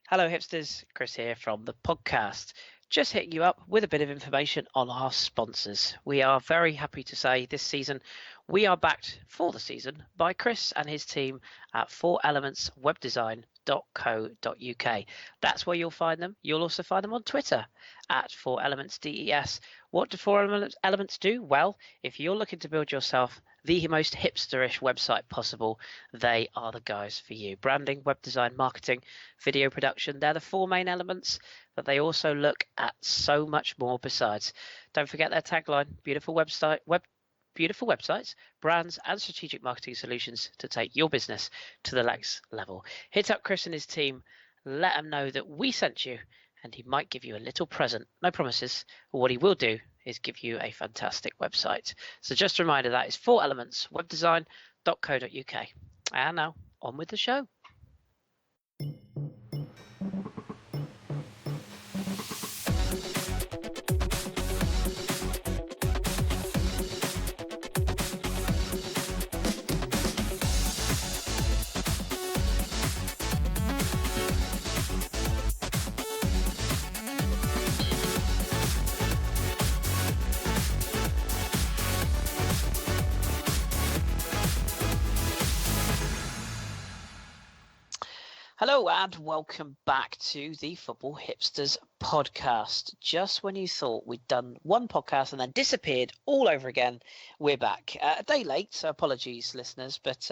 Hello hipsters, Kris here from the podcast. Just hitting you up with a bit of information on our sponsors. We are very happy to say this season we are backed for the season by Kris and his team at 4elementswebdesign.co.uk. That's where you'll find them. You'll also find them on Twitter at 4elementsDES. What do 4Elements do? Well, if you're looking to build yourself the most hipsterish website possible, they are the guys for you. Branding, web design, marketing, video production, they're the four main elements, but they also look at so much more besides. Don't forget their tagline, beautiful websites, brands, and strategic marketing solutions to take your business to the next level. Hit up Kris and his team, let them know that we sent you, and he might give you a little present. No promises, but what he will do is give you a fantastic website. So just a reminder, that is 4elementswebdesign.co.uk. And now, on with the show. Hello and welcome back to the Football Hipsters podcast. Just when you thought we'd done one podcast and then disappeared all over again, we're back. A day late, so apologies, listeners. But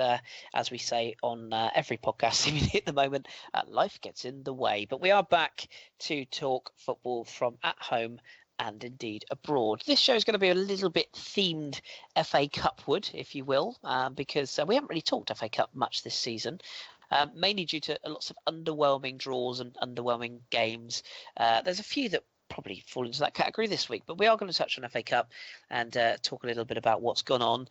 as we say on every podcast seemingly at the moment, life gets in the way. But we are back to talk football from at home and indeed abroad. This show is going to be a little bit themed FA Cupward, if you will, because we haven't really talked FA Cup much this season. Mainly due to lots of underwhelming draws and underwhelming games. There's a few that probably fall into that category this week, but we are going to touch on FA Cup and talk a little bit about what's gone on.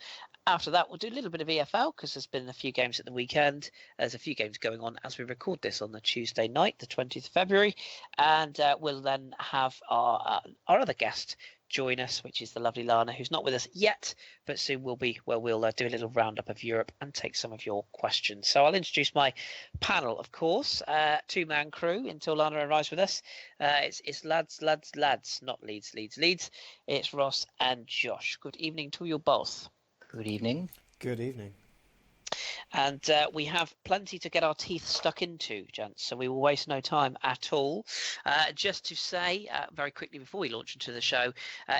After that, we'll do a little bit of EFL because there's been a few games at the weekend. There's a few games going on as we record this on the Tuesday night, the 20th of February. And we'll then have our other guest join us, which is the lovely Lana, who's not with us yet, but soon will be, where we'll do a little roundup of Europe and take some of your questions. So I'll introduce my panel, of course, two-man crew until Lana arrives with us. It's lads, not Leeds. It's Ross and Josh. Good evening to you both. Good evening. Good evening. And we have plenty to get our teeth stuck into, gents, so we will waste no time at all. Just to say, very quickly before we launch into the show,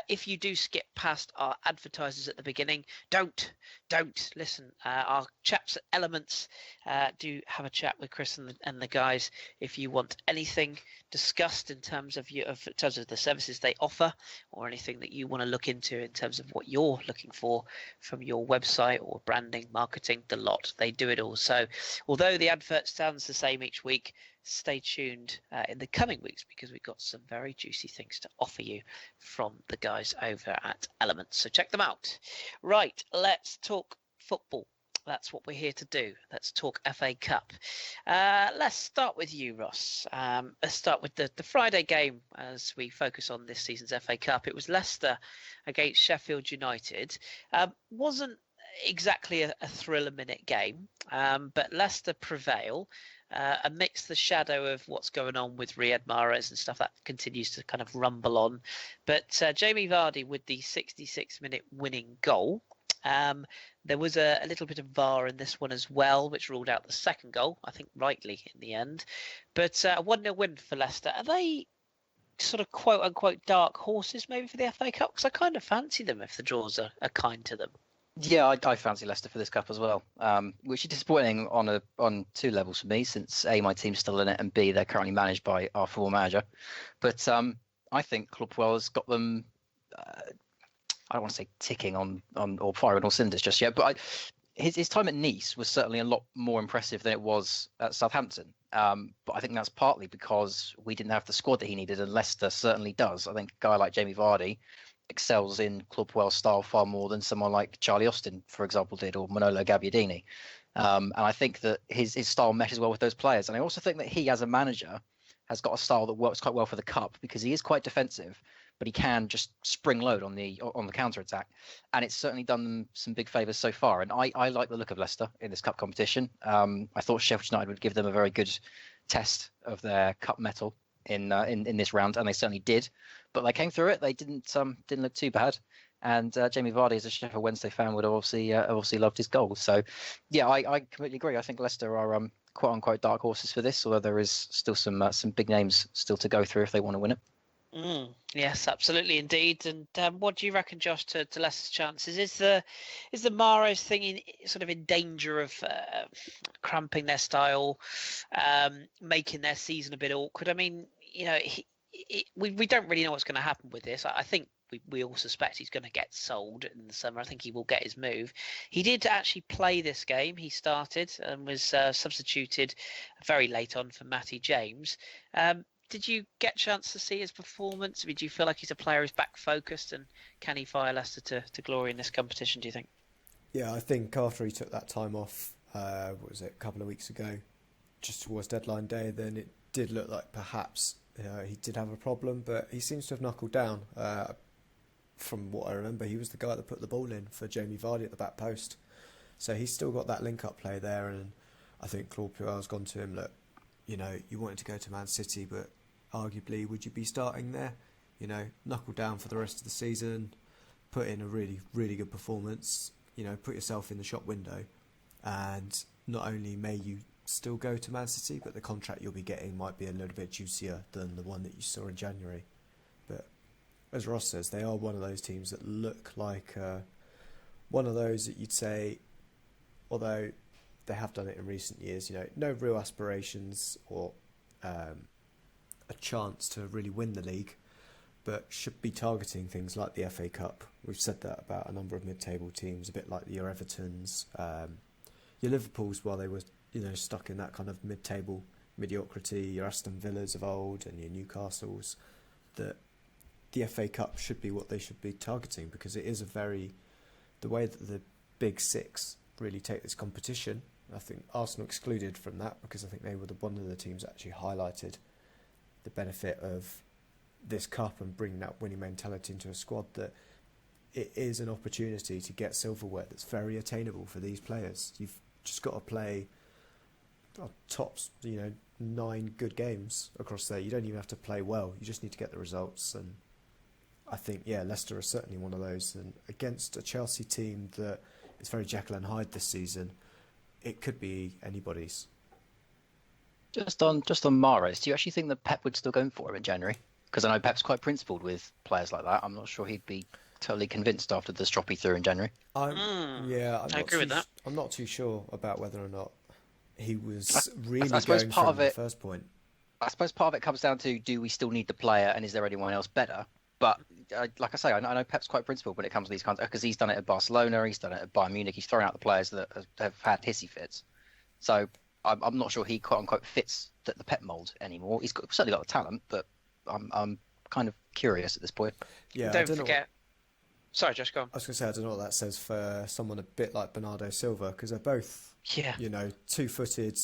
if you do skip past our advertisers at the beginning, don't listen. Our chaps at Elements do have a chat with Kris and the guys if you want anything discussed in terms of the services they offer, or anything that you want to look into in terms of what you're looking for from your website or branding, marketing, the lot. They do it all. So although the advert sounds the same each week, stay tuned in the coming weeks because we've got some very juicy things to offer you from the guys over at Elements. So check them out. Right, let's talk football. That's what we're here to do. Let's talk FA Cup. Let's start with you, Ross. Let's start with the Friday game as we focus on this season's FA Cup. It was Leicester against Sheffield United. Wasn't exactly a thriller-minute game, but Leicester prevail amidst the shadow of what's going on with Riyad Mahrez and stuff that continues to kind of rumble on. But Jamie Vardy with the 66-minute winning goal. There was a little bit of VAR in this one as well, which ruled out the second goal, I think rightly in the end. But a 1-0 win for Leicester. Are they sort of quote-unquote dark horses maybe for the FA Cup? Because I kind of fancy them if the draws are kind to them. Yeah, I fancy Leicester for this cup as well, which is disappointing on two levels for me, since A, my team's still in it, and B, they're currently managed by our former manager. But I think Clubwell has got them, I don't want to say ticking on or firing all cylinders just yet, but his time at Nice was certainly a lot more impressive than it was at Southampton. But I think that's partly because we didn't have the squad that he needed, and Leicester certainly does. I think a guy like Jamie Vardy excels in Clubwell style far more than someone like Charlie Austin, for example, did, or Manolo Gabbiadini. And I think that his style meshes well with those players. And I also think that he, as a manager, has got a style that works quite well for the cup because he is quite defensive, but he can just spring load on the counter attack, and it's certainly done them some big favours so far. And I like the look of Leicester in this cup competition. I thought Sheffield United would give them a very good test of their cup mettle in this round, and they certainly did. But they came through it. They didn't look too bad. And Jamie Vardy, as a Sheffield Wednesday fan, would have obviously loved his goal. So, yeah, I completely agree. I think Leicester are quote unquote dark horses for this, although there is still some big names still to go through if they want to win it. Yes, absolutely, indeed. And what do you reckon, Josh, to Leicester's chances? Is the Mahrez thing sort of in danger of cramping their style, making their season a bit awkward? I mean, we don't really know what's going to happen with this. I think we all suspect he's going to get sold in the summer. I think he will get his move. He did actually play this game. He started and was substituted very late on for Matty James. Did you get a chance to see his performance? I mean, do you feel like he's a player who's back focused, and can he fire Leicester to glory in this competition, do you think? Yeah, I think after he took that time off, a couple of weeks ago, just towards deadline day, then it did look like perhaps he did have a problem, but he seems to have knuckled down. From what I remember, he was the guy that put the ball in for Jamie Vardy at the back post. So he's still got that link-up play there, and I think Claude Puel's gone to him, look, you wanted to go to Man City, but arguably, would you be starting there? Knuckle down for the rest of the season, put in a really, really good performance, put yourself in the shop window, and not only may you still go to Man City, but the contract you'll be getting might be a little bit juicier than the one that you saw in January. But as Ross says, they are one of those teams that look like one of those that you'd say, although they have done it in recent years, no real aspirations or a chance to really win the league, but should be targeting things like the FA Cup. We've said that about a number of mid-table teams, a bit like your Evertons, your Liverpools, while they were stuck in that kind of mid-table mediocrity, your Aston Villas of old and your Newcastles, that the FA Cup should be what they should be targeting, because it is the way that the big six really take this competition. I think Arsenal excluded from that, because I think they were one of the teams that actually highlighted the benefit of this cup and bringing that winning mentality into a squad, that it is an opportunity to get silverware that's very attainable for these players. You've just got to play tops, 9 good games across there. You don't even have to play well. You just need to get the results. And I think, Leicester are certainly one of those. And against a Chelsea team that is very Jekyll and Hyde this season, it could be anybody's. Just on Mahrez, do you actually think that Pep would still go in for him in January? Because I know Pep's quite principled with players like that. I'm not sure he'd be totally convinced after the strop he threw in January. I agree with that. I'm not too sure about whether or not he was really I suppose going part from of it, the first point. I suppose part of it comes down to, do we still need the player, and is there anyone else better? But like I say, I know Pep's quite principled when it comes to these kinds, because he's done it at Barcelona, he's done it at Bayern Munich, he's thrown out the players that have had hissy fits. So I'm not sure he quote unquote fits the Pep mould anymore. He's certainly got the talent, but I'm kind of curious at this point. Yeah, don't forget. Sorry, Josh, go on. I was going to say, I don't know what that says for someone a bit like Bernardo Silva, because they're both, 2-footed,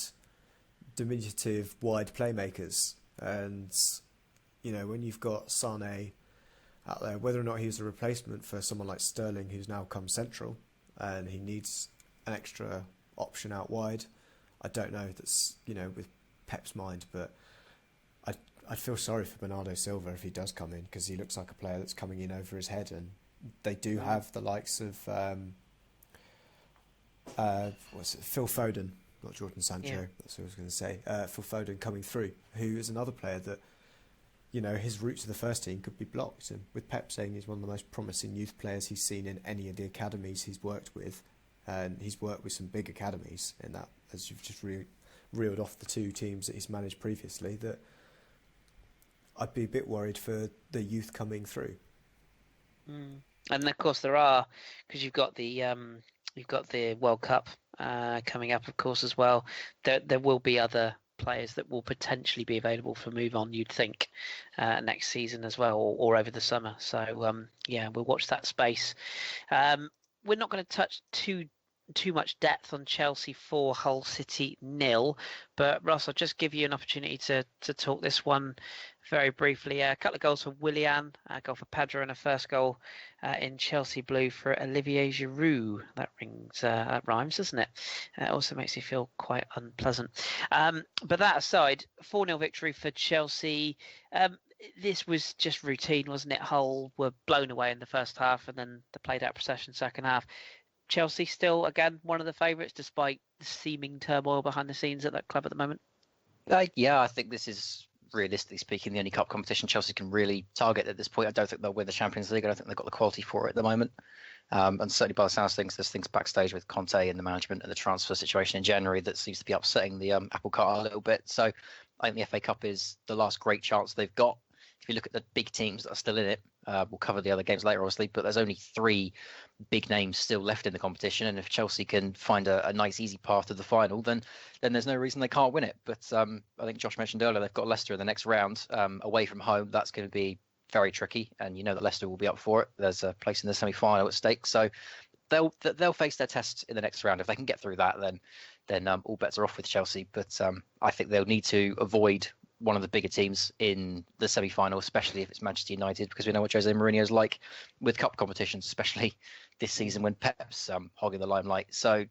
diminutive, wide playmakers. And, when you've got Sane out there, whether or not he's a replacement for someone like Sterling, who's now come central, and he needs an extra option out wide, I don't know. That's, with Pep's mind, but I'd feel sorry for Bernardo Silva if he does come in, because he looks like a player that's coming in over his head, and they do have the likes of Phil Foden, not Jordan Sancho. Yeah. That's what I was going to say. Phil Foden coming through, who is another player that, his route to the first team could be blocked. And with Pep saying he's one of the most promising youth players he's seen in any of the academies he's worked with, and he's worked with some big academies in that, as you've just reeled off the 2 teams that he's managed previously, that I'd be a bit worried for the youth coming through. And of course there are, because you've got the World Cup coming up, of course, as well. There will be other players that will potentially be available for move on, you'd think, next season as well, or over the summer. So we'll watch that space. We're not going to touch too too much depth on Chelsea 4, Hull City 0. But Ross, I'll just give you an opportunity to talk this one very briefly. A couple of goals for Willian, a goal for Pedro, and a first goal in Chelsea blue for Olivier Giroud. That rhymes, doesn't it? It also makes me feel quite unpleasant. But that aside, 4-0 victory for Chelsea. This was just routine, wasn't it? Hull were blown away in the first half, and then they played out procession second half. Chelsea still, again, one of the favourites, despite the seeming turmoil behind the scenes at that club at the moment? Yeah, I think this is, realistically speaking, the only cup competition Chelsea can really target at this point. I don't think they'll win the Champions League. I don't think they've got the quality for it at the moment. And certainly by the sounds of things, there's things backstage with Conte and the management and the transfer situation in January that seems to be upsetting the apple cart a little bit. So I think the FA Cup is the last great chance they've got. If you look at the big teams that are still in it, we'll cover the other games later, obviously, but there's only 3 big names still left in the competition. And if Chelsea can find a nice, easy path to the final, then there's no reason they can't win it. But I think Josh mentioned earlier, they've got Leicester in the next round away from home. That's going to be very tricky. And you know that Leicester will be up for it. There's a place in the semi-final at stake. So they'll face their test in the next round. If they can get through that, then all bets are off with Chelsea. But I think they'll need to avoid one of the bigger teams in the semi-final, especially if it's Manchester United, because we know what Jose Mourinho's like with cup competitions, especially this season when Pep's hogging the limelight. So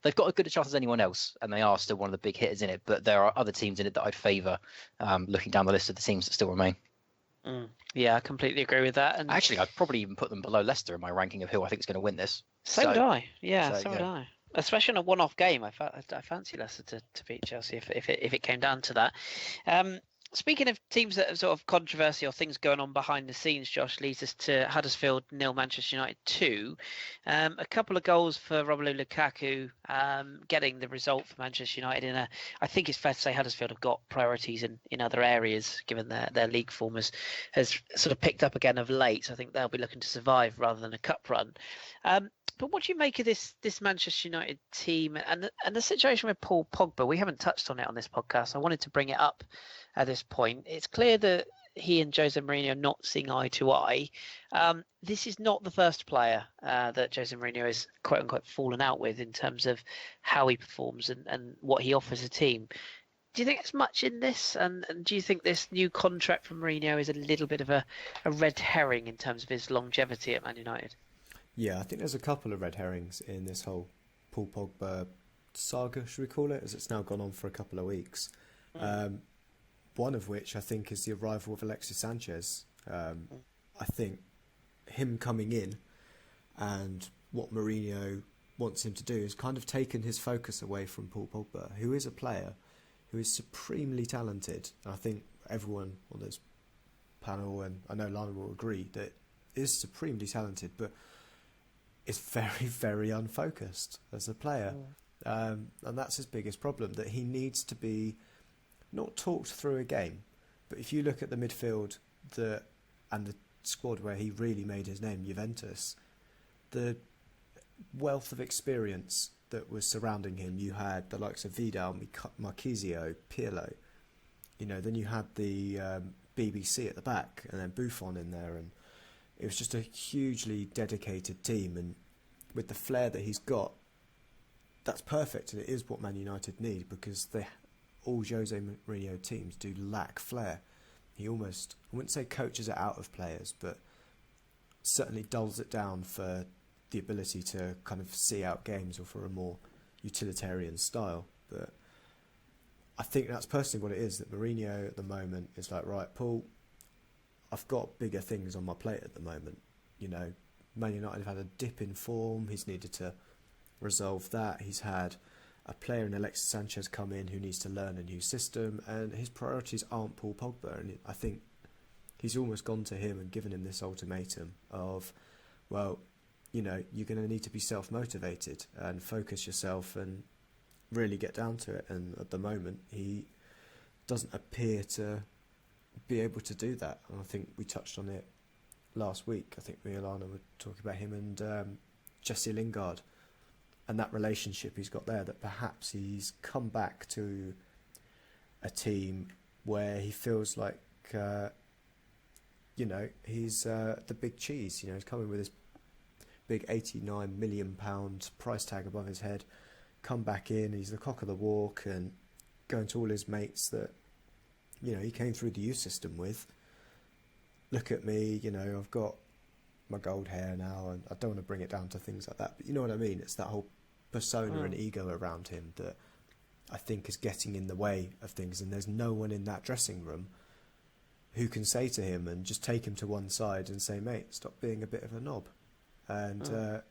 they've got as good a chance as anyone else, and they are still one of the big hitters in it. But there are other teams in it that I'd favour, looking down the list of the teams that still remain. Yeah, I completely agree with that. And actually, I'd probably even put them below Leicester in my ranking of who I think is going to win this. So would I. Yeah, so would I. Especially in a one-off game, I fancy Leicester to beat Chelsea if it came down to that. Speaking of teams that have sort of controversy or things going on behind the scenes, Josh, leads us to Huddersfield 0, Manchester United 2. A couple of goals for Romelu Lukaku, getting the result for Manchester United. I think it's fair to say Huddersfield have got priorities in other areas, given their league form has sort of picked up again of late. So I think they'll be looking to survive rather than a cup run. But what do you make of this Manchester United team and the situation with Paul Pogba? We haven't touched on it on this podcast. I wanted to bring it up at this point. It's clear that he and Jose Mourinho are not seeing eye to eye. This is not the first player that Jose Mourinho has quote unquote fallen out with in terms of how he performs and what he offers a team. Do you think there's much in this? And do you think this new contract from Mourinho is a little bit of a red herring in terms of his longevity at Man United? Yeah, I think there's a couple of red herrings in this whole Paul Pogba saga, should we call it, as it's now gone on for a couple of weeks. One of which I think is the arrival of Alexis Sanchez. I think him coming in and what Mourinho wants him to do is kind of taken his focus away from Paul Pogba, who is a player who is supremely talented. And I think everyone on this panel, and I know Lana will agree, that is supremely talented, but is very, very unfocused as a player. And that's his biggest problem, that he needs to be not talked through a game. But if you look at the midfield and the squad where he really made his name, Juventus, the wealth of experience that was surrounding him, you had the likes of Vidal, Marchisio, Pirlo, then you had the BBC at the back, and then Buffon in there, and it was just a hugely dedicated team, and with the flair that he's got, that's perfect, and it is what Man United need, because all Jose Mourinho teams do lack flair. He almost, I wouldn't say coaches it out of players, but certainly dulls it down for the ability to kind of see out games or for a more utilitarian style. But I think that's personally what it is, that Mourinho at the moment is like, right, Paul, I've got bigger things on my plate at the moment. Man United have had a dip in form. He's needed to resolve that. He's had a player in Alexis Sanchez come in who needs to learn a new system, and his priorities aren't Paul Pogba. And I think he's almost gone to him and given him this ultimatum of, well, you're going to need to be self-motivated and focus yourself and really get down to it. And at the moment, he doesn't appear to be able to do that. And I think we touched on it last week. I think me and Lana were talking about him and Jesse Lingard and that relationship he's got there, that perhaps he's come back to a team where he feels like, he's the big cheese. He's coming with his big £89 million price tag above his head, come back in, he's the cock of the walk, and going to all his mates that, he came through the youth system with. Look at me, I've got my gold hair now, and I don't want to bring it down to things like that, but you know what I mean? It's that whole persona and ego around him that I think is getting in the way of things, and there's no one in that dressing room who can say to him and just take him to one side and say, mate, stop being a bit of a knob and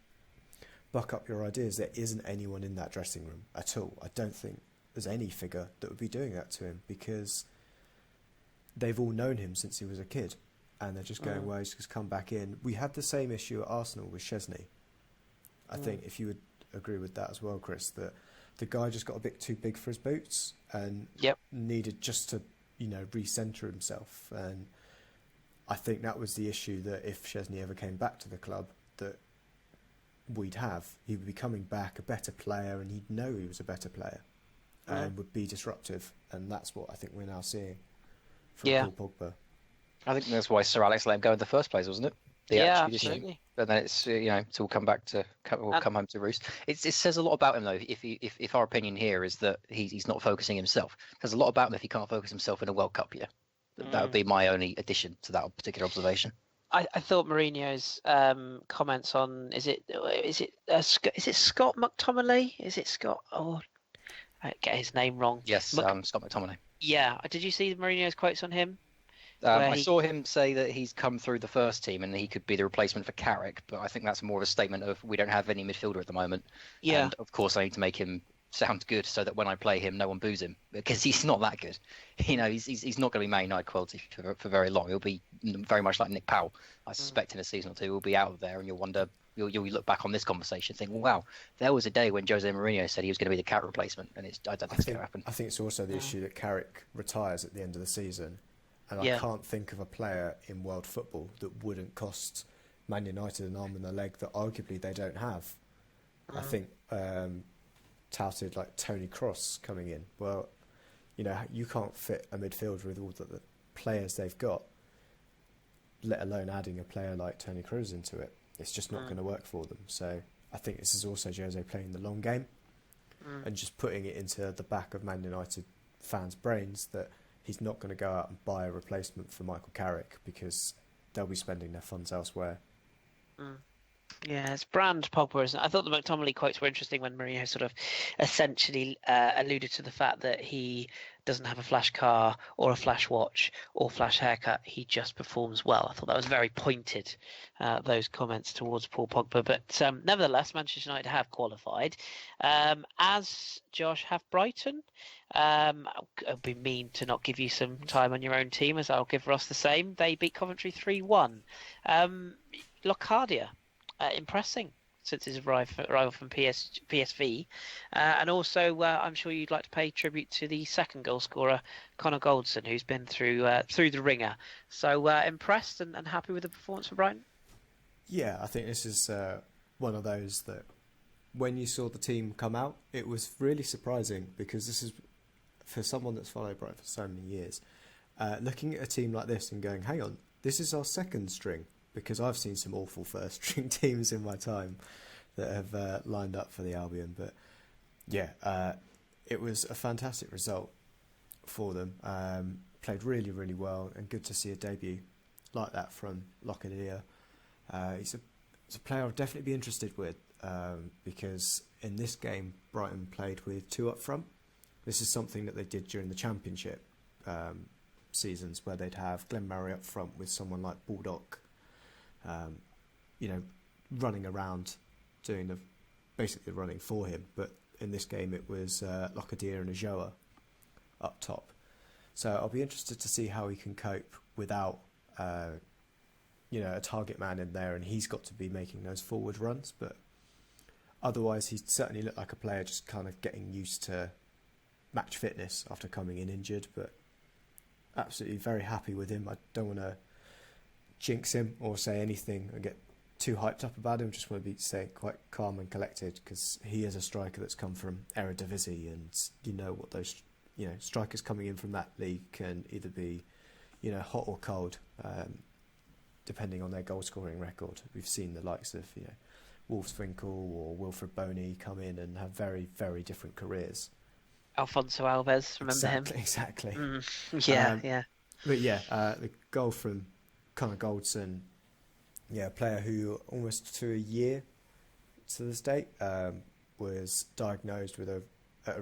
buck up your ideas. There isn't anyone in that dressing room at all. I don't think there's any figure that would be doing that to him, because they've all known him since he was a kid, and they're just going, well, he's just come back in. We had the same issue at Arsenal with Chesney. I think if you would agree with that as well, Kris, that the guy just got a bit too big for his boots and needed just to, recenter himself. And I think that was the issue, that if Chesney ever came back to the club, that we'd have. He would be coming back a better player, and he'd know he was a better player and would be disruptive. And that's what I think we're now seeing from Paul Pogba. I think that's why Sir Alex let him go in the first place, wasn't it? Absolutely. But then it's it's all come home to roost. It says a lot about him, though. If our opinion here is that he's not focusing himself, there's a lot about him if he can't focus himself in a World Cup year. That would be my only addition to that particular observation. I thought Mourinho's comments on is it Scott McTominay? Is it Scott? Oh, I get his name wrong. Yes, Scott McTominay. Yeah, did you see Mourinho's quotes on him? I saw him say that he's come through the first team and he could be the replacement for Carrick, but I think that's more of a statement of we don't have any midfielder at the moment. Yeah. And of course I need to make him sound good so that when I play him, no one boos him, because he's not that good. He's not going to be Man United quality for very long. He'll be very much like Nick Powell. I suspect in a season or two he'll be out of there, and you'll wonder. You'll look back on this conversation and think, well, wow, there was a day when Jose Mourinho said he was going to be the Carrick replacement, and I don't think it's going to happen. I think it's also the issue that Carrick retires at the end of the season. And I can't think of a player in world football that wouldn't cost Man United an arm and a leg that arguably they don't have. I think touted like Tony Kroos coming in. Well, you can't fit a midfielder with all the players they've got, let alone adding a player like Tony Kroos into it. It's just not going to work for them. So I think this is also Jose playing the long game and just putting it into the back of Man United fans' brains that he's not going to go out and buy a replacement for Michael Carrick, because they'll be spending their funds elsewhere. Yeah, it's brand Pogba, isn't it? I thought the McTominay quotes were interesting when Mourinho sort of essentially alluded to the fact that he doesn't have a flash car or a flash watch or flash haircut. He just performs well. I thought that was very pointed, those comments towards Paul Pogba. But nevertheless, Manchester United have qualified, as Josh have Brighton. It'd be mean to not give you some time on your own team, as I'll give Ross the same. They beat Coventry 3-1. Locadia. Impressing since his arrival from PSV, and also I'm sure you'd like to pay tribute to the second goal scorer, Connor Goldson, who's been through the ringer. So impressed and happy with the performance for Brighton. Yeah, I think this is one of those that when you saw the team come out, it was really surprising, because this is, for someone that's followed Brighton for so many years, looking at a team like this and going, hang on, this is our second string. Because I've seen some awful first-string teams in my time that have lined up for the Albion. But, it was a fantastic result for them. Played really, really well, and good to see a debut like that from Locadia. He's a player I'll definitely be interested with, because in this game, Brighton played with two up front. This is something that they did during the Championship seasons, where they'd have Glenn Murray up front with someone like Baldock, running around doing basically running for him. But in this game it was Locadia and Ajoa up top. So I'll be interested to see how he can cope without a target man in there, and he's got to be making those forward runs. But otherwise he certainly looked like a player just kind of getting used to match fitness after coming in injured. But absolutely very happy with him. I don't want to jinx him or say anything and get too hyped up about him. Just want to stay quite calm and collected, because he is a striker that's come from Eredivisie, and what those strikers coming in from that league can either be hot or cold, depending on their goal scoring record. We've seen the likes of Wolfswinkel or Wilfred Boney come in and have very, very different careers. Alfonso Alves, remember him? Exactly. Yeah. But the goal from Connor Goldson, a player who almost to a year to this date was diagnosed with a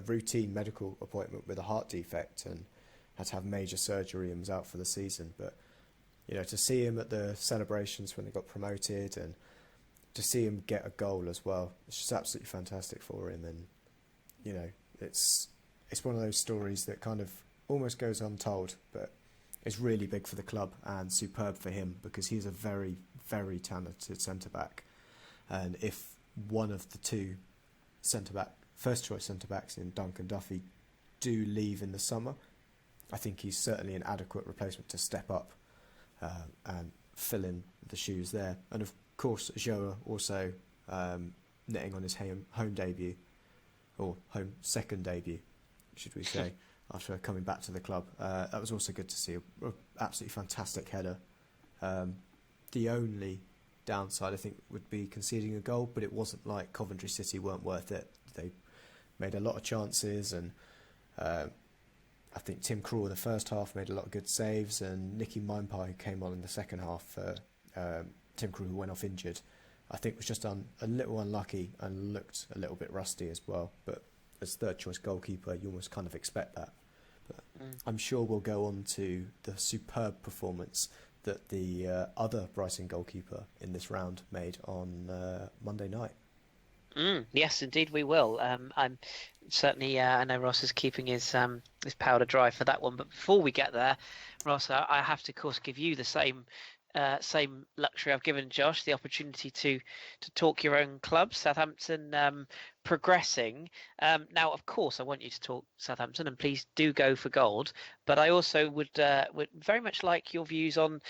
routine medical appointment with a heart defect and had to have major surgery and was out for the season. But to see him at the celebrations when they got promoted and to see him get a goal as well, it's just absolutely fantastic for him. And it's one of those stories that kind of almost goes untold, but it's really big for the club and superb for him because he's a very, very talented centre-back. And if one of the two first-choice centre-backs in Duncan Duffy do leave in the summer, I think he's certainly an adequate replacement to step up and fill in the shoes there. And of course, Joa also netting on his home debut, or home second debut, should we say, after coming back to the club. That was also good to see. An absolutely fantastic header. The only downside, I think, would be conceding a goal, but it wasn't like Coventry City weren't worth it. They made a lot of chances, and I think Tim Krul in the first half made a lot of good saves, and Nicky Mindpie, who came on in the second half for Tim Krul, who went off injured, I think was just a little unlucky and looked a little bit rusty as well. But as third choice goalkeeper, you almost kind of expect that. But I'm sure we'll go on to the superb performance that the other Brighton goalkeeper in this round made on Monday night. Yes, indeed we will. I'm certainly, I know Ross is keeping his powder dry for that one. But before we get there, Ross, I have to, of course, give you the same luxury I've given Josh, the opportunity to talk your own club, Southampton, progressing. Now, of course, I want you to talk Southampton, and please do go for gold. But I also would very much like your views on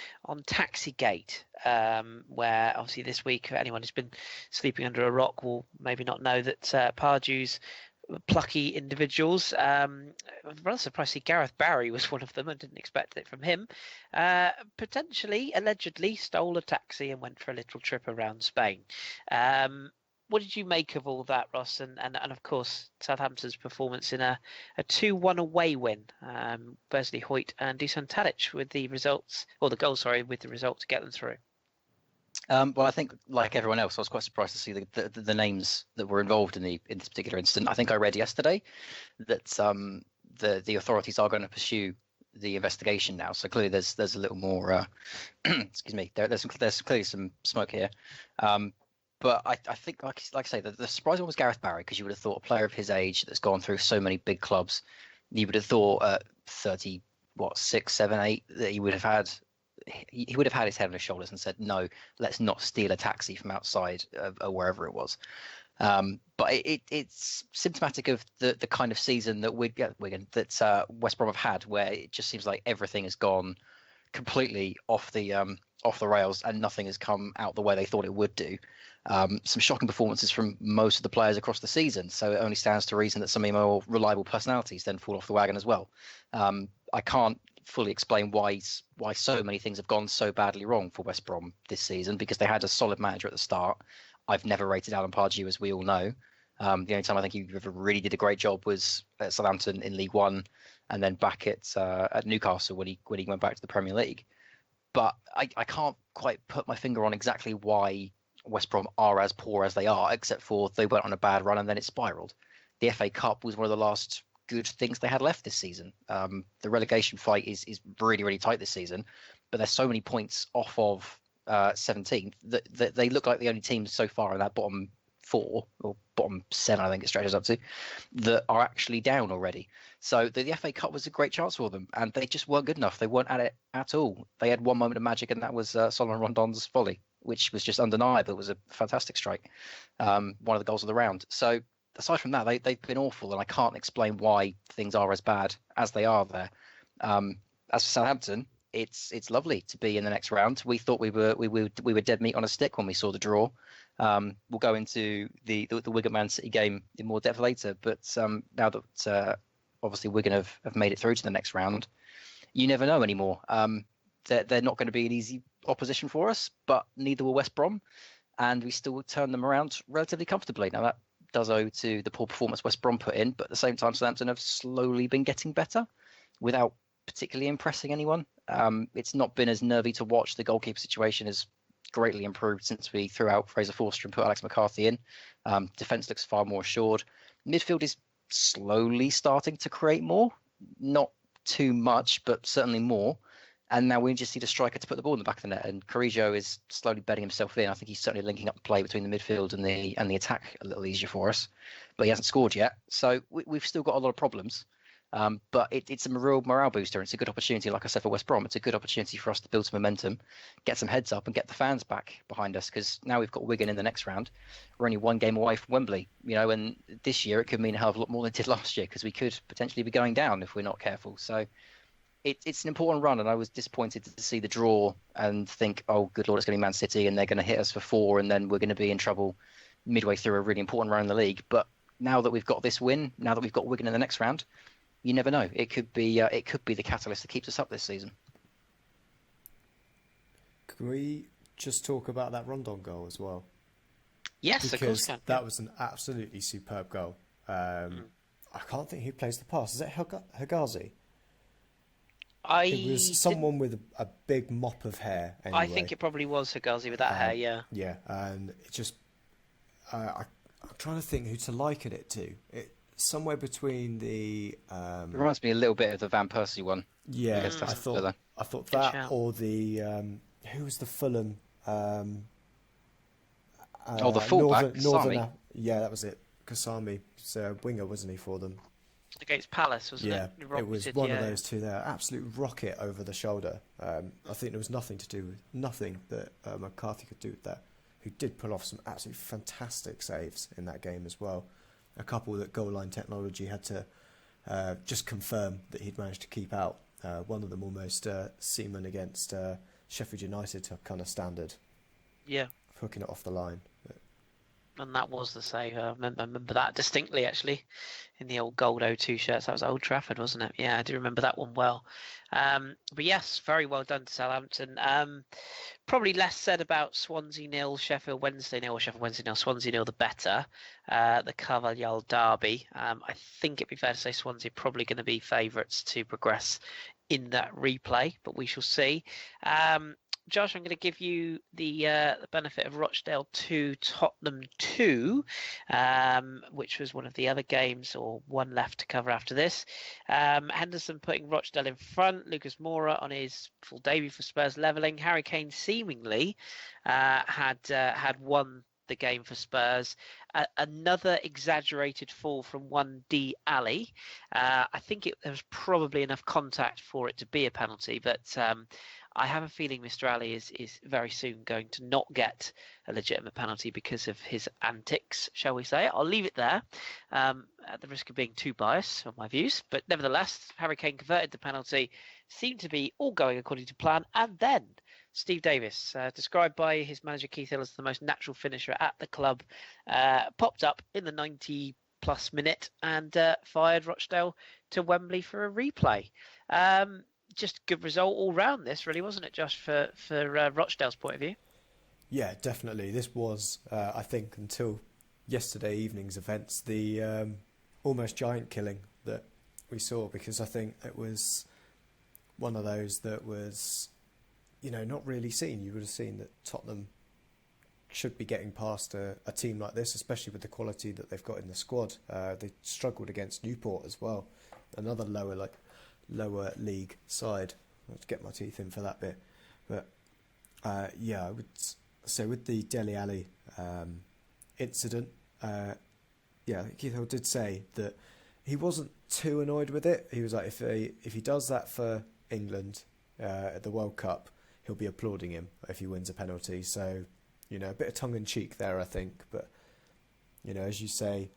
Taxigate, where obviously this week anyone who's been sleeping under a rock will maybe not know that Pardew's plucky individuals. I'm rather surprised to see Gareth Barry was one of them. I didn't expect it from him. Potentially, allegedly, stole a taxi and went for a little trip around Spain. What did you make of all that, Ross? And of course, Southampton's performance in a 2-1 away win. Wesley Hoyt and Dusan Tadic with the results, or the goal, sorry, with the result to get them through. Well, I think, like everyone else, I was quite surprised to see the names that were involved in this particular incident. I think I read yesterday that the authorities are going to pursue the investigation now. So clearly, there's a little more. Excuse me. There's clearly some smoke here. But I think, like I say, the surprise one was Gareth Barry, because you would have thought a player of his age that's gone through so many big clubs, you would have thought at 30, 6, 7, 8, that he would have had his head on his shoulders and said, no, let's not steal a taxi from outside wherever it was. But it's symptomatic of the kind of season that West Brom have had, where it just seems like everything has gone completely off the rails and nothing has come out the way they thought it would do. Some shocking performances from most of the players across the season, so it only stands to reason that some of the more reliable personalities then fall off the wagon as well. I can't fully explain why so many things have gone so badly wrong for West Brom this season, because they had a solid manager at the start. I've never rated Alan Pardew, as we all know. The only time I think he ever really did a great job was at Southampton in League One, and then back at Newcastle when he went back to the Premier League. But I can't quite put my finger on exactly why West Brom are as poor as they are, except for they went on a bad run and then it spiralled. The FA Cup was one of the last good things they had left this season. The relegation fight is really, really tight this season, but there's so many points off of 17th that they look like the only teams so far in that bottom 4 or bottom 7, I think it stretches up to, that are actually down already. So the FA Cup was a great chance for them, and they just weren't good enough. They weren't at it at all. They had one moment of magic, and that was Solomon Rondon's volley, which was just undeniable. It was a fantastic strike, one of the goals of the round. So aside from that, they've been awful, and I can't explain why things are as bad as they are there. As for Southampton, it's lovely to be in the next round. We thought we were dead meat on a stick when we saw the draw. We'll go into the Wigan Man City game in more depth later, but now that obviously Wigan have made it through to the next round, you never know anymore. They're not going to be an easy opposition for us, but neither will West Brom. and we still turned them around relatively comfortably. Now that does owe to the poor performance West Brom put in, but at the same time, Southampton have slowly been getting better without particularly impressing anyone. It's not been as nervy to watch. The goalkeeper situation has greatly improved since we threw out Fraser Forster and put Alex McCarthy in. Defence looks far more assured. Midfield is slowly starting to create more, not too much, but certainly more. And now we just need a striker to put the ball in the back of the net. And Carrillo is slowly bedding himself in. I think he's certainly linking up the play between the midfield and the attack a little easier for us. But he hasn't scored yet, so we've still got a lot of problems. But it's a real morale booster. It's a good opportunity, like I said, for West Brom. It's a good opportunity for us to build some momentum, get some heads up, and get the fans back behind us. Because now we've got Wigan in the next round. We're only one game away from Wembley, and this year it could mean a hell of a lot more than it did last year, because we could potentially be going down if we're not careful. So it's an important run, and I was disappointed to see the draw and think, oh, good Lord, it's going to be Man City, and they're going to hit us for 4, and then we're going to be in trouble midway through a really important run in the league. But now that we've got this win, now that we've got Wigan in the next round, you never know. It could be the catalyst that keeps us up this season. Can we just talk about that Rondon goal as well? Yes, because of course can. That was an absolutely superb goal. I can't think who plays the pass. Is it Hegazi? It was someone with a big mop of hair. Anyway. I think it probably was Hegazi with that hair, yeah. Yeah, and it just... I'm trying to think who to liken it to. Somewhere between the... It reminds me a little bit of the Van Persie one. Yeah, I thought that, or the... who was the Fulham... the fullback, Kasami. Yeah, that was it. Kasami. He's a winger, wasn't he, for them? Against Palace, wasn't it? Yeah, it was one of those two there. Absolute rocket over the shoulder. I think there was nothing that McCarthy could do with that. Who did pull off some absolutely fantastic saves in that game as well. A couple that goal line technology had to just confirm that he'd managed to keep out. One of them almost Seaman against Sheffield United kind of standard. Yeah. Hooking it off the line. And that was the save. I remember that distinctly, actually, in the old gold 02 shirts. That was Old Trafford, wasn't it? Yeah, I do remember that one well. But yes, very well done to Southampton. Probably less said about Swansea 0, Sheffield Wednesday 0, or Sheffield Wednesday 0, Swansea 0 the better. The Carvalhal derby. I think it'd be fair to say Swansea are probably going to be favourites to progress in that replay, but we shall see. Josh, I'm going to give you the benefit of Rochdale 2, Tottenham 2, which was one of the other games, or one left to cover after this. Henderson putting Rochdale in front, Lucas Moura on his full debut for Spurs levelling. Harry Kane seemingly had won the game for Spurs. Another exaggerated fall from one D Ali. I think there was probably enough contact for it to be a penalty, but I have a feeling Mr. Ali is very soon going to not get a legitimate penalty because of his antics, shall we say. I'll leave it there at the risk of being too biased on my views. But nevertheless, Harry Kane converted the penalty, seemed to be all going according to plan. And then Steve Davis, described by his manager Keith Hill as the most natural finisher at the club, popped up in the 90-plus minute and fired Rochdale to Wembley for a replay. Just good result all round this, really, wasn't it, Josh, for Rochdale's point of view? Yeah, definitely. This was, I think, until yesterday evening's events, the almost giant killing that we saw, because I think it was one of those that was, not really seen. You would have seen that Tottenham should be getting past a team like this, especially with the quality that they've got in the squad. They struggled against Newport as well, another lower league side. I'll have to get my teeth in for that bit. But I would say with the Dele Alli incident, Keith Hill did say that he wasn't too annoyed with it. He was like, if he does that for England at the World Cup, he'll be applauding him if he wins a penalty. So, a bit of tongue in cheek there, I think. But, as you say,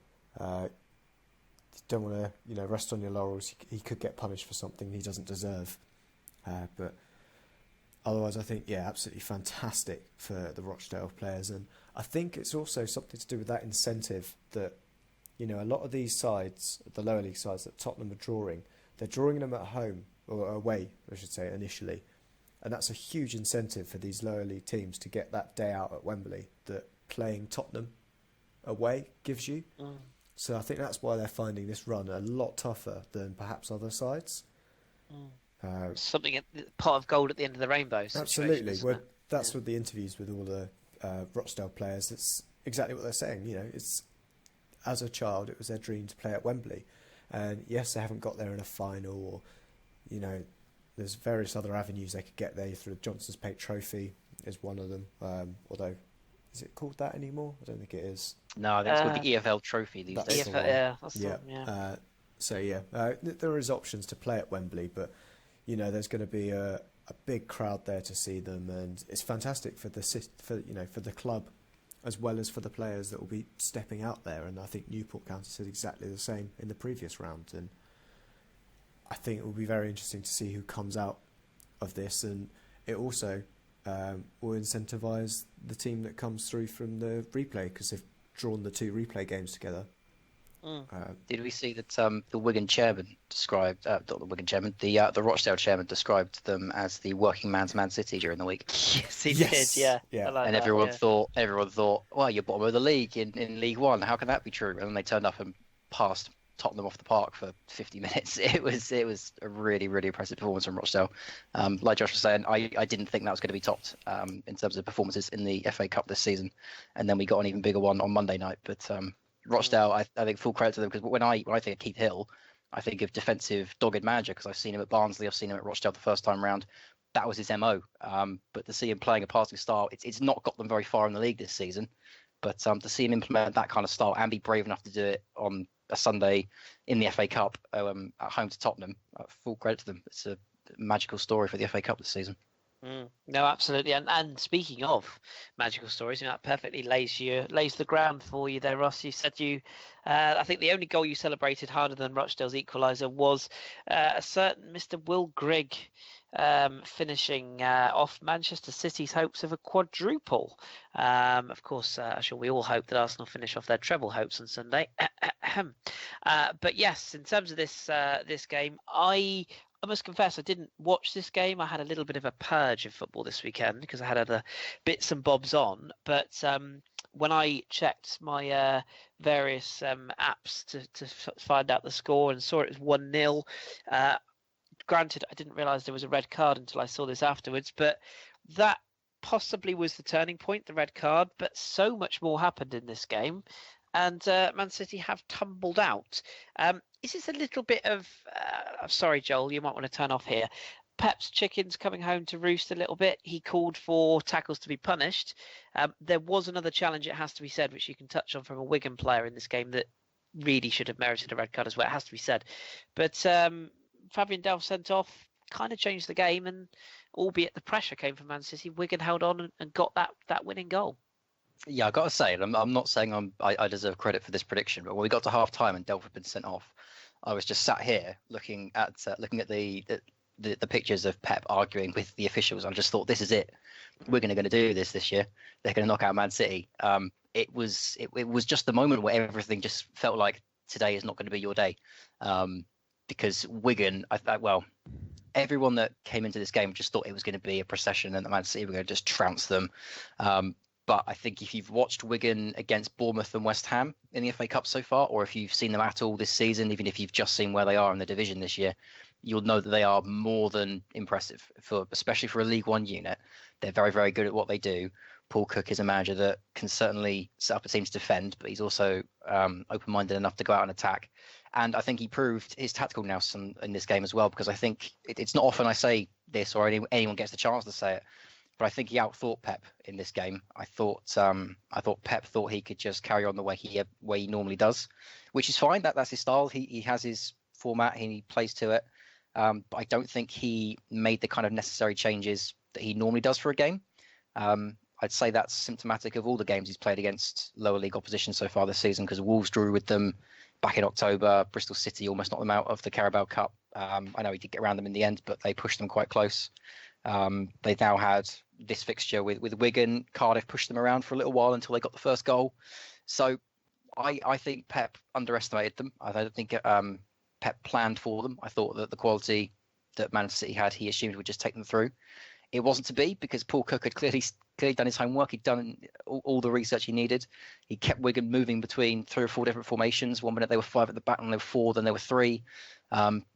don't want to, rest on your laurels. He could get punished for something he doesn't deserve. But otherwise, I think, absolutely fantastic for the Rochdale players. And I think it's also something to do with that incentive that, a lot of these sides, the lower league sides that Tottenham are drawing, they're drawing them at home, or away, I should say, initially. And that's a huge incentive for these lower league teams to get that day out at Wembley that playing Tottenham away gives you. So I think that's why they're finding this run a lot tougher than perhaps other sides. Something pot of gold at the end of the rainbow. Absolutely. That's with the interviews with all the Rochdale players. It's exactly what they're saying. You know, it's as a child, it was their dream to play at Wembley, and yes, they haven't got there in a final, or you know, there's various other avenues they could get there through the Johnson's Pate Trophy is one of them. Although, is it called that anymore? I don't think it is. No, I think it's called the EFL Trophy these days. There is options to play at Wembley, but you know, there's going to be a big crowd there to see them, and it's fantastic for the club as well as for the players that will be stepping out there. And I think Newport County did exactly the same in the previous round, and I think it will be very interesting to see who comes out of this, and it also will incentivise the team that comes through from the replay, because they've drawn the two replay games together. Did we see that the Wigan chairman described, not the Wigan chairman, the Rochdale chairman described them as the working man's Man City during the week? Yes, he did. Yeah. Like and everyone thought, well, you're bottom of the league in League One. How can that be true? And then they turned up and passed Tottenham off the park for 50 minutes. It was a really, really impressive performance from Rochdale. Like Josh was saying, I didn't think that was going to be topped in terms of performances in the FA Cup this season, and then we got an even bigger one on Monday night. But Rochdale, I think full credit to them, because when I think of Keith Hill, I think of defensive, dogged manager, because I've seen him at Barnsley, I've seen him at Rochdale the first time round. That was his MO. But to see him playing a passing style, it's not got them very far in the league this season. But to see him implement that kind of style and be brave enough to do it on a Sunday in the FA Cup at home to Tottenham, full credit to them. It's a magical story for the FA Cup this season. No, absolutely. And speaking of magical stories, that perfectly lays the ground for you there, Ross. You said I think the only goal you celebrated harder than Rochdale's equaliser was a certain Mr. Will Grigg finishing off Manchester City's hopes of a quadruple. Of course, I'm sure we all hope that Arsenal finish off their treble hopes on Sunday. But yes, in terms of this game, I must confess I didn't watch this game. I had a little bit of a purge of football this weekend because I had other bits and bobs on. But when I checked my various apps to find out the score and saw it was 1-0, granted, I didn't realise there was a red card until I saw this afterwards. But that possibly was the turning point, the red card. But so much more happened in this game. And Man City have tumbled out. Is this a little bit of... sorry, Joel, you might want to turn off here. Pep's chickens coming home to roost a little bit. He called for tackles to be punished. There was another challenge, it has to be said, which you can touch on from a Wigan player in this game that really should have merited a red card as well. It has to be said. But Fabian Delph sent off, kind of changed the game, and albeit the pressure came from Man City, Wigan held on and got that winning goal. Yeah, I got to say, I'm not saying I deserve credit for this prediction, but when we got to half time and Delph had been sent off, I was just sat here looking at the pictures of Pep arguing with the officials. I just thought, this is it. We're going to do this year. They're going to knock out Man City. It was just the moment where everything just felt like today is not going to be your day, because Wigan, everyone that came into this game just thought it was going to be a procession and that Man City were going to just trounce them. But I think if you've watched Wigan against Bournemouth and West Ham in the FA Cup so far, or if you've seen them at all this season, even if you've just seen where they are in the division this year, you'll know that they are more than impressive, especially for a League One unit. They're very, very good at what they do. Paul Cook is a manager that can certainly set up a team to defend, but he's also open-minded enough to go out and attack. And I think he proved his tactical nous in this game as well, because I think it's not often I say this or anyone gets the chance to say it, but I think he outthought Pep in this game. I thought Pep thought he could just carry on the way he normally does, which is fine. That's his style. He has his format. He plays to it. But I don't think he made the kind of necessary changes that he normally does for a game. I'd say that's symptomatic of all the games he's played against lower league opposition so far this season, because Wolves drew with them back in October. Bristol City almost knocked them out of the Carabao Cup. I know he did get around them in the end, but they pushed them quite close. They've now had this fixture with Wigan. Cardiff pushed them around for a little while until they got the first goal. So I think Pep underestimated them. I don't think Pep planned for them. I thought that the quality that Man City had, he assumed would just take them through. it wasn't to be, because Paul Cook had clearly done his homework. He'd done all the research he needed. He kept Wigan moving between 3 or 4 different formations. 1 minute they were 5 at the back, and they were 4, then they were 3.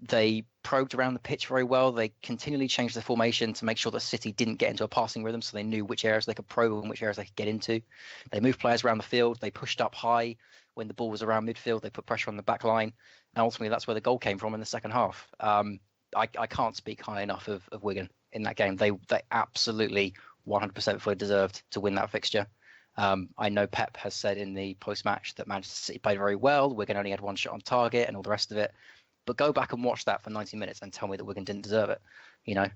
They probed around the pitch very well. They continually changed the formation to make sure that City didn't get into a passing rhythm, so they knew which areas they could probe and which areas they could get into. They moved players around the field. They pushed up high when the ball was around midfield. They put pressure on the back line, and ultimately that's where the goal came from in the second half. I can't speak high enough of Wigan in that game. They absolutely 100% fully deserved to win that fixture. I know Pep has said in the post-match that Manchester City played very well. Wigan only had 1 shot on target and all the rest of it. But go back and watch that for 90 minutes and tell me that Wigan didn't deserve it.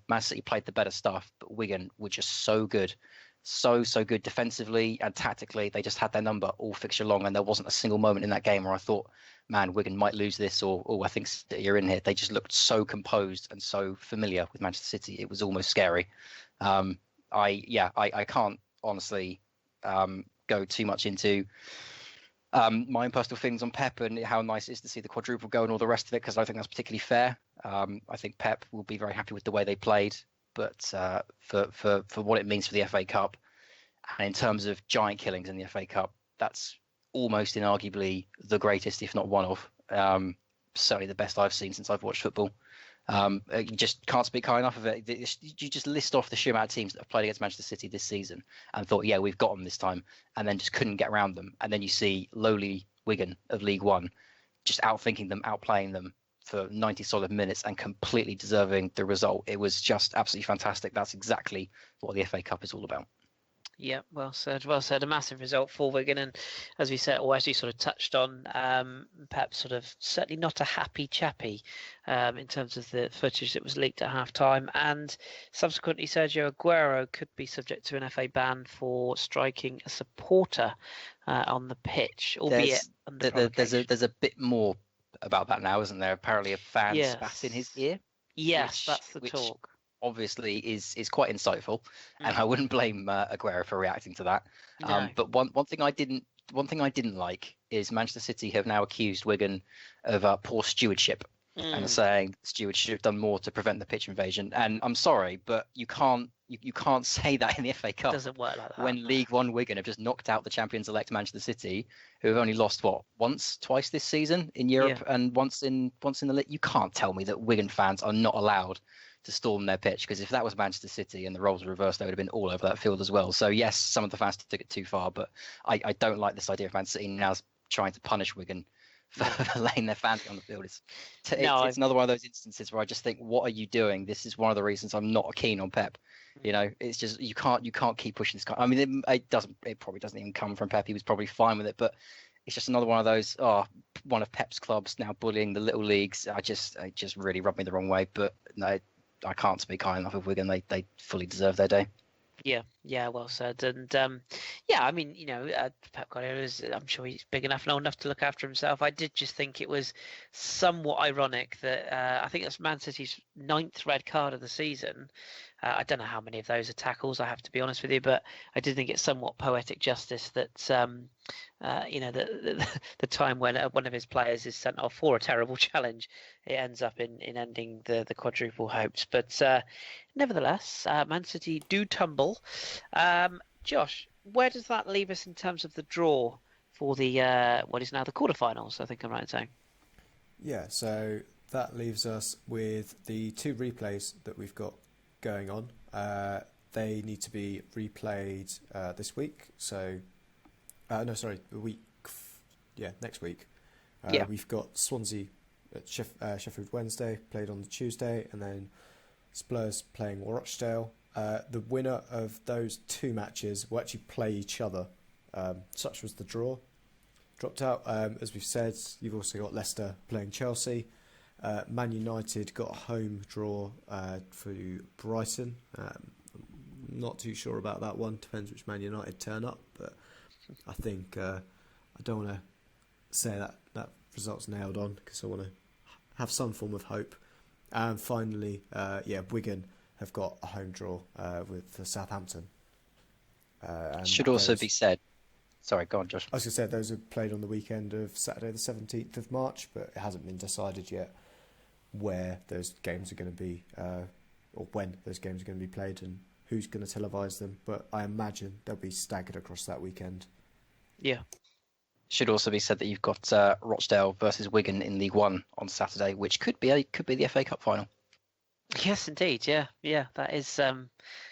Man City played the better stuff, but Wigan were just so good. So good defensively and tactically. They just had their number all fixture long, and there wasn't a single moment in that game where I thought, man, Wigan might lose this, or I think you're in here. They just looked so composed and so familiar with Manchester City. It was almost scary. I can't honestly go too much into my own personal feelings on Pep and how nice it is to see the quadruple go and all the rest of it, because I don't think that's particularly fair. I think Pep will be very happy with the way they played, but for what it means for the FA Cup, and in terms of giant killings in the FA Cup, that's almost inarguably the greatest, if not one of. Certainly the best I've seen since I've watched football. You just can't speak high enough of it. You just list off the sheer amount of teams that have played against Manchester City this season and thought, yeah, we've got them this time, and then just couldn't get around them. And then you see lowly Wigan of League One just outthinking them, outplaying them for 90 solid minutes and completely deserving the result. It was just absolutely fantastic. That's exactly what the FA Cup is all about. Yeah, well said. Well said. A massive result for Wigan, and as we said, or as you sort of touched on, Pep sort of certainly not a happy chappy in terms of the footage that was leaked at half-time, and subsequently Sergio Aguero could be subject to an FA ban for striking a supporter on the pitch, albeit under provocation. There's a bit more about that now, isn't there? Apparently a fan spat in his ear. Yes, that's the talk. Obviously is quite insightful, and I wouldn't blame Aguero for reacting to that. No. But one thing I didn't like is Manchester City have now accused Wigan of poor stewardship and saying stewards should have done more to prevent the pitch invasion. And I'm sorry, but you can't say that in the FA Cup. It doesn't work like that. When League One Wigan have just knocked out the champions-elect Manchester City, who have only lost twice this season in Europe and once in the league. You can't tell me that Wigan fans are not allowed to storm their pitch, because if that was Manchester City and the roles were reversed, they would have been all over that field as well. So yes, some of the fans took it too far, but I don't like this idea of Man City now trying to punish Wigan for laying their fans on the field. It's another one of those instances where I just think, what are you doing? This is one of the reasons I'm not keen on Pep. It's just you can't keep pushing this. I mean, it probably doesn't even come from Pep. He was probably fine with it, but it's just another one of those. One of Pep's clubs now bullying the little leagues. It just really rubbed me the wrong way. But no, I can't speak high enough of Wigan. They fully deserve their day. Yeah, well said. And I mean, Pep Guardiola is, I'm sure he's big enough and old enough to look after himself. I did just think it was somewhat ironic that I think that's Man City's 9th red card of the season. I don't know how many of those are tackles, I have to be honest with you, but I did think it's somewhat poetic justice that the time when one of his players is sent off for a terrible challenge, it ends up in ending the quadruple hopes. But nevertheless, Man City do tumble. Josh, where does that leave us in terms of the draw for the what is now the quarterfinals? I think I'm right in saying. Yeah, so that leaves us with the 2 replays that we've got going on. They need to be replayed this week. So, next week. We've got Swansea at Sheffield Wednesday, played on the Tuesday, and then Spurs playing Rochdale. The winner of those 2 matches will actually play each other. Such was the draw. Dropped out, as we've said. You've also got Leicester playing Chelsea. Man United got a home draw for Brighton. Not too sure about that one. Depends which Man United turn up, but I think I don't want to say that result's nailed on, because I want to have some form of hope. And finally, Wigan have got a home draw with Southampton. Should also be said. Sorry, go on, Josh. I was going to say those are played on the weekend of Saturday the 17th of March, but it hasn't been decided yet where those games are going to be, or when those games are going to be played, and who's going to televise them, but I imagine they'll be staggered across that weekend. Yeah. Should also be said that you've got Rochdale versus Wigan in League One on Saturday, which could be the FA Cup final. Yes, indeed. Yeah, that is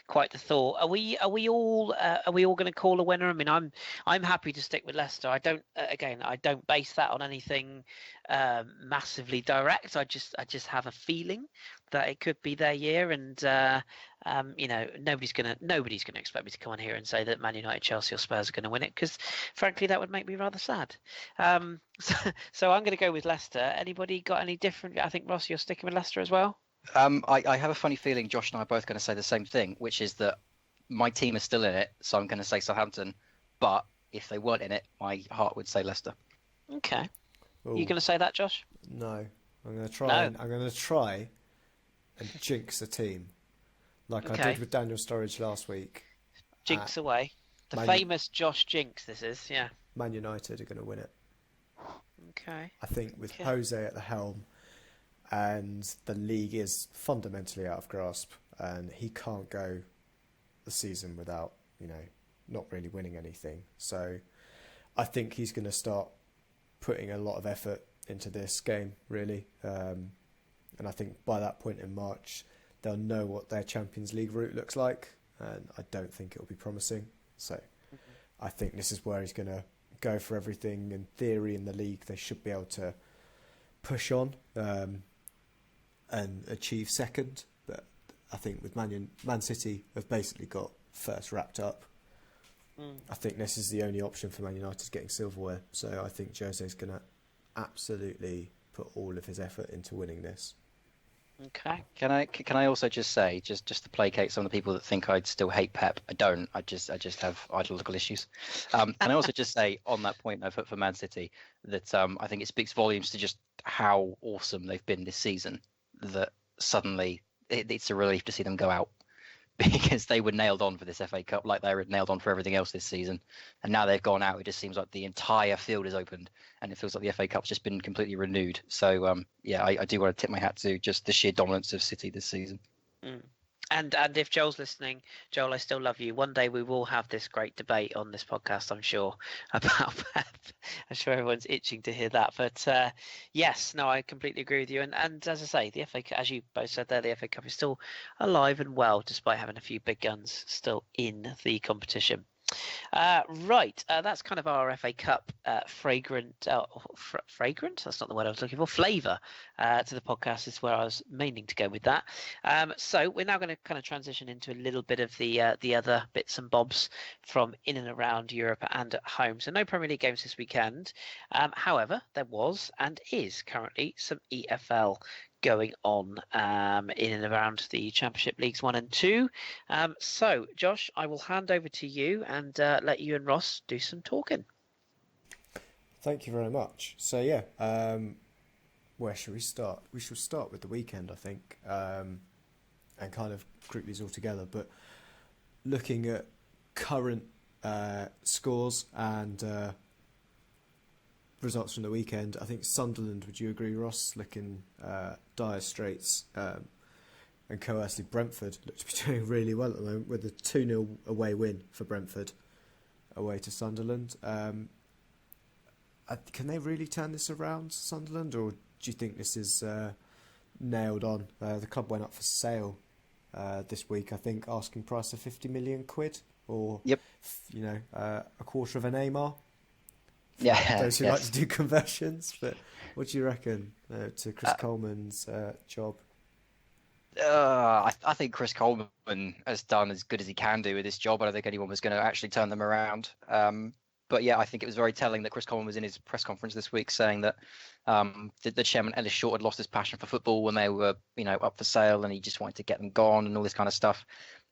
quite the thought. Are we all going to call a winner? I mean, I'm happy to stick with Leicester. I don't base that on anything massively direct. I just have a feeling that it could be their year, and nobody's gonna expect me to come on here and say that Man United, Chelsea, or Spurs are going to win it, because frankly that would make me rather sad. So I'm going to go with Leicester. Anybody got any different? I think Ross, you're sticking with Leicester as well. I have a funny feeling Josh and I are both going to say the same thing, which is that my team is still in it, so I'm going to say Southampton. But if they weren't in it, my heart would say Leicester. Okay. Ooh. You going to say that, Josh? No, I'm going to try. I'm going to try and jinx a team, like I did with Daniel Sturridge last week. Jinx away. The famous Josh Jinx. This is, yeah. Man United are going to win it. Okay. I think with Jose at the helm. And the league is fundamentally out of grasp, and he can't go the season without, not really winning anything. So I think he's going to start putting a lot of effort into this game, really. And I think by that point in March, they'll know what their Champions League route looks like, and I don't think it'll be promising. So I think this is where he's going to go for everything. In theory, in the league, they should be able to push on and achieve second, but I think with Man City have basically got first wrapped up. I think this is the only option for Man United getting silverware, so I think Jose's going to absolutely put all of his effort into winning this. Okay. Can I also just say, just to placate some of the people that think I'd still hate Pep? I don't. I just have ideological issues. Can I also just say on that point, though, for Man City, that I think it speaks volumes to just how awesome they've been this season, that suddenly it's a relief to see them go out, because they were nailed on for this FA Cup like they were nailed on for everything else this season. And now they've gone out, it just seems like the entire field is opened, and it feels like the FA Cup's just been completely renewed. So, I do want to tip my hat to just the sheer dominance of City this season. And if Joel's listening, Joel, I still love you. One day we will have this great debate on this podcast, I'm sure, about Pep. I'm sure everyone's itching to hear that. But yes, no, I completely agree with you. And as I say, the FA, as you both said there, the FA Cup is still alive and well, despite having a few big guns still in the competition. Right, that's kind of our FA Cup fragrant? That's not the word I was looking for. Flavour to the podcast is where I was meaning to go with that. So we're now going to kind of transition into a little bit of the other bits and bobs from in and around Europe and at home. So no Premier League games this weekend. However, there was and is currently some EFL going on in and around the Championship Leagues 1 and 2. So, Josh, I will hand over to you and let you and Ross do some talking. Thank you very much. So, where should we start? We should start with the weekend, I think, and kind of group these all together. But looking at current scores and results from the weekend, I think Sunderland, would you agree, Ross, looking dire straits, and conversely Brentford look to be doing really well at the moment with a 2-0 away win for Brentford away to Sunderland. Can they really turn this around, Sunderland, or do you think this is nailed on? The club went up for sale this week, I think, asking price of 50 million quid, or a quarter of an Neymar. Yeah, those who like to do conversions. But what do you reckon to Chris Coleman's job? I think Chris Coleman has done as good as he can do with this job. I don't think anyone was going to actually turn them around. But yeah, I think it was very telling that Chris Coleman was in his press conference this week saying that the chairman Ellis Short had lost his passion for football when they were, up for sale, and he just wanted to get them gone and all this kind of stuff.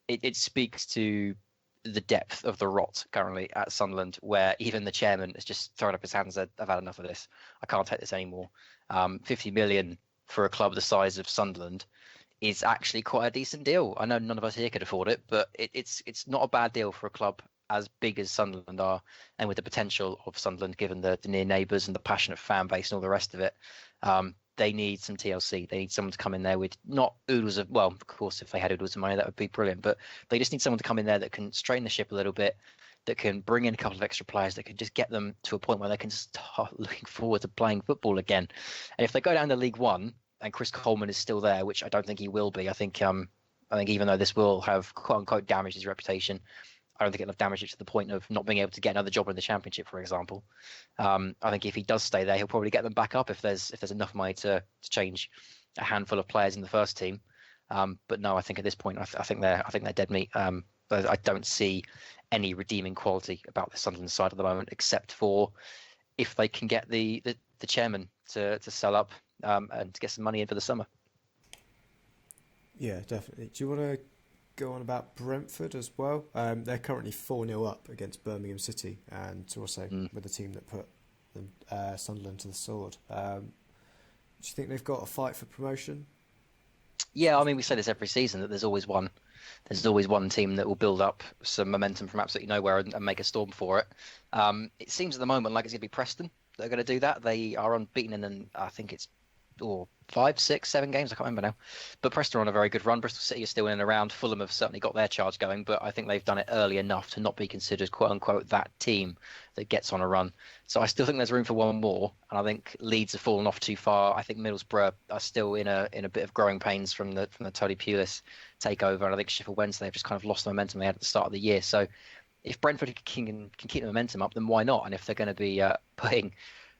It speaks to the depth of the rot currently at Sunderland, where even the chairman has just thrown up his hands and said, I've had enough of this. I can't take this anymore. 50 million for a club the size of Sunderland is actually quite a decent deal. I know none of us here could afford it, but it's not a bad deal for a club as big as Sunderland are, and with the potential of Sunderland, given the near neighbours and the passionate fan base and all the rest of it. they need some TLC. They need someone to come in there with not oodles of, well, of course, if they had oodles of money, that would be brilliant. But they just need someone to come in there that can straighten the ship a little bit, that can bring in a couple of extra players, that can just get them to a point where they can start looking forward to playing football again. And if they go down to League One and Chris Coleman is still there, which I don't think he will be, I think even though this will have quote unquote damaged his reputation, I don't think it'll have damaged it to the point of not being able to get another job in the Championship, for example. I think if he does stay there, he'll probably get them back up if there's enough money to change a handful of players in the first team. But no, I think at this point, I think they're dead meat. I don't see any redeeming quality about the Sunderland side at the moment, except for if they can get the chairman to sell up and to get some money in for the summer. Yeah, definitely. Do you want to go on about Brentford as well? They're currently 4-0 up against Birmingham City, and also with the team that put Sunderland to the sword. Do you think they've got a fight for promotion? Yeah, I mean, we say this every season that there's always one team that will build up some momentum from absolutely nowhere and make a storm for it. It seems at the moment like it's going to be Preston that are going to do that. They are unbeaten in, I think it's 5, 6, 7 games. I can't remember now. But Preston are on a very good run. Bristol City is still in and around. Fulham have certainly got their charge going, but I think they've done it early enough to not be considered, quote unquote, that team that gets on a run. So I still think there's room for one more, and I think Leeds have fallen off too far. I think Middlesbrough are still in a bit of growing pains from the Tony Pulis takeover, and I think Sheffield Wednesday have just kind of lost the momentum they had at the start of the year. So if Brentford can keep the momentum up, then why not? And if they're going to be putting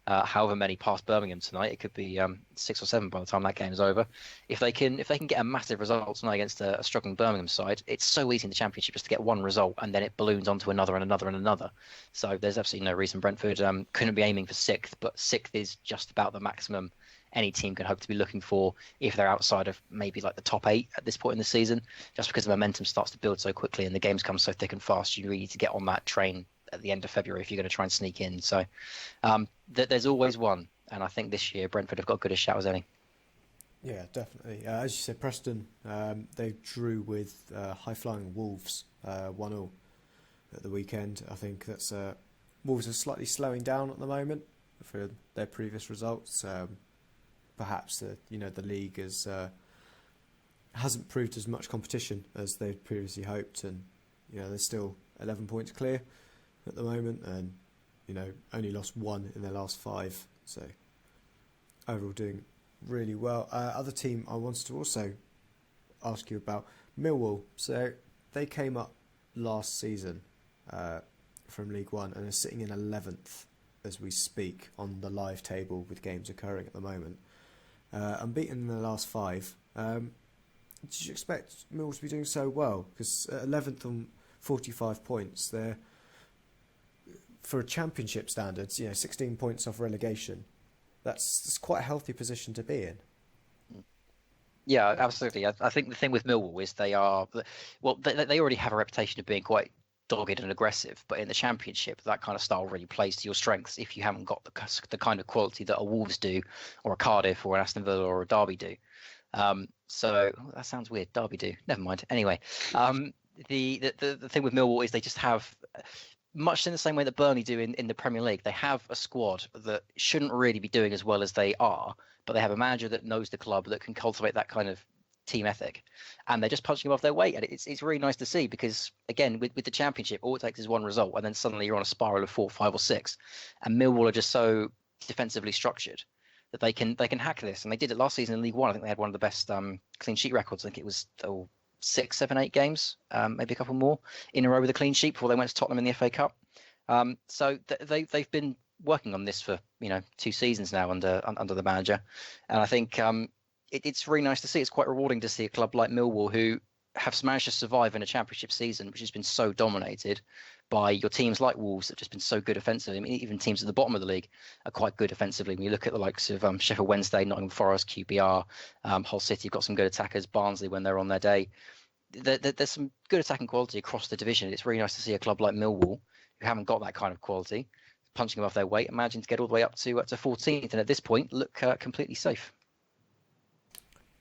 however many past Birmingham tonight, it could be 6 or 7 by the time that game is over. If they can get a massive result tonight against a struggling Birmingham side, it's so easy in the Championship just to get one result and then it balloons onto another and another and another. So there's absolutely no reason Brentford couldn't be aiming for 6th, but 6th is just about the maximum any team can hope to be looking for if they're outside of maybe like the top 8 at this point in the season, just because the momentum starts to build so quickly and the games come so thick and fast. You really need to get on that train at the end of February if you're going to try and sneak in. So there's always one, and I think this year Brentford have got good a shout as any. Yeah, definitely. As you said, Preston, they drew with high-flying Wolves 1-0 at the weekend. I think that's Wolves are slightly slowing down at the moment for their previous results. Perhaps the league hasn't proved as much competition as they'd previously hoped, and they're still 11 points clear at the moment, and only lost 1 in their last 5. So overall, doing really well. Other team I wanted to also ask you about, Millwall. So they came up last season from League One and are sitting in 11th as we speak on the live table with games occurring at the moment. Unbeaten in the last 5. Did you expect Millwall to be doing so well? Because 11th on 45 points, they're, for Championship standards, 16 points off relegation. That's quite a healthy position to be in. Yeah, absolutely. I think the thing with Millwall is they already have a reputation of being quite dogged and aggressive, but in the Championship, that kind of style really plays to your strengths if you haven't got the kind of quality that a Wolves do, or a Cardiff, or an Aston Villa, or a Derby do. So that sounds weird. Derby do. Never mind. Anyway, the thing with Millwall is they just have, much in the same way that Burnley do in the Premier League, they have a squad that shouldn't really be doing as well as they are, but they have a manager that knows the club, that can cultivate that kind of team ethic, and they're just punching above their weight, and it's really nice to see, because again with the Championship, all it takes is one result and then suddenly you're on a spiral of 4, 5 or 6, and Millwall are just so defensively structured that they can hack this, and they did it last season in League One. I think they had one of the best clean sheet records. I think it was 6, 7, 8 games, maybe a couple more in a row with a clean sheet before they went to Tottenham in the FA Cup. So they've been working on this for 2 seasons now under the manager, and I think it's really nice to see. It's quite rewarding to see a club like Millwall, who have managed to survive in a Championship season which has been so dominated by your teams like Wolves that have just been so good offensively. I mean, even teams at the bottom of the league are quite good offensively. When you look at the likes of Sheffield Wednesday, Nottingham Forest, QPR, Hull City, have got some good attackers, Barnsley when they're on their day. There's some good attacking quality across the division. It's really nice to see a club like Millwall, who haven't got that kind of quality, punching above their weight, imagine to get all the way up to 14th, and at this point look completely safe.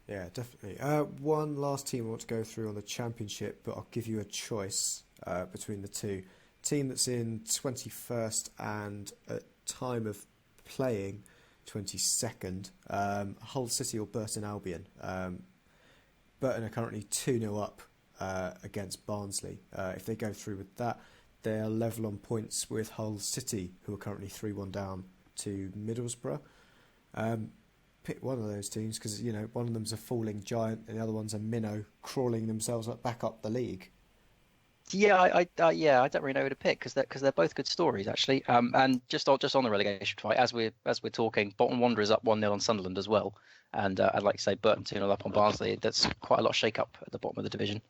Yeah, definitely. One last team I want to go through on the Championship, but I'll give you a choice between the two. Team that's in 21st and at time of playing 22nd. Hull City or Burton Albion. Burton are currently 2-0 up against Barnsley. If they go through with that, they are level on points with Hull City, who are currently 3-1 down to Middlesbrough. Pick one of those teams because, you know, one of them's a falling giant and the other one's a minnow crawling themselves back up the league. Yeah, I don't really know who to pick because they're both good stories actually. And just on the relegation fight, as we're talking, Bolton Wanderers up 1-0 on Sunderland as well, and I'd like to say Burton 2-0 up on Barnsley. That's quite a lot of shake up at the bottom of the division.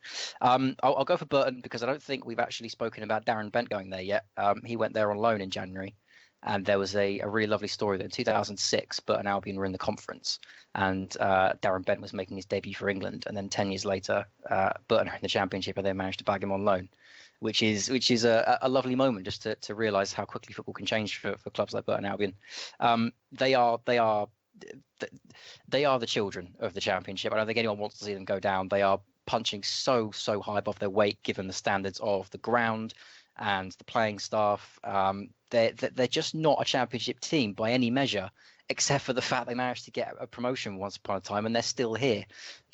I'll go for Burton because I don't think we've actually spoken about Darren Bent going there yet. He went there on loan in January. And there was a really lovely story that in 2006, Burton Albion were in the conference, and Darren Bent was making his debut for England. And then 10 years later, Burton are in the Championship, and they managed to bag him on loan, which is a lovely moment just to realise how quickly football can change for clubs like Burton Albion. They are the children of the Championship. I don't think anyone wants to see them go down. They are punching so high above their weight, given the standards of the ground and the playing staff. They're just not a Championship team by any measure, except for the fact they managed to get a promotion once upon a time, and they're still here.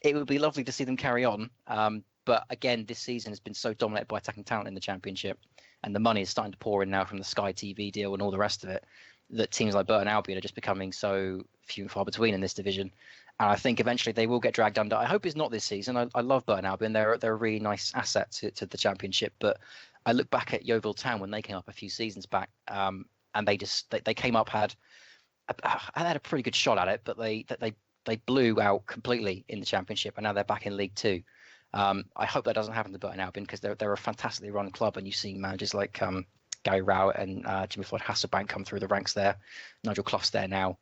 It would be lovely to see them carry on. But again, this season has been so dominated by attacking talent in the Championship, and the money is starting to pour in now from the Sky TV deal and all the rest of it, that teams like Burton Albion are just becoming so few and far between in this division. And I think eventually they will get dragged under. I hope it's not this season. I love Burton Albion. They're a really nice asset to the Championship, but I look back at Yeovil Town when they came up a few seasons back, and they came up had a pretty good shot at it, but they blew out completely in the Championship, and now they're back in League Two. I hope that doesn't happen to Burton Albion because they're a fantastically run club, and you see managers like Gary Rowett and Jimmy Floyd Hasselbank come through the ranks there. Nigel Clough's there now.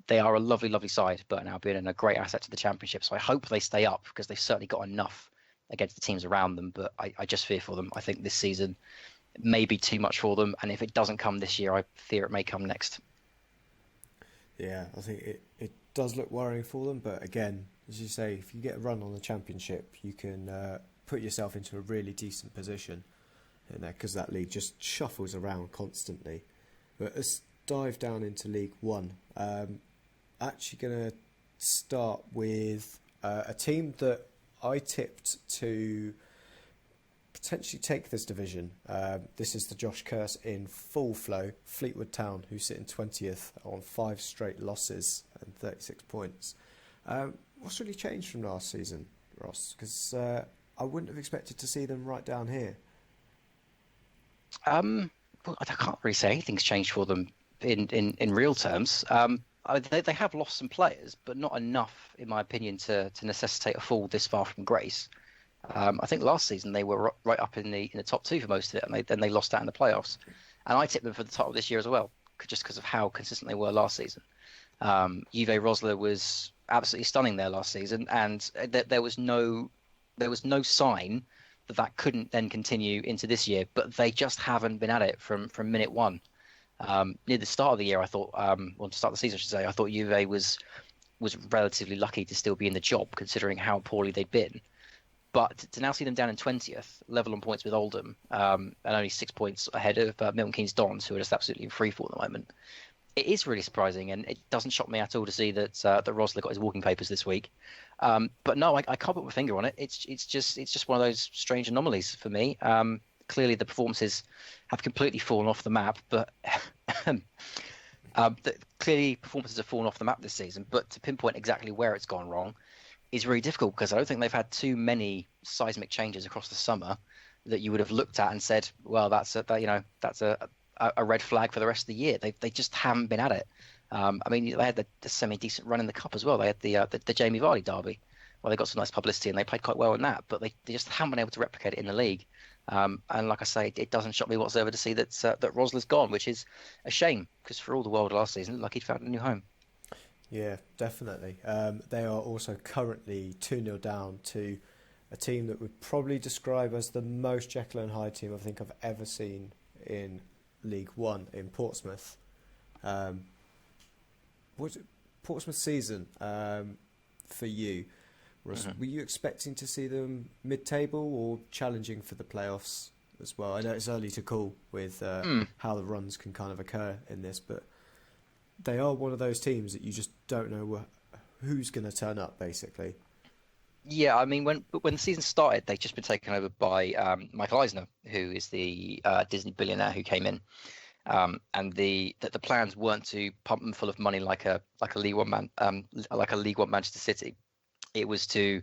They are a lovely, lovely side, Burton Albion, and a great asset to the Championship. So I hope they stay up because they've certainly got enough against the teams around them, but I just fear for them. I think this season may be too much for them, and if it doesn't come this year, I fear it may come next. Yeah, I think it does look worrying for them, but again, as you say, if you get a run on the Championship, you can put yourself into a really decent position in there because that league just shuffles around constantly. But let's dive down into League One. Actually going to start with a team that I tipped to potentially take this division. This is the Josh Curse in full flow, Fleetwood Town, who sit in 20th on 5 straight losses and 36 points. What's really changed from last season, Ross? Because I wouldn't have expected to see them right down here. Well, I can't really say anything's changed for them in real terms. They have lost some players, but not enough, in my opinion, to necessitate a fall this far from grace. I think last season they were right up in the top 2 for most of it, and then they lost out in the playoffs. And I tipped them for the title this year as well, just because of how consistent they were last season. Uwe Rosler was absolutely stunning there last season, and there was no sign that couldn't then continue into this year. But they just haven't been at it from minute one. Near the start of the year, I thought, to start the season, I should say, I thought Juve was relatively lucky to still be in the job, considering how poorly they'd been. But to now see them down in 20th, level on points with Oldham, and only 6 points ahead of Milton Keynes Dons, who are just absolutely in free fall at the moment, it is really surprising, and it doesn't shock me at all to see that Rosler got his walking papers this week. But no, I can't put my finger on it. It's just one of those strange anomalies for me. Clearly, the performances have completely fallen off the map, but clearly performances have fallen off the map this season. But to pinpoint exactly where it's gone wrong is really difficult because I don't think they've had too many seismic changes across the summer that you would have looked at and said, well, that's a red flag for the rest of the year. They just haven't been at it. I mean, they had the semi-decent run in the cup as well. They had the Jamie Vardy derby. Well, they got some nice publicity and they played quite well in that, but they just haven't been able to replicate it in the league. And like I say, it doesn't shock me whatsoever to see that Rosler's gone, which is a shame because for all the world last season, it looked like he'd found a new home. Yeah, definitely. They are also currently 2-0 down to a team that would probably describe as the most Jekyll and Hyde team I think I've ever seen in League One in Portsmouth. Portsmouth season for you, Russ, were you expecting to see them mid-table or challenging for the playoffs as well? I know it's early to call with how the runs can kind of occur in this, but they are one of those teams that you just don't know who's going to turn up, basically. Yeah, I mean, when the season started, they'd just been taken over by Michael Eisner, who is the Disney billionaire who came in, and the plans weren't to pump them full of money like a League One like a League One Manchester City. It was to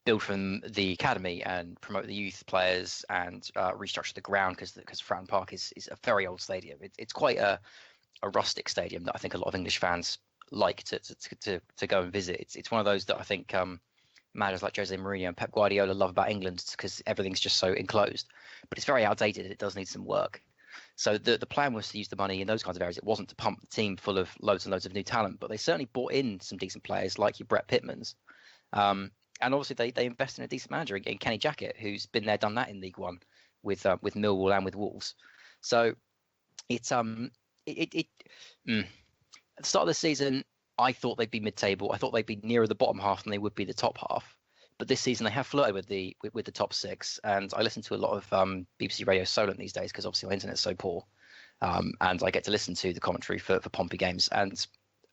build from the academy and promote the youth players and restructure the ground because Fratton Park is a very old stadium. It's quite a rustic stadium that I think a lot of English fans like to go and visit. It's one of those that I think managers like Jose Mourinho and Pep Guardiola love about England because everything's just so enclosed. But it's very outdated. It does need some work. So the plan was to use the money in those kinds of areas. It wasn't to pump the team full of loads and loads of new talent, but they certainly brought in some decent players like your Brett Pitmans. And obviously they invested in a decent manager in Kenny Jackett, who's been there, done that in League One with Millwall and with Wolves. So it's at the start of the season, I thought they'd be mid-table. I thought they'd be nearer the bottom half than they would be the top half. But this season they have flirted with the top six, and I listen to a lot of BBC Radio Solent these days because obviously my internet's so poor, and I get to listen to the commentary for Pompey games. And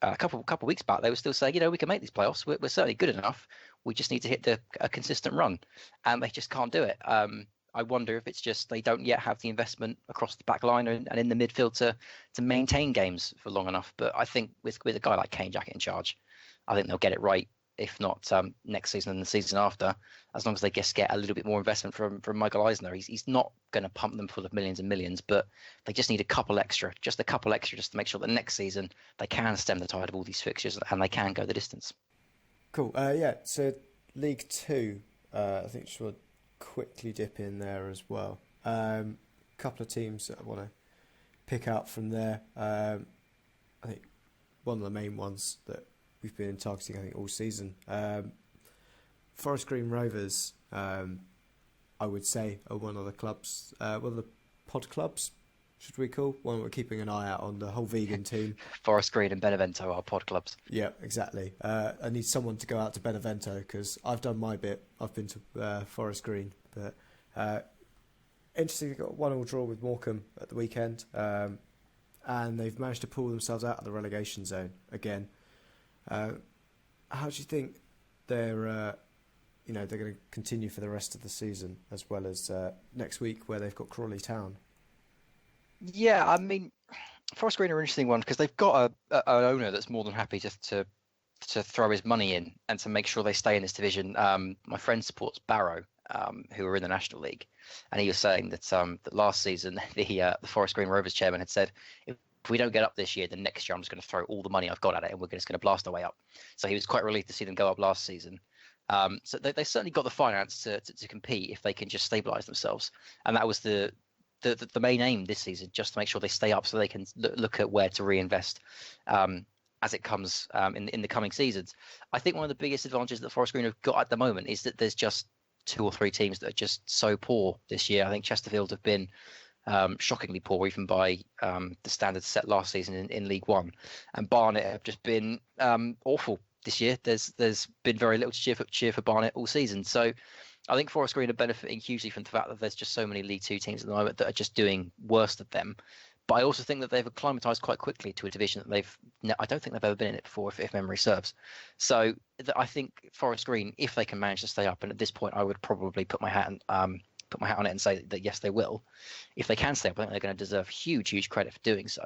a couple of weeks back they were still saying, we can make these playoffs. We're certainly good enough. We just need to hit a consistent run, and they just can't do it. I wonder if it's just they don't yet have the investment across the back line and in the midfield to maintain games for long enough. But I think with a guy like Kenny Jackett in charge, I think they'll get it right. If not next season and the season after, as long as they just get a little bit more investment from Michael Eisner. He's not going to pump them full of millions and millions, but they just need a couple extra just to make sure that next season they can stem the tide of all these fixtures and they can go the distance. Cool. So League Two, I think should quickly dip in there as well. Couple of teams that I want to pick out from there. I think one of the main ones that we've been targeting, I think, all season. Forest Green Rovers, I would say, are one of the clubs, one of the pod clubs, should we call? One we're keeping an eye out on, the whole vegan team. Forest Green and Benevento are pod clubs. Yeah, exactly. I need someone to go out to Benevento because I've done my bit. I've been to Forest Green. But interesting, they got a 1-1 draw with Morecambe at the weekend. And they've managed to pull themselves out of the relegation zone again. How do you think they're going to continue for the rest of the season, as well as next week where they've got Crawley Town? Yeah, I mean, Forest Green are an interesting one because they've got an owner that's more than happy to throw his money in and to make sure they stay in this division. My friend supports Barrow, who are in the National League, and he was saying that last season the Forest Green Rovers chairman had said, if we don't get up this year, then next year I'm just going to throw all the money I've got at it and we're just going to blast our way up. So he was quite relieved to see them go up last season. So they certainly got the finance to compete if they can just stabilise themselves, and that was the main aim this season, just to make sure they stay up so they can look at where to reinvest as it comes in the coming seasons. I think one of the biggest advantages that Forest Green have got at the moment is that there's just 2 or 3 teams that are just so poor this year. I think Chesterfield have been shockingly poor, even by the standards set last season in League One, and Barnet have just been awful this year. There's been very little to cheer for Barnet all season. So I think Forest Green are benefiting hugely from the fact that there's just so many League Two teams at the moment that are just doing worse than them. But I also think that they've acclimatised quite quickly to a division that I don't think they've ever been in it before, if memory serves. So I think Forest Green, if they can manage to stay up, and at this point I would probably put my hat on it and say that yes, they will. If they can stay up, I think they're going to deserve huge credit for doing so.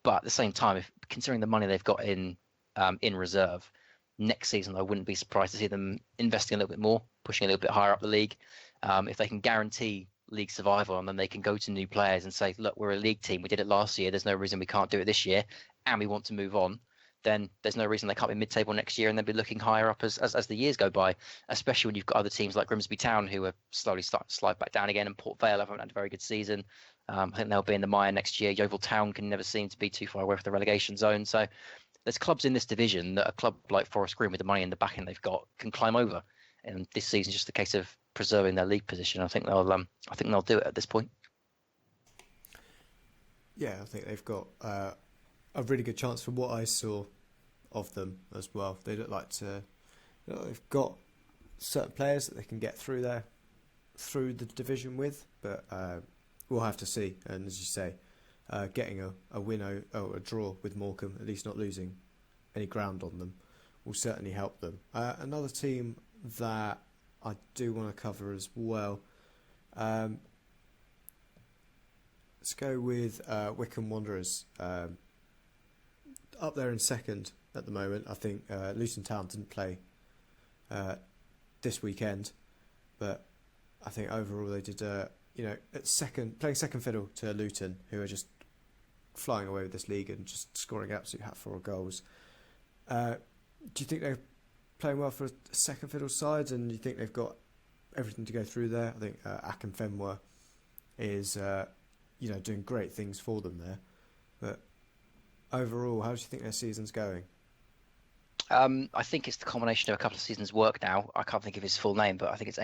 But at the same time, if considering the money they've got in reserve, next season I wouldn't be surprised to see them investing a little bit more, pushing a little bit higher up the league. If they can guarantee league survival, and then they can go to new players and say, look, we're a league team, we did it last year, there's no reason we can't do it this year, and we want to move on, then there's no reason they can't be mid-table next year and then be looking higher up as the years go by, especially when you've got other teams like Grimsby Town who are slowly starting to slide back down again, and Port Vale haven't had a very good season. I think they'll be in the mire next year. Yeovil Town can never seem to be too far away from the relegation zone. So there's clubs in this division that a club like Forest Green, with the money in the backing they've got, can climb over. And this season's just a case of preserving their league position. I think they'll do it at this point. Yeah, I think they've got a really good chance from what I saw of them as well. They look like they've got certain players that they can get through the division with, but we'll have to see. And as you say, getting a win or a draw with Morecambe, at least not losing any ground on them, will certainly help them. Another team that I do want to cover as well. Let's go with Wycombe Wanderers. Up there in second at the moment. I think Luton Town didn't play this weekend, but I think overall they did. Playing second fiddle to Luton, who are just flying away with this league and just scoring absolute hatful of goals. Do you think they're playing well for a second fiddle side, and do you think they've got everything to go through there? I think Akinfenwa is doing great things for them there, but overall, how do you think their season's going? I think it's the combination of a couple of seasons' work now. I can't think of his full name, but I think it's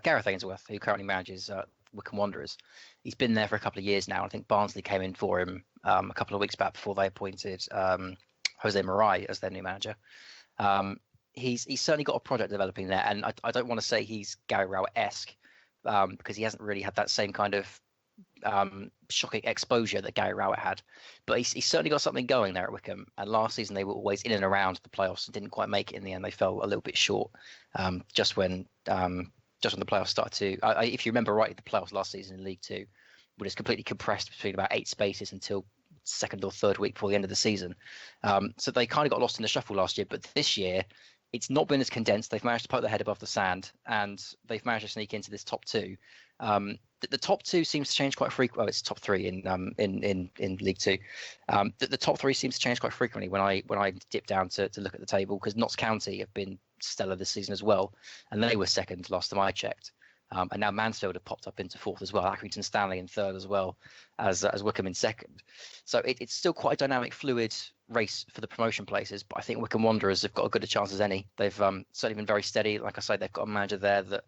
Gareth Ainsworth, who currently manages Wycombe Wanderers. He's been there for a couple of years now. I think Barnsley came in for him a couple of weeks back before they appointed Jose Marai as their new manager. He's certainly got a project developing there, and I don't want to say he's Gary Rowett-esque because he hasn't really had that same kind of shocking exposure that Gary Rowett had, but he's certainly got something going there at Wycombe. And last season they were always in and around the playoffs and didn't quite make it in the end. They fell a little bit short just when the playoffs started to. If you remember rightly, the playoffs last season in League Two were just completely compressed between about 8 spaces until second or third week before the end of the season. So they kind of got lost in the shuffle last year, but this year it's not been as condensed. They've managed to poke their head above the sand, and they've managed to sneak into this top two. The top two seems to change quite frequently. Well, it's top three in League Two. The top three seems to change quite frequently when I dip down to look at the table, because Notts County have been stellar this season as well, and they were second last time I checked. And now Mansfield have popped up into fourth as well. Accrington Stanley in third as well as Wycombe in second. So it's still quite a dynamic, fluid race for the promotion places. But I think Wycombe Wanderers have got as good a chance as any. They've certainly been very steady. Like I say, they've got a manager there that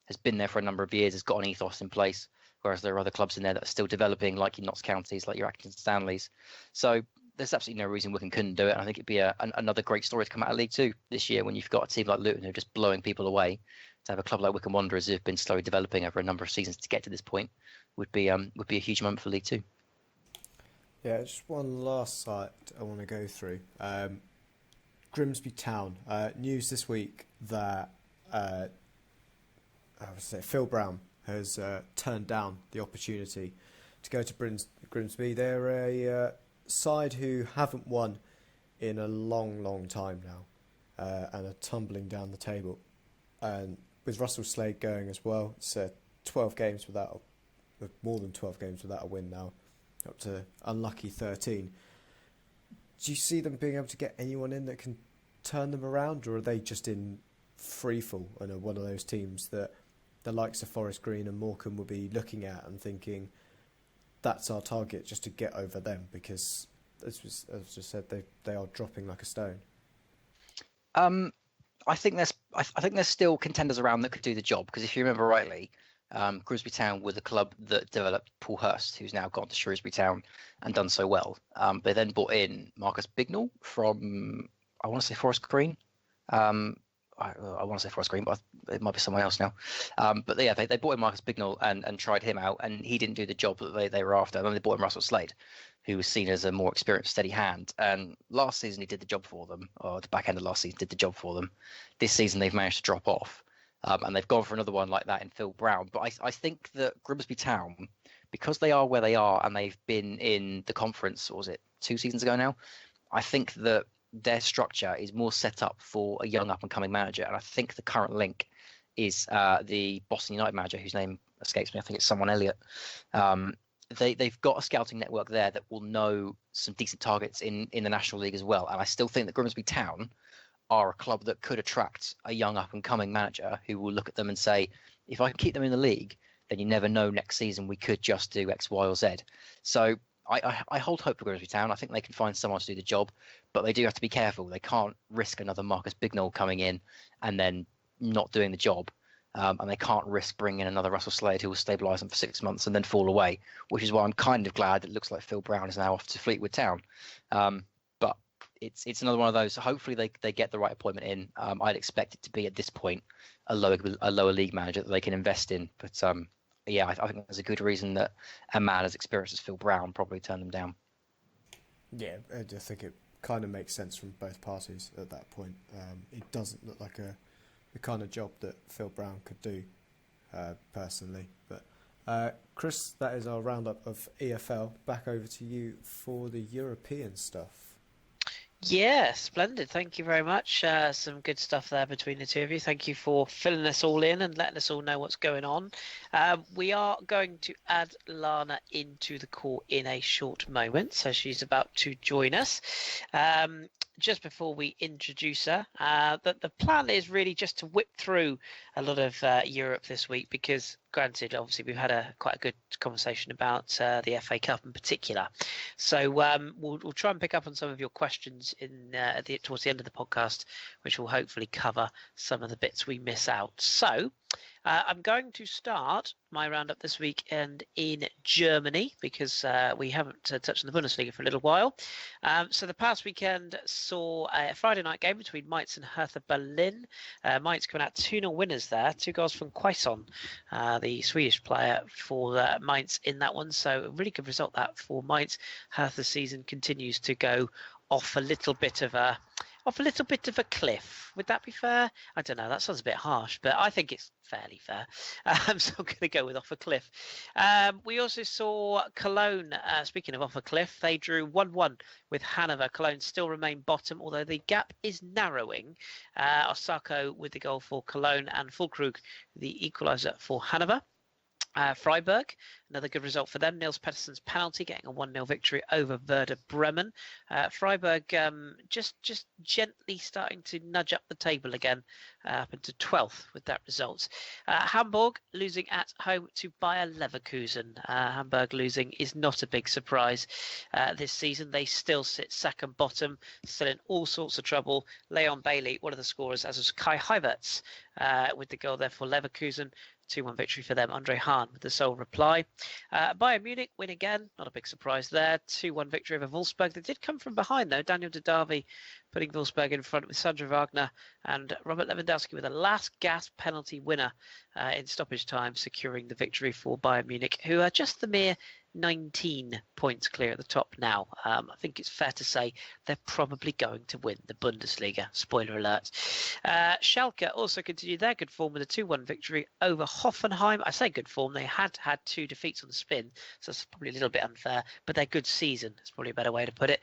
has been there for a number of years, has got an ethos in place. Whereas there are other clubs in there that are still developing, like your Notts Counties, like your Accrington Stanleys. So there's absolutely no reason Wycombe couldn't do it. And I think it'd be another great story to come out of League Two this year, when you've got a team like Luton who are just blowing people away. To have a club like Wycombe Wanderers who've been slowly developing over a number of seasons to get to this point would be a huge moment for League Two. Yeah, just one last site I want to go through. Grimsby Town. News this week that Phil Brown has turned down the opportunity to go to Grimsby. They're a side who haven't won in a long time now, and are tumbling down the table. And with Russell Slade going as well, it's 12 games without, more than 12 games without a win now, up to unlucky 13. Do you see them being able to get anyone in that can turn them around, or are they just in freefall and are one of those teams that the likes of Forest Green and Morecambe will be looking at and thinking, that's our target, just to get over them, because as just said, they are dropping like a stone? I think there's still contenders around that could do the job, because if you remember rightly, Grimsby Town were the club that developed Paul Hurst, who's now gone to Shrewsbury Town and done so well. They then brought in Marcus Bignell from, I want to say Forest Green. I want to say Forest Green, but it might be someone else now. But yeah, they brought in Marcus Bignell and tried him out, and he didn't do the job that they were after. And then they brought in Russell Slade, who was seen as a more experienced, steady hand. And last season he did the job for them, or the back end of last season did the job for them. This season they've managed to drop off, and they've gone for another one like that in Phil Brown. But I think that Grimsby Town, because they are where they are and they've been in the conference, or was it 2 seasons ago now? I think that their structure is more set up for a young up-and-coming manager. And I think the current link is the Boston United manager, whose name escapes me. I think it's someone Elliott. They've got a scouting network there that will know some decent targets in the National League as well. And I still think that Grimsby Town are a club that could attract a young up-and-coming manager who will look at them and say, if I can keep them in the league, then you never know, next season we could just do X, Y, or Z. So I hold hope for Grimsby Town. I think they can find someone to do the job, but they do have to be careful. They can't risk another Marcus Bignell coming in and then not doing the job. And they can't risk bringing in another Russell Slade who will stabilise them for 6 months and then fall away, which is why I'm kind of glad it looks like Phil Brown is now off to Fleetwood Town. But it's another one of those. Hopefully they get the right appointment in. I'd expect it to be at this point a lower league manager that they can invest in. But yeah, I think there's a good reason that a man as experienced as Phil Brown probably turned them down. Yeah, I just think it kind of makes sense from both parties at that point. It doesn't look like the kind of job that Phil Brown could do, personally. But Kris, that is our roundup of EFL. Back over to you for the European stuff. Yeah, splendid. Thank you very much. Some good stuff there between the two of you. Thank you for filling us all in and letting us all know what's going on. We are going to add Lana into the call in a short moment, so she's about to join us. Just before we introduce her, the plan is really just to whip through a lot of Europe this week because, granted, obviously we've had quite a good conversation about the FA Cup in particular. So we'll try and pick up on some of your questions towards the end of the podcast, which will hopefully cover some of the bits we miss out. So I'm going to start my roundup this weekend in Germany because we haven't touched on the Bundesliga for a little while. So the past weekend saw a Friday night game between Mainz and Hertha Berlin. Mainz coming out 2-0 winners there, 2 goals from Quaison, the Swedish player for Mainz in that one. So a really good result that for Mainz. Hertha's season continues to go off a little bit of a cliff. Would that be fair? I don't know. That sounds a bit harsh, but I think it's fairly fair. So I'm going to go with off a cliff. We also saw Cologne, speaking of off a cliff, they drew 1-1 with Hanover. Cologne still remain bottom, although the gap is narrowing. Osako with the goal for Cologne and Füllkrug the equaliser for Hanover. Freiburg, another good result for them. Niels Pettersson's penalty, getting a 1-0 victory over Werder Bremen. Freiburg just gently starting to nudge up the table again, up into 12th with that result. Hamburg losing at home to Bayer Leverkusen. Hamburg losing is not a big surprise this season. They still sit second bottom, still in all sorts of trouble. Leon Bailey, one of the scorers, as was Kai Havertz with the goal there for Leverkusen. 2-1 victory for them. Andre Hahn with the sole reply. Bayern Munich win again. Not a big surprise there. 2-1 victory over Wolfsburg. They did come from behind, though. Daniel Didavi putting Wolfsburg in front with Sandro Wagner and Robert Lewandowski with a last-gasp penalty winner in stoppage time, securing the victory for Bayern Munich, who are just the mere 19 points clear at the top now. I think it's fair to say they're probably going to win the Bundesliga. Spoiler alert. Schalke also continued their good form with a 2-1 victory over Hoffenheim. I say good form. They had 2 defeats on the spin, so that's probably a little bit unfair, but their good season is probably a better way to put it.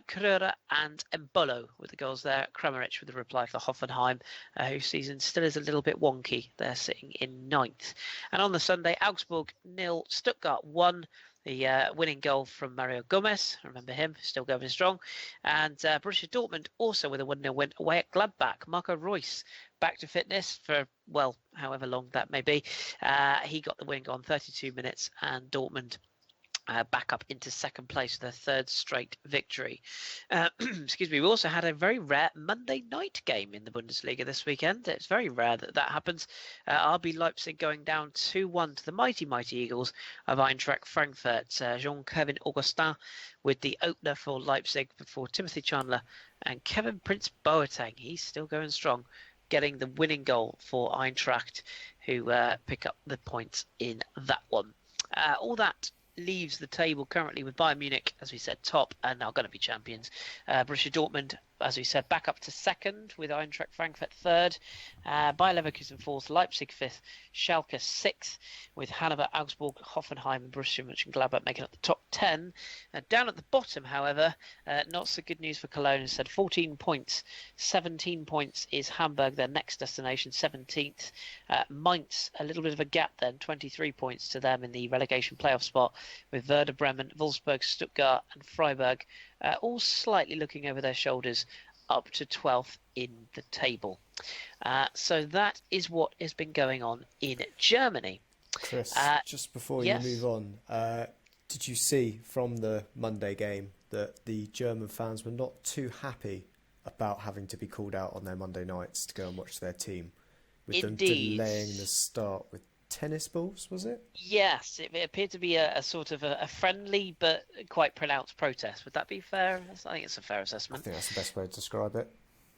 Carrera and Embolo with the goals there. Kramaric with the reply for Hoffenheim, whose season still is a little bit wonky. They're sitting in 9th. And on the Sunday, Augsburg 0, Stuttgart 1. The winning goal from Mario Gomez, remember him, still going strong. And Borussia Dortmund also with a 1-0 win away at Gladbach. Marco Reus back to fitness for, well, however long that may be. He got the winning goal in 32 minutes, and Dortmund back up into second place for their third straight victory. Excuse me. We also had a very rare Monday night game in the Bundesliga this weekend. It's very rare that happens. RB Leipzig going down 2-1 to the mighty Eagles of Eintracht Frankfurt. Jean-Kevin Augustin with the opener for Leipzig before Timothy Chandler and Kevin Prince Boateng. He's still going strong, getting the winning goal for Eintracht, who pick up the points in that one. All that leaves the table currently with Bayern Munich, as we said, top and now going to be champions. Borussia Dortmund, as we said, back up to second with Eintracht Frankfurt third. Bayer Leverkusen fourth, Leipzig fifth, Schalke sixth, with Hanover, Augsburg, Hoffenheim and Borussia Mönchengladbach making up the top 10. Down at the bottom, however, not so good news for Cologne. Instead, 14 points. 17 points is Hamburg, their next destination, 17th. Mainz, a little bit of a gap then, 23 points to them in the relegation playoff spot, with Werder Bremen, Wolfsburg, Stuttgart and Freiburg all slightly looking over their shoulders up to 12th in the table. So that is what has been going on in Germany. Kris, just before yes. you move on, did you see from the Monday game that the German fans were not too happy about having to be called out on their Monday nights to go and watch their team, with Indeed. them delaying the start with tennis balls, was it? Yes, it appeared to be a sort of a friendly but quite pronounced protest. Would that be fair? I think it's a fair I assessment. think that's the best way to describe it.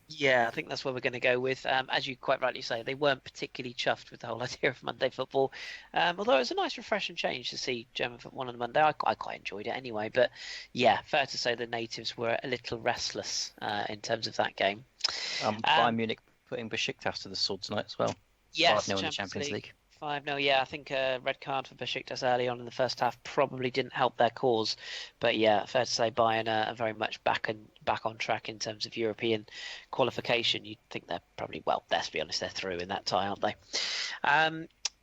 Yeah, I think that's where we're going to go with. As you quite rightly say, they weren't particularly chuffed with the whole idea of Monday football. Although it was a nice, refreshing change to see German football on a Monday. I quite enjoyed it anyway. But yeah, fair to say the natives were a little restless in terms of that game. Bayern Munich putting Besiktas to the sword tonight as well. Yes, 5-0 in the Champions League. 5-0, yeah. I think a red card for Besiktas early on in the first half probably didn't help their cause. But yeah, fair to say Bayern are very much back on track in terms of European qualification. You'd think they're probably, well, let's be honest, they're through in that tie, aren't they?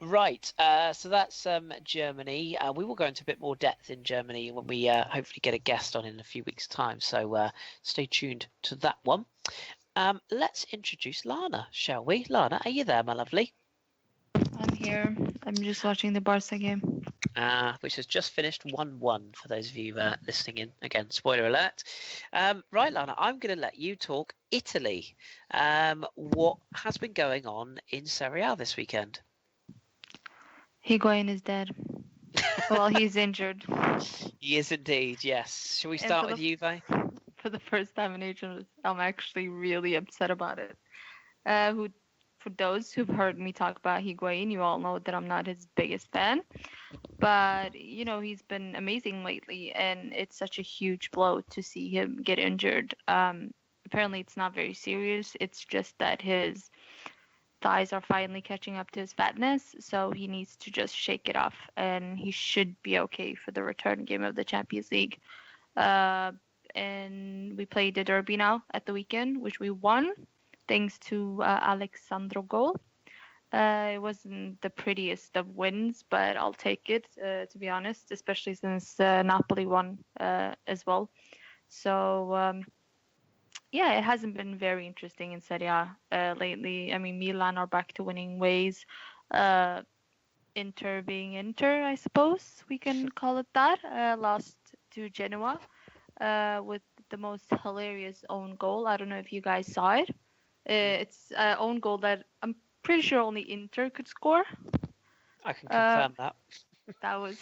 Right, so that's Germany. We will go into a bit more depth in Germany when we hopefully get a guest on in a few weeks' time. So stay tuned to that one. Let's introduce Lana, shall we? Lana, are you there, my lovely? I'm here. I'm just watching the Barca game. Which has just finished 1-1 for those of you listening in. Again, spoiler alert. Right, Lana, I'm going to let you talk Italy. What has been going on in Serie A this weekend? Higuain is dead. Well, he's injured. He is indeed, yes. Shall we start with Juve? For the first time in ages, I'm actually really upset about it. For those who've heard me talk about Higuain, you all know that I'm not his biggest fan. But, you know, he's been amazing lately, and it's such a huge blow to see him get injured. Apparently, it's not very serious. It's just that his thighs are finally catching up to his fatness, so he needs to just shake it off, and he should be okay for the return game of the Champions League. And we played the derby now at the weekend, which we won thanks to Alexandro goal. It wasn't the prettiest of wins, but I'll take it, to be honest, especially since Napoli won as well. So, yeah, it hasn't been very interesting in Serie A lately. I mean, Milan are back to winning ways. Inter being Inter, I suppose we can call it that. Lost to Genoa with the most hilarious own goal. I don't know if you guys saw it. It's an own goal that I'm pretty sure only Inter could score. I can confirm that. That was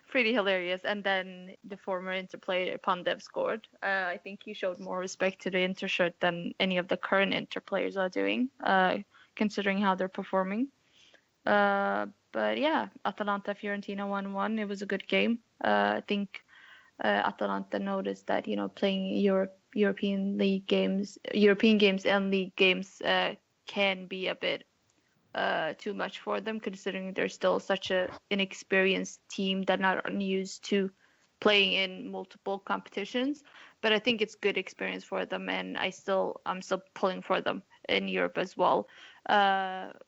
pretty hilarious. And then the former Inter player Pandev scored. I think he showed more respect to the Inter shirt than any of the current Inter players are doing, considering how they're performing. But yeah, Atalanta Fiorentina 1-1. It was a good game. I think Atalanta noticed that, you know, playing European games and league games can be a bit too much for them, considering they're still such an inexperienced team that not used to playing in multiple competitions. But I think it's good experience for them, and I'm still pulling for them in Europe as well,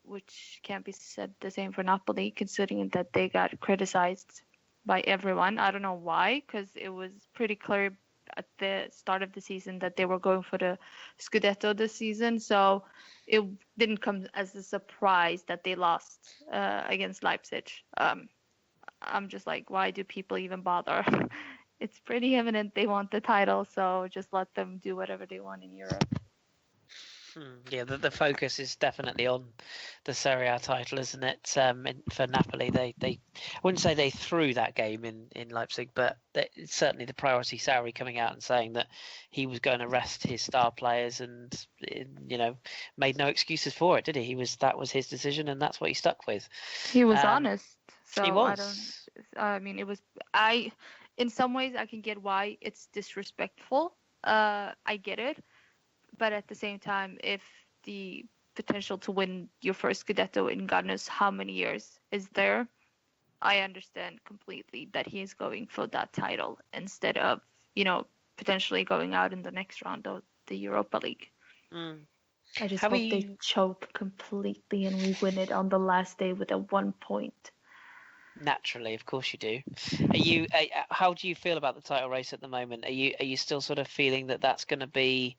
which can't be said the same for Napoli, considering that they got criticized by everyone. I don't know why, because it was pretty clear at the start of the season that they were going for the Scudetto this season. So it didn't come as a surprise that they lost against Leipzig. I'm just like, why do people even bother? It's pretty evident they want the title, so just let them do whatever they want in Europe. Yeah, the focus is definitely on the Serie A title, isn't it? For Napoli, they I wouldn't say they threw that game in Leipzig, but certainly the priority, Sarri coming out and saying that he was going to rest his star players, and you know, made no excuses for it, did he? That was his decision, and that's what he stuck with. He was honest. So he was. In some ways I can get why it's disrespectful. I get it. But at the same time, if the potential to win your first Scudetto in God knows how many years is there, I understand completely that he is going for that title instead of, you know, potentially going out in the next round of the Europa League. I just hope they choke completely and we win it on the last day with a 1 point. Naturally, of course you do. Are you? How do you feel about the title race at the moment? Are you still sort of feeling that that's going to be?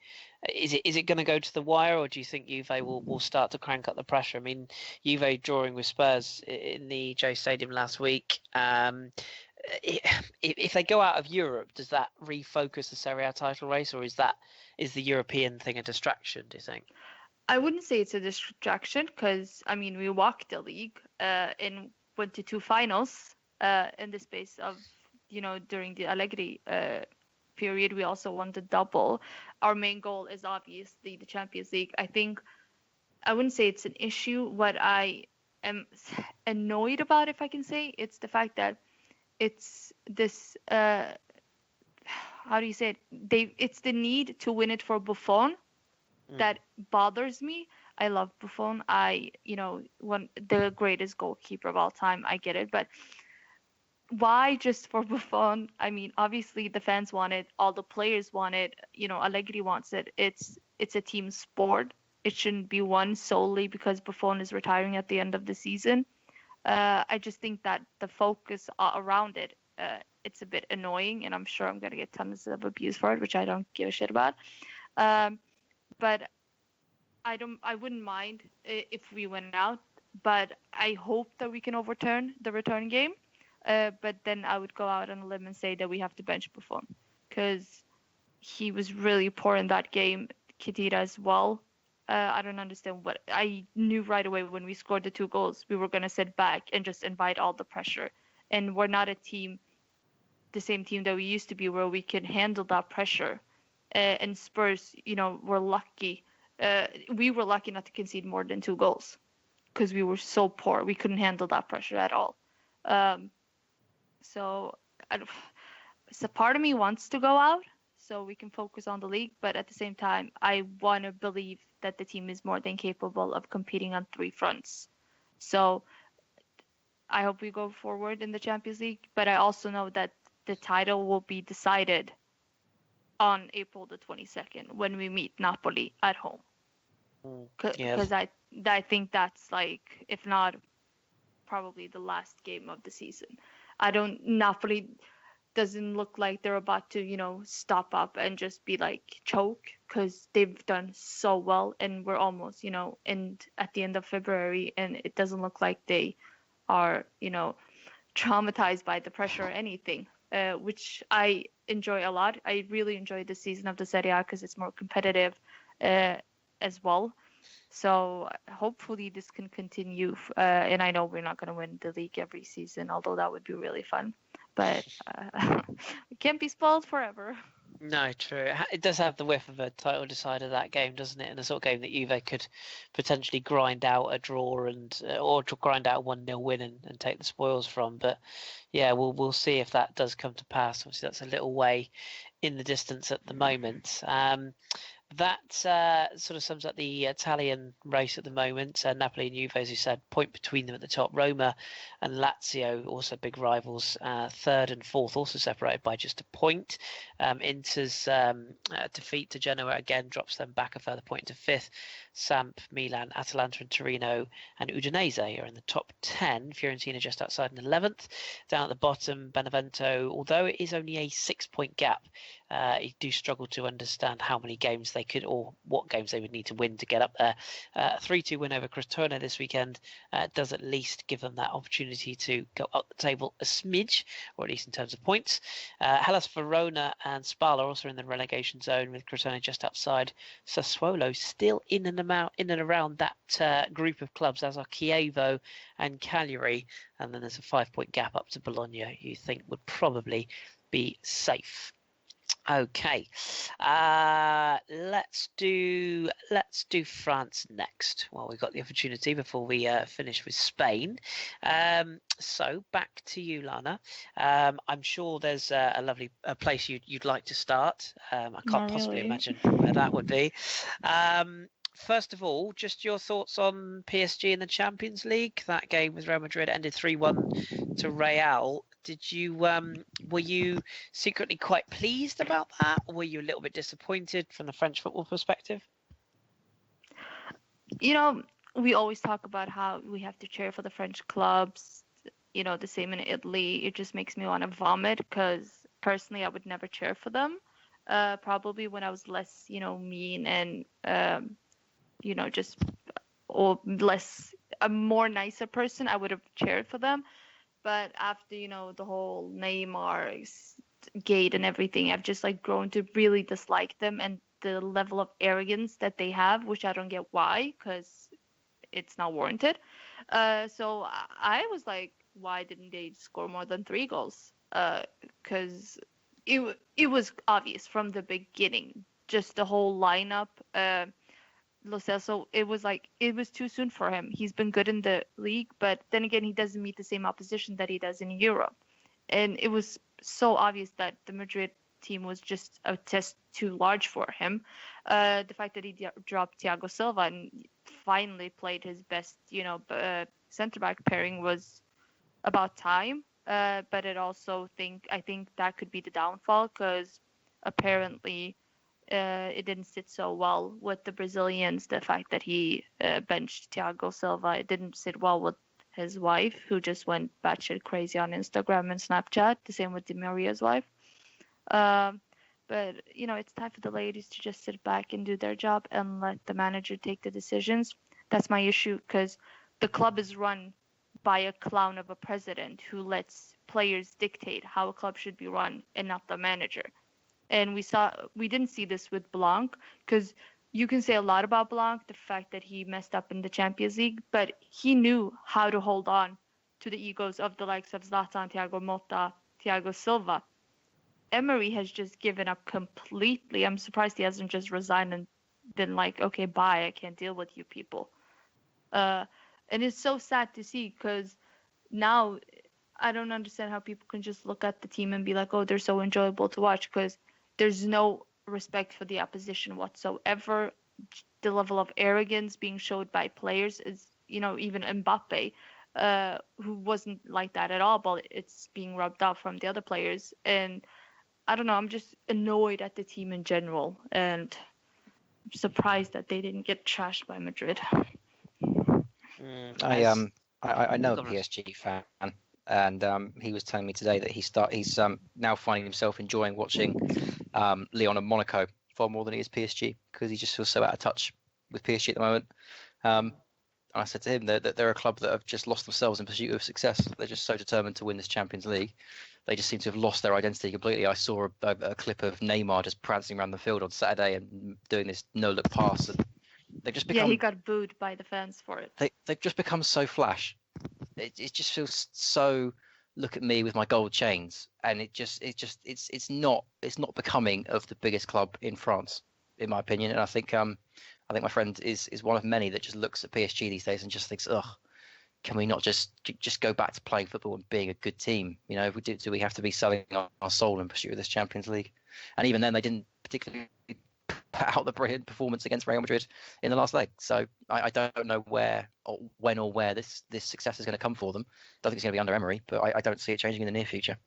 Is it going to go to the wire, or do you think Juve will start to crank up the pressure? I mean, Juve drawing with Spurs in the J Stadium last week. If they go out of Europe, does that refocus the Serie A title race, or is the European thing a distraction? Do you think? I wouldn't say it's a distraction, because I mean we walked the league went to 2 finals in the space of, you know, during the Allegri period, we also won the double. Our main goal is obviously the Champions League. I think I wouldn't say it's an issue. What I am annoyed about, if I can say, it's the fact that it's this. How do you say it? It's the need to win it for Buffon that bothers me. I love Buffon. One the greatest goalkeeper of all time. I get it, but why just for Buffon? I mean, obviously the fans want it, all the players want it. Allegri wants it. It's a team sport. It shouldn't be won solely because Buffon is retiring at the end of the season. I just think that the focus around it, it's a bit annoying, and I'm sure I'm gonna get tons of abuse for it, which I don't give a shit about. But I wouldn't mind if we went out, but I hope that we can overturn the return game. But then I would go out on a limb and say that we have to bench Buffon because he was really poor in that game. Khedira as well. I don't understand what I knew right away when we scored the 2 goals. We were going to sit back and just invite all the pressure. And we're not a team, the same team that we used to be, where we can handle that pressure. And Spurs, we're lucky. We were lucky not to concede more than 2 goals because we were so poor. We couldn't handle that pressure at all. So part of me wants to go out so we can focus on the league, but at the same time, I want to believe that the team is more than capable of competing on 3 fronts. So I hope we go forward in the Champions League, but I also know that the title will be decided on April the 22nd when we meet Napoli at home. Because I think that's like, if not probably the last game of the season. Napoli doesn't look like they're about to, stop up and just be like choke, because they've done so well and we're almost, at the end of February, and it doesn't look like they are, traumatized by the pressure or anything, which I enjoy a lot. I really enjoy the season of the Serie A because it's more competitive as well. So hopefully this can continue. And I know we're not going to win the league every season, although that would be really fun. But we can't be spoiled forever. No, true. It does have the whiff of a title decider, that game, doesn't it? And a sort of game that Juve could potentially grind out a draw or grind out a 1-0 win and take the spoils from. But yeah, we'll see if that does come to pass. Obviously, that's a little way in the distance at the moment. That sort of sums up the Italian race at the moment. Napoli and Juve, as you said, point between them at the top. Roma and Lazio, also big rivals, 3rd and 4th, also separated by just a point. Inter's defeat to Genoa again drops them back a further point to 5th. Samp, Milan, Atalanta and Torino and Udinese are in the top 10. Fiorentina just outside in 11th. Down at the bottom, Benevento, although it is only a 6-point gap, you do struggle to understand how many games they could, or what games they would need to win to get up there. 3-2 win over Crotone this weekend does at least give them that opportunity to go up the table a smidge, or at least in terms of points. Hellas Verona and Spal are also in the relegation zone, with Crotone just outside. Sassuolo still in and around that group of clubs, as are Chievo and Cagliari, and then there's a 5-point gap up to Bologna, you think would probably be safe. Okay, let's do France next. Well, we've got the opportunity before we finish with Spain. So back to you, Lana. I'm sure there's a lovely place you'd like to start. I can't possibly imagine where that would be. First of all, just your thoughts on PSG in the Champions League. That game with Real Madrid ended 3-1 to Real. Were you secretly quite pleased about that, or were you a little bit disappointed from the French football perspective? We always talk about how we have to cheer for the French clubs, the same in Italy. It just makes me want to vomit, because personally I would never cheer for them. Probably when I was less, mean and, a more nicer person, I would have cheered for them. But after, the whole Neymar gate and everything, I've just grown to really dislike them, and the level of arrogance that they have, which I don't get why, because it's not warranted. So I was like, why didn't they score more than 3 goals? Because it was obvious from the beginning, just the whole lineup. Lo Celso, it was too soon for him. He's been good in the league, but then again, he doesn't meet the same opposition that he does in Europe. And it was so obvious that the Madrid team was just a test too large for him. The fact that he dropped Thiago Silva and finally played his best, centre-back pairing was about time. But I think that could be the downfall, because apparently it didn't sit so well with the Brazilians. The fact that he benched Thiago Silva, it didn't sit well with his wife, who just went batshit crazy on Instagram and Snapchat. The same with Di Maria's wife. But it's time for the ladies to just sit back and do their job and let the manager take the decisions. That's my issue, because the club is run by a clown of a president who lets players dictate how a club should be run and not the manager. And we didn't see this with Blanc, because you can say a lot about Blanc, the fact that he messed up in the Champions League, but he knew how to hold on to the egos of the likes of Zlatan, Thiago Motta, Thiago Silva. Emery has just given up completely. I'm surprised he hasn't just resigned and been like, okay, bye, I can't deal with you people. And it's so sad to see, because now I don't understand how people can just look at the team and be like, oh, they're so enjoyable to watch, because there's no respect for the opposition whatsoever. The level of arrogance being showed by players is, even Mbappe, who wasn't like that at all, but it's being rubbed off from the other players. And I don't know, I'm just annoyed at the team in general, and I'm surprised that they didn't get trashed by Madrid. I know a PSG fan, and he was telling me today that he's now finding himself enjoying watching Lyon and Monaco far more than he is PSG, because he just feels so out of touch with PSG at the moment. And I said to him that they're a club that have just lost themselves in pursuit of success. They're just so determined to win this Champions League. They just seem to have lost their identity completely. I saw a clip of Neymar just prancing around the field on Saturday and doing this no-look pass. And they've just become, he got booed by the fans for it. They've just become so flash. It just feels so. Look at me with my gold chains, and it's not becoming of the biggest club in France, in my opinion. And I think my friend is one of many that just looks at PSG these days and just thinks, ugh, can we not just go back to playing football and being a good team? If we do we have to be selling our soul in pursuit of this Champions League? And even then, they didn't particularly put out the brilliant performance against Real Madrid in the last leg. So I don't know where or when or where this success is going to come for them. I don't think it's going to be under Emery, but I don't see it changing in the near future.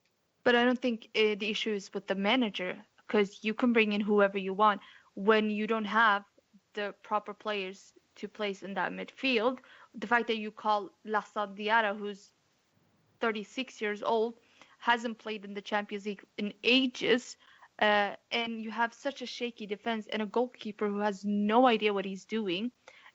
But I don't think the issue is with the manager, because you can bring in whoever you want when you don't have the proper players to place in that midfield. The fact that you call Lassana Diarra, who's 36 years old, hasn't played in the Champions League in ages, and you have such a shaky defense and a goalkeeper who has no idea what he's doing,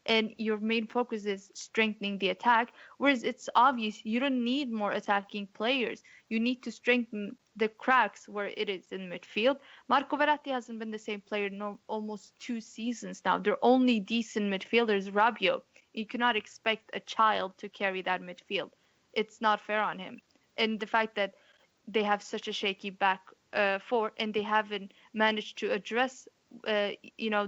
and your main focus is strengthening the attack, whereas it's obvious you don't need more attacking players. You need to strengthen the cracks where it is in midfield. Marco Verratti hasn't been the same player in almost 2 seasons now. Their only decent midfielder is Rabiot. You cannot expect a child to carry that midfield. It's not fair on him. And the fact that they have such a shaky back four, and they haven't managed to address the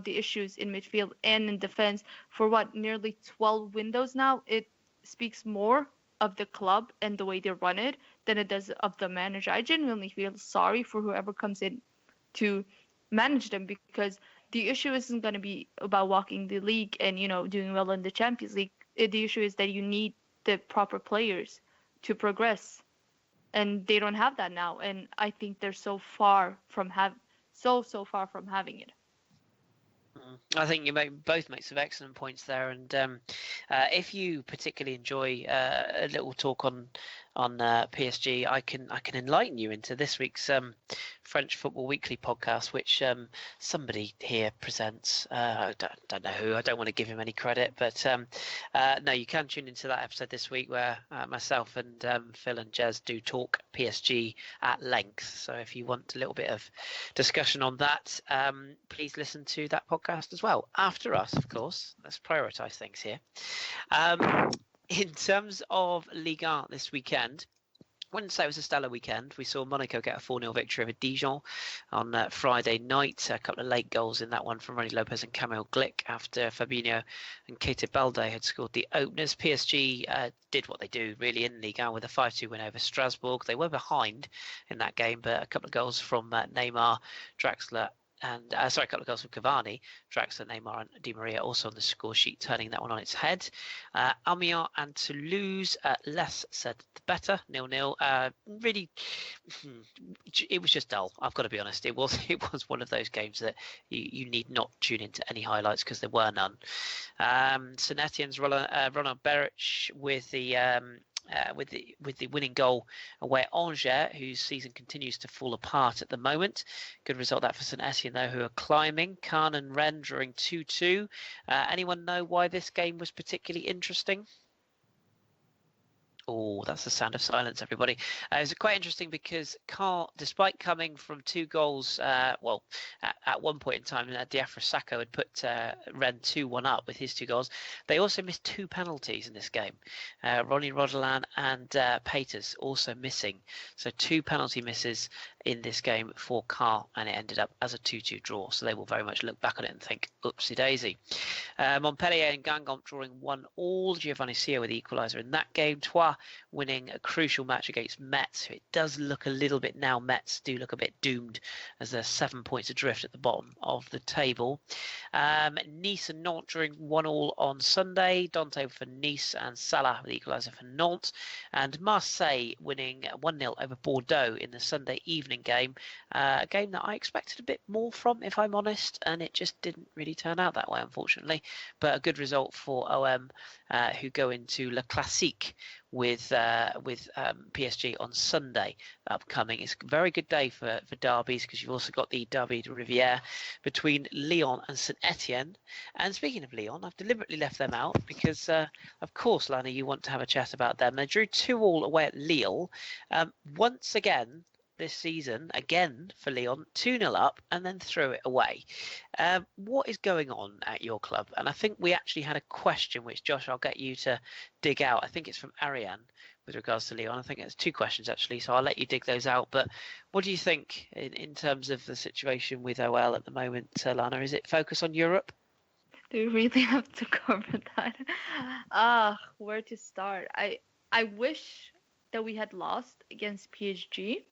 issues in midfield and in defense for nearly 12 windows now, it speaks more of the club and the way they run it than it does of the manager. I genuinely feel sorry for whoever comes in to manage them, because the issue isn't going to be about walking the league and doing well in the Champions League. The issue is that you need the proper players to progress, and they don't have that now. And I think they're so far from having it. I think you both make some excellent points there, and if you particularly enjoy a little talk on PSG, I can enlighten you into this week's French Football Weekly podcast, which somebody here presents. I don't know who. I don't want to give him any credit, but no, you can tune into that episode this week where myself and Phil and Jez do talk PSG at length. So if you want a little bit of discussion on that, please listen to that podcast as well. After us, of course. Let's prioritise things here. In terms of Ligue 1 this weekend, wouldn't say it was a stellar weekend. We saw Monaco get a 4-0 victory over Dijon on Friday night. A couple of late goals in that one from Ronnie Lopez and Kamil Glick after Fabinho and Keita Balde had scored the openers. PSG did what they do really in Ligue 1 with a 5-2 win over Strasbourg. They were behind in that game, but a couple of goals from Neymar, Draxler, and a couple of goals from Cavani, Draxler, Neymar, and Di Maria also on the score sheet, turning that one on its head. Amiens and Toulouse, less said the better, 0-0. Really, it was just dull. I've got to be honest. It was one of those games that you need not tune into any highlights because there were none. St Etienne's Ronald Berich with the winning goal away at Angers, whose season continues to fall apart at the moment. Good result that for St Etienne, though, who are climbing. Caen and Rennes drawing 2-2. Anyone know why this game was particularly interesting? Oh, that's the sound of silence, everybody. It was quite interesting because Caen, despite coming from 2 goals, at one point in time, Diafra Sakho had put Rennes 2-1 up with his 2 goals. They also missed 2 penalties in this game. Ronnie Rodelin and Peters also missing. So 2 penalty misses in this game for Caen, and it ended up as a 2-2 draw. So they will very much look back on it and think, oopsie daisy. Montpellier and Guingamp drawing 1-1. Giovanni Sio with the equaliser in that game. Troyes winning a crucial match against Metz. It does look a little bit now, Metz do look a bit doomed as they're 7 points adrift at the bottom of the table. Nice and Nantes drawing 1-1 on Sunday. Dante for Nice and Salah with the equaliser for Nantes. And Marseille winning 1-0 over Bordeaux in the Sunday evening game. A game that I expected a bit more from, if I'm honest, and it just didn't really turn out that way, unfortunately. But a good result for OM, who go into Le Classique with PSG on Sunday upcoming. It's a very good day for derbies because you've also got the Derby de Rivière between Lyon and St Etienne. And speaking of Lyon, I've deliberately left them out because, of course, Lana, you want to have a chat about them. They drew 2-2 away at Lille. Once again, this season, again for Lyon, 2-0 up and then threw it away. What is going on at your club? And I think we actually had a question, which, Josh, I'll get you to dig out. I think it's from Ariane with regards to Lyon. I think it's 2 questions, actually, so I'll let you dig those out. But what do you think in terms of the situation with OL at the moment, Lana? Is it focus on Europe? Do we really have to cover that? Where to start? I wish that we had lost against PSG,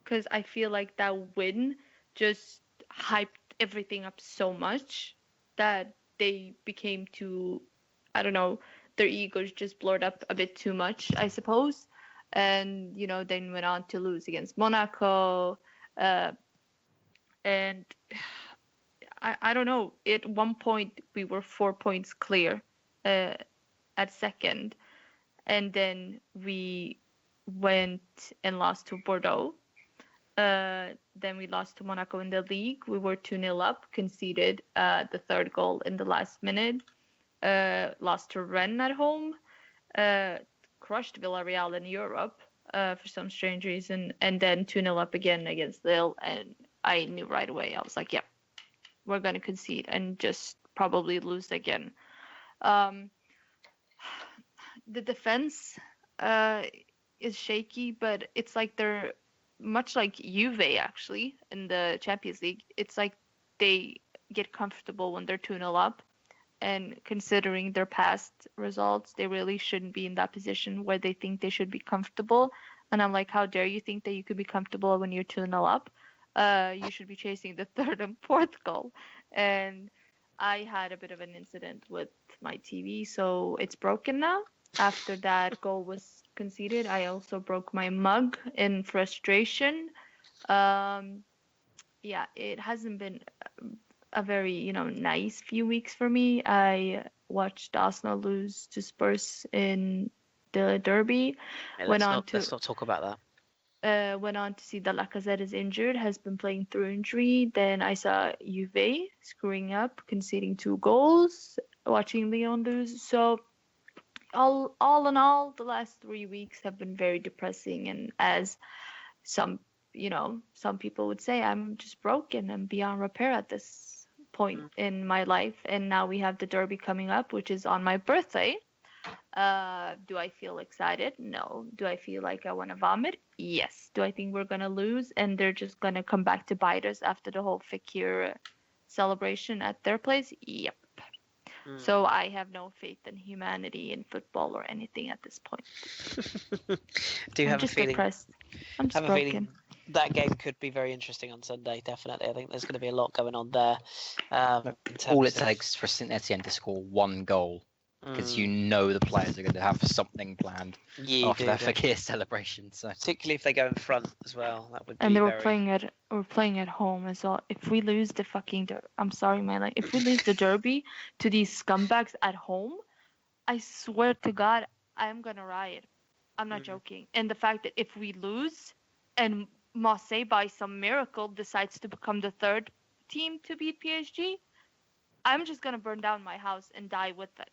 because I feel like that win just hyped everything up so much that they became too, I don't know, their egos just blurred up a bit too much, I suppose. And, then went on to lose against Monaco. And I don't know. At one point, we were 4 points clear at second. And then we went and lost to Bordeaux. Then we lost to Monaco in the league. We were 2-0 up, conceded the 3rd goal in the last minute. Lost to Rennes at home. Crushed Villarreal in Europe for some strange reason. And then 2-0 up again against Lille. And I knew right away. I was like, yeah, we're going to concede and just probably lose again. The defense is shaky, but it's like they're much like Juve, actually, in the Champions League. It's like they get comfortable when they're 2-0 up, and considering their past results, they really shouldn't be in that position where they think they should be comfortable. And I'm like, how dare you think that you could be comfortable when you're 2-0 up? You should be chasing the 3rd and 4th goal. And I had a bit of an incident with my TV, so it's broken now. After that goal was conceded, I also broke my mug in frustration. It hasn't been a very nice few weeks for me. I watched Arsenal lose to Spurs in the derby. Yeah, let's not talk about that. Went on to see that Lacazette is injured, has been playing through injury. Then I saw Juve screwing up, conceding 2 goals, watching Lyon lose. So all in all, the last 3 weeks have been very depressing. And as some people would say, I'm just broken and beyond repair at this point in my life. And now we have the derby coming up, which is on my birthday. Do I feel excited? No. Do I feel like I want to vomit? Yes. Do I think we're going to lose and they're just going to come back to bite us after the whole Fekir celebration at their place? Yep. So I have no faith in humanity in football or anything at this point. Do you I'm have just a feeling? depressed. I'm just Have broken. a feeling that game could be very interesting on Sunday. Definitely, I think there's going to be a lot going on there. All it takes for St Etienne to score one goal, because you know the players are going to have something planned after their Fekir celebration. So particularly if they go in front as well, that would be. And they were very... playing at home as well. If we lose the fucking, I'm sorry, man. Like if we lose the derby to these scumbags at home, I swear to God, I'm gonna riot. I'm not joking. And the fact that if we lose, and Marseille by some miracle decides to become the third team to beat PSG, I'm just gonna burn down my house and die with it.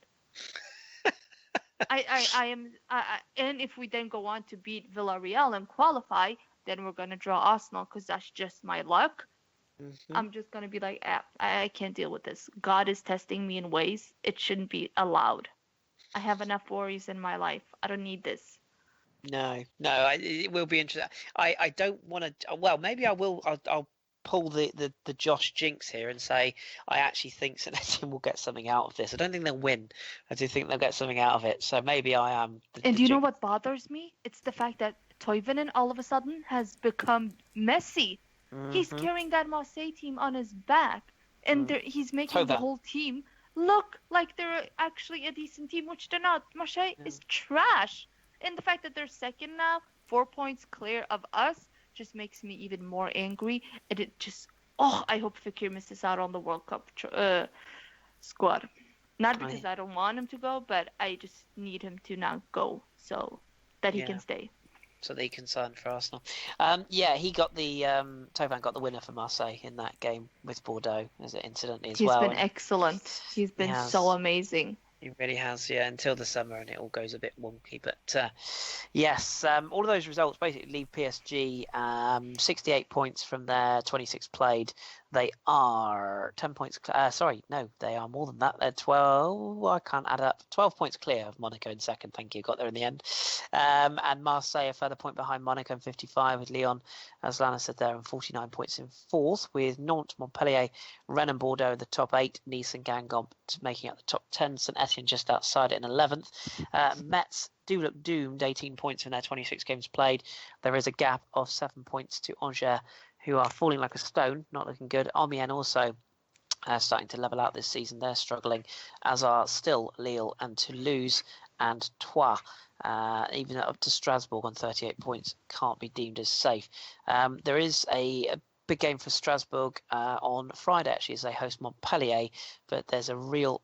And if we then go on to beat Villarreal and qualify, then we're gonna draw Arsenal because that's just my luck. I'm just gonna be like, I can't deal with this. God is testing me in ways it shouldn't be allowed. I have enough worries in my life. I don't need this. No, it will be interesting. I don't want to. Well, maybe I will. I'll pull the Josh jinx here and say I actually think St Etienne will get something out of this. I don't think they'll win. I do think they'll get something out of it. So maybe I am. And do you know what bothers me? It's the fact that Toivonen all of a sudden has become Messi. He's carrying that Marseille team on his back, and he's making the whole team look like they're actually a decent team, which they're not. Marseille is trash. And the fact that they're second now, 4 points clear of us, just makes me even more angry. And it just, I hope Fekir misses out on the World Cup squad. Not because I don't want him to go, but I just need him to not go so that he can stay. So that he can sign for Arsenal. He got the Tovan got the winner for Marseille in that game with Bordeaux, as it incidentally as well. He's been excellent. He's been so amazing. He really has, until the summer, and it all goes a bit wonky. But yes, all of those results basically leave PSG 68 points from their 26 played. They are 10 points. They are more than that. They're 12. I can't add up. 12 points clear of Monaco in second. Thank you. Got there in the end. And Marseille a further point behind Monaco in 55, with Lyon, as Lana said there, and 49 points in fourth, with Nantes, Montpellier, Rennes and Bordeaux in the top 8, Nice and Guingamp making up the top 10, St Etienne just outside it in 11th. Metz do look doomed, 18 points from their 26 games played. There is a gap of 7 points to Angers, who are falling like a stone, not looking good. Amiens also starting to level out this season. They're struggling, as are still Lille and Toulouse and Troyes. Even up to Strasbourg on 38 points, can't be deemed as safe. There is a big game for Strasbourg on Friday, actually, as they host Montpellier, but there's a real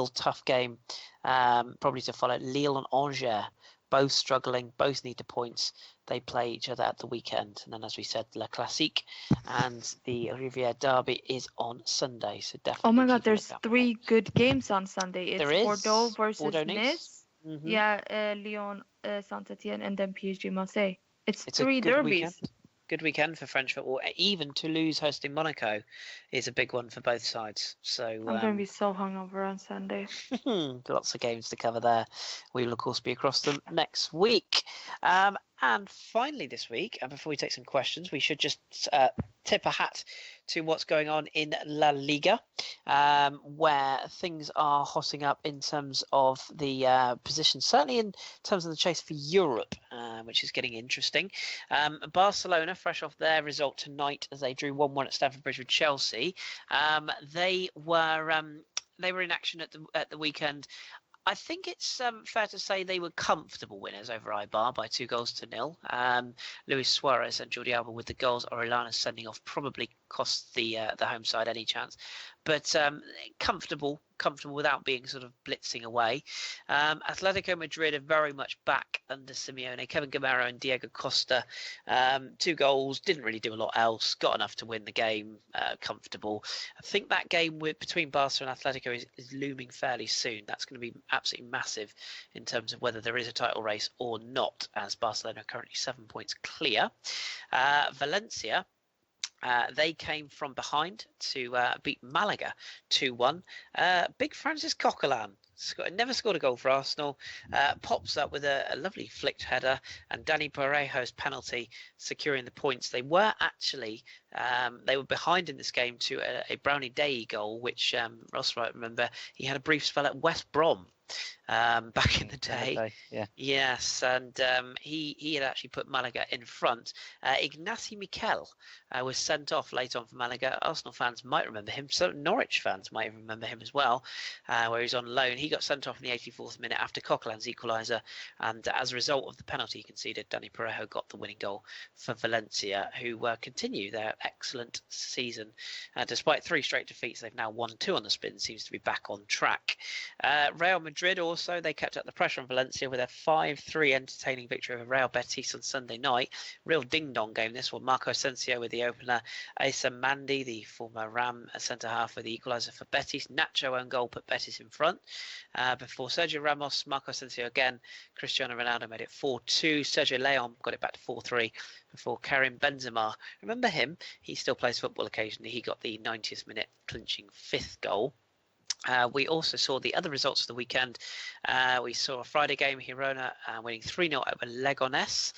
tough game probably to follow. Lille and Angers, both struggling, both need the points. They play each other at the weekend. And then, as we said, Le Classique and the Riviere Derby is on Sunday. So definitely. Oh my God, there's 3 good games on Sunday. It's there is Bordeaux versus Bordeaux Nice. Lyon, Saint-Etienne, and then PSG Marseille. It's 3 derbies. Good weekend for French football. Even Toulouse hosting Monaco is a big one for both sides. So I'm going to be so hungover on Sunday. Lots of games to cover there. We will, of course, be across them next week. And finally this week, and before we take some questions, we should just tip a hat to what's going on in La Liga, where things are hotting up in terms of the position, certainly in terms of the chase for Europe, which is getting interesting. Barcelona, fresh off their result tonight as they drew 1-1 at Stamford Bridge with Chelsea, they were in action at the weekend. I think it's fair to say they were comfortable winners over Eibar by 2-0. Luis Suarez and Jordi Alba with the goals. Orellana sending off probably cost the home side any chance. But comfortable without being sort of blitzing away. Atletico Madrid are very much back under Simeone. Kevin Gamero and Diego Costa, 2 goals, didn't really do a lot else, got enough to win the game, comfortable. I think that game between Barca and Atletico is looming fairly soon. That's going to be absolutely massive in terms of whether there is a title race or not, as Barcelona are currently 7 points clear. Valencia, they came from behind to beat Malaga 2-1. Big Francis Coquelin never scored a goal for Arsenal. Pops up with a lovely flicked header, and Danny Parejo's penalty securing the points. They were actually they were behind in this game to a Brownie Day goal, which Ross might remember. He had a brief spell at West Brom back in the day. Yeah. Yes, and he had actually put Malaga in front. Ignacy Miquel was sent off late on for Malaga. Arsenal fans might remember him. So Norwich fans might remember him as well, where he's on loan. He got sent off in the 84th minute after Coquelin's equaliser, and as a result of the penalty he conceded, Danny Parejo got the winning goal for Valencia, who continue their excellent season. Despite 3 straight defeats, they've now won 2 on the spin, seems to be back on track. Real Madrid also, they kept up the pressure on Valencia with a 5-3 entertaining victory over Real Betis on Sunday night. Real ding-dong game this one. Marco Asensio with the opener. Asa Mandi, the former Ram centre-half, with the equaliser for Betis. Nacho own goal put Betis in front. Before Sergio Ramos, Marco Asensio again. Cristiano Ronaldo made it 4-2. Sergio Leon got it back to 4-3 before Karim Benzema. Remember him? He still plays football occasionally. He got the 90th minute clinching 5th goal. We also saw the other results of the weekend. We saw a Friday game, Girona winning 3-0 over Leganés.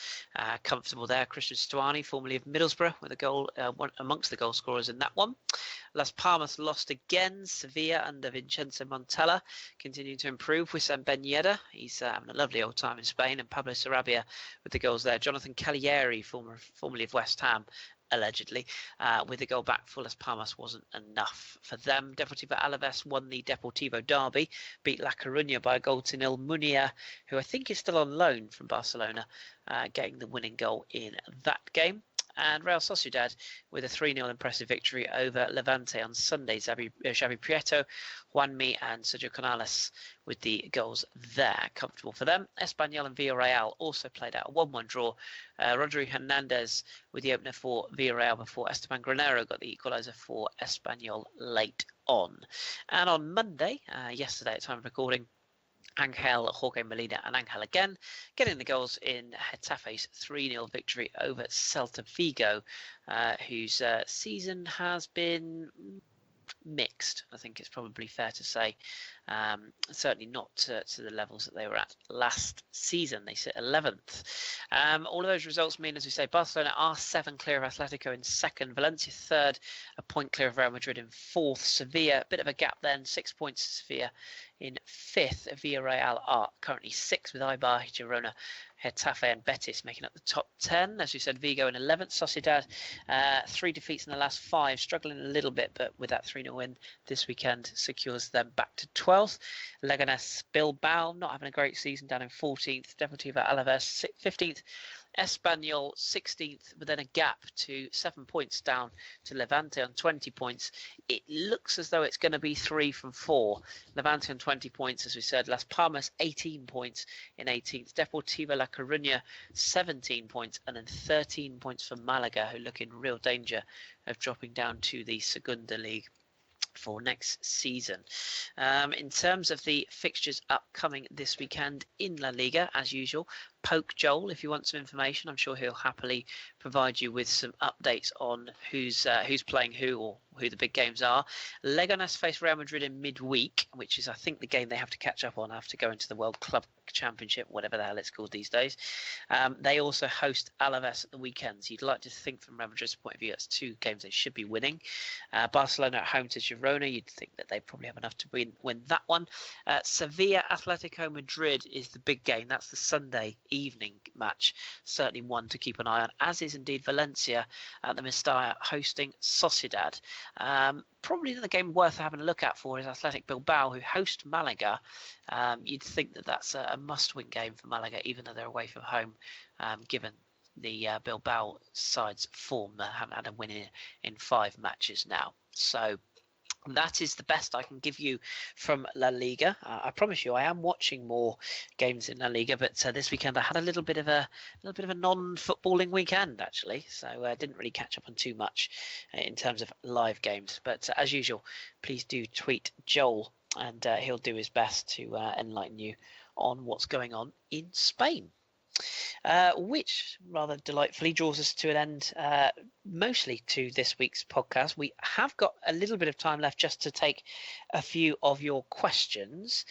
Comfortable there. Christian Stuani, formerly of Middlesbrough, with a goal amongst the goal scorers in that one. Las Palmas lost again. Sevilla under Vincenzo Montella continuing to improve. Wissam Ben Yedder, he's having a lovely old time in Spain. And Pablo Sarabia with the goals there. Jonathan Cagliari, formerly of West Ham, allegedly, with the goal back for Las Palmas wasn't enough for them. Deportivo Alaves won the Deportivo derby, beat La Coruña by a goal to nil. Munir, who I think is still on loan from Barcelona, getting the winning goal in that game. And Real Sociedad with a 3-0 impressive victory over Levante on Sunday. Xavi Prieto, Juanmi and Sergio Canales with the goals there. Comfortable for them. Espanyol and Villarreal also played out a 1-1 draw. Rodri Hernandez with the opener for Villarreal before Esteban Granero got the equaliser for Espanyol late on. And on Monday, yesterday at time of recording, Angel, Jorge Molina and Angel again getting the goals in Getafe's 3-0 victory over Celta Vigo, whose season has been mixed, I think it's probably fair to say. Certainly not to the levels that they were at last season. They sit 11th. All of those results mean, as we say, Barcelona are 7 clear of Atletico in 2nd, Valencia 3rd, a point clear of Real Madrid in 4th, Sevilla, a bit of a gap then, 6 points to Sevilla in 5th. Villarreal are currently 6th with Eibar, Girona, Getafe and Betis making up the top 10. As we said, Vigo in 11th. Sociedad, 3 defeats in the last 5, struggling a little bit, but with that 3-0 win this weekend secures them back to 12th. Leganés Bilbao not having a great season, down in 14th. Deportivo Alaves 15th. Espanyol 16th, but then a gap to 7 points down to Levante on 20 points. It looks as though it's going to be 3 from 4. Levante on 20 points, as we said. Las Palmas 18 points in 18th. Deportivo La Coruña 17 points, and then 13 points for Malaga, who look in real danger of dropping down to the Segunda League for next season. In terms of the fixtures upcoming this weekend in La Liga, as usual, poke Joel if you want some information. I'm sure he'll happily provide you with some updates on who's playing who, or who the big games are. Leganés face Real Madrid in midweek, which is I think the game they have to catch up on after going to the World Club Championship, whatever the hell it's called these days. They also host Alaves at the weekends. You'd like to think from Real Madrid's point of view that's 2 games they should be winning. Barcelona at home to Girona, you'd think that they probably have enough to win that one. Sevilla Atletico Madrid is the big game. That's the Sunday evening match, certainly one to keep an eye on, as is indeed Valencia at the Mestalla hosting Sociedad. Probably the game worth having a look at for is Athletic Bilbao, who host Malaga. You'd think that that's a must-win game for Malaga, even though they're away from home, given the Bilbao side's form. They haven't had a win in 5 matches now. So that is the best I can give you from La Liga. I promise you, I am watching more games in La Liga, but this weekend I had a little bit of a non-footballing weekend actually, so I didn't really catch up on too much in terms of live games. But as usual, please do tweet Joel, and he'll do his best to enlighten you on what's going on in Spain. which rather delightfully draws us to an end, mostly to this week's podcast. We have got a little bit of time left just to take a few of your questions.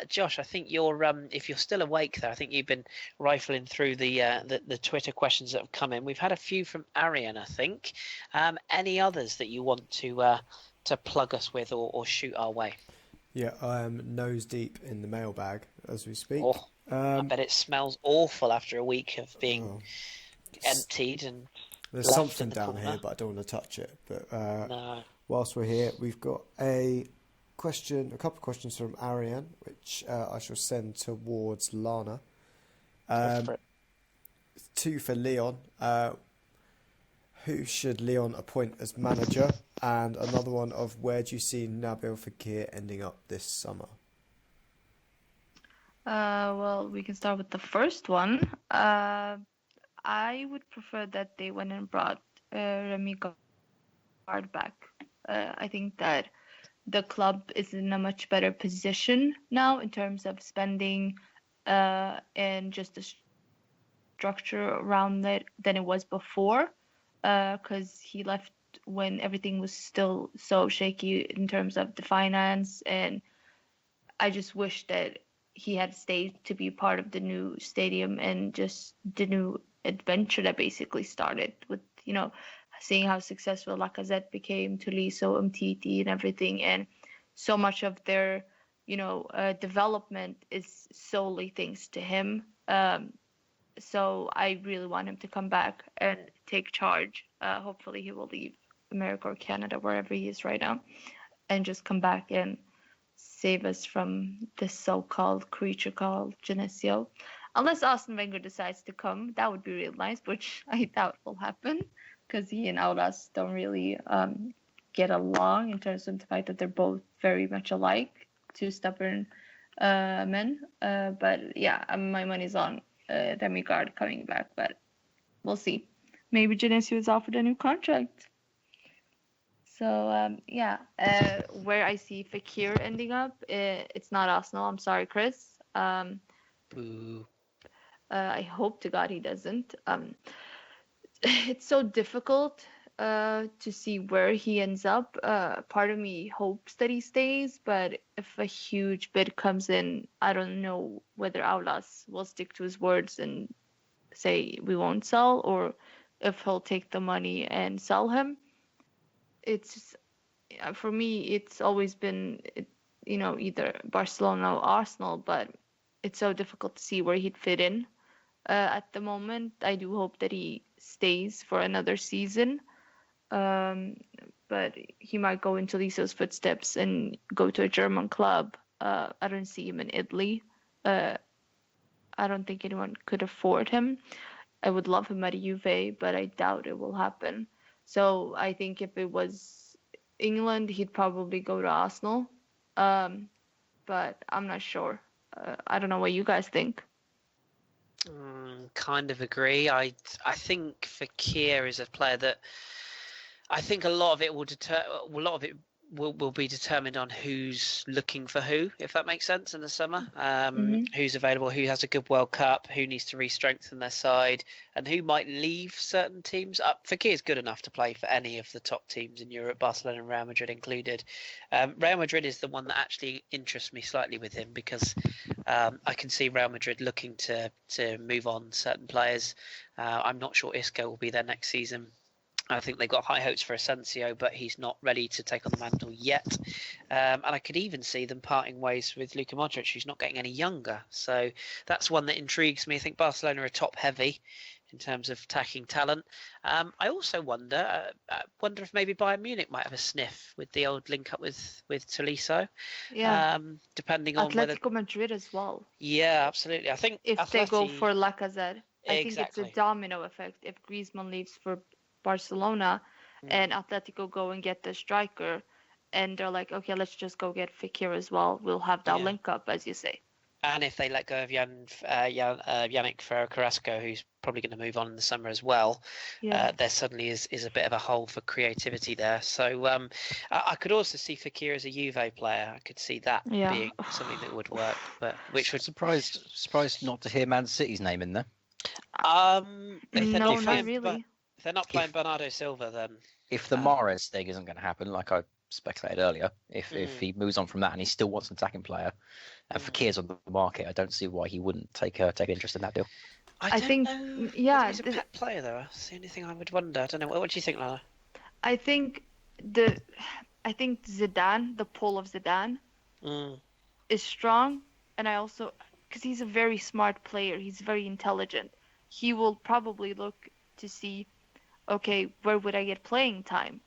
Josh, I think you're, if you're still awake there, I think you've been rifling through the Twitter questions that have come in. We've had a few from Arian, I think. Any others that you want to plug us with or shoot our way? Yeah, I'm nose deep in the mailbag as we speak. Oh, I bet it smells awful after a week of being emptied and there's left something in the down corner. here, but I don't want to touch it. But No. whilst we're here, we've got a couple of questions from Ariane, which I shall send towards Lana. Go for it. Two for Leon. Who should Leon appoint as manager? And another one of where do you see Nabil Fekir ending up this summer? Well, we can start with the first one. I would prefer that they went and brought Remy Gard back. I think that the club is in a much better position now in terms of spending and just the structure around it than it was before. Because he left when everything was still so shaky in terms of the finance, and I just wish that he had stayed to be part of the new stadium and just the new adventure that basically started with, seeing how successful Lacazette became, Tolisso, Umtiti and everything, and so much of their, development is solely thanks to him. So I really want him to come back and take charge. Hopefully he will leave America or Canada, wherever he is right now, and just come back and save us from this so-called creature called Genesio. Unless Arsene Wenger decides to come, that would be real nice, which I doubt will happen because he and Aulas don't really get along in terms of the fact that they're both very much alike, two stubborn men. But yeah, my money's on Remy Gard coming back, but we'll see. Maybe Genesio is offered a new contract. So where I see Fekir ending up, it's not Arsenal. I'm sorry, Kris. Boo. I hope to God he doesn't. It's so difficult to see where he ends up. Part of me hopes that he stays, but if a huge bid comes in, I don't know whether Aulas will stick to his words and say we won't sell, or if he'll take the money and sell him. It's just, for me, it's always been, either Barcelona or Arsenal, but it's so difficult to see where he'd fit in at the moment. I do hope that he stays for another season, but he might go into Lisa's footsteps and go to a German club. I don't see him in Italy. I don't think anyone could afford him. I would love him at Juve, but I doubt it will happen. So I think if it was England, he'd probably go to Arsenal. But I'm not sure. I don't know what you guys think. Kind of agree. I think Fekir is a player that I think a lot of it will be determined on who's looking for who, if that makes sense, in the summer. Who's available, who has a good World Cup, who needs to re-strengthen their side, and who might leave certain teams. Fekir is good enough to play for any of the top teams in Europe, Barcelona and Real Madrid included. Real Madrid is the one that actually interests me slightly with him because I can see Real Madrid looking to move on certain players. I'm not sure Isco will be there next season. I think they've got high hopes for Asensio, but he's not ready to take on the mantle yet. And I could even see them parting ways with Luka Modric, who's not getting any younger. So that's one that intrigues me. I think Barcelona are top heavy in terms of attacking talent. I also wonder if maybe Bayern Munich might have a sniff with the old link up with Tolisso. Yeah. Depending on Atletico Madrid as well. Yeah, absolutely. I think if they go for Lacazette, I think it's Exactly. a domino effect. If Griezmann leaves for Barcelona and Atletico go and get the striker, and they're like, okay, let's just go get Fekir as well. We'll have that link up, as you say. And if they let go of Yannick Carrasco, who's probably going to move on in the summer as well, there suddenly is a bit of a hole for creativity there. So I could also see Fekir as a Juve player. I could see that being something that would work. But which would surprised not to hear Man City's name in there. If they're No, not not playing, really. if they're not playing Bernardo Silva, then If the Mahrez thing isn't going to happen, like I speculated earlier, if he moves on from that and he still wants an attacking player, and Fakir's on the market, I don't see why he wouldn't take interest in that deal. I don't think, know yeah, whether he's a pet player though. That's the only thing I would wonder. I don't know. What do you think, Lana? I think Zidane, the pull of Zidane, is strong, and I also, because he's a very smart player, he's very intelligent. He will probably look to see, okay, where would I get playing time?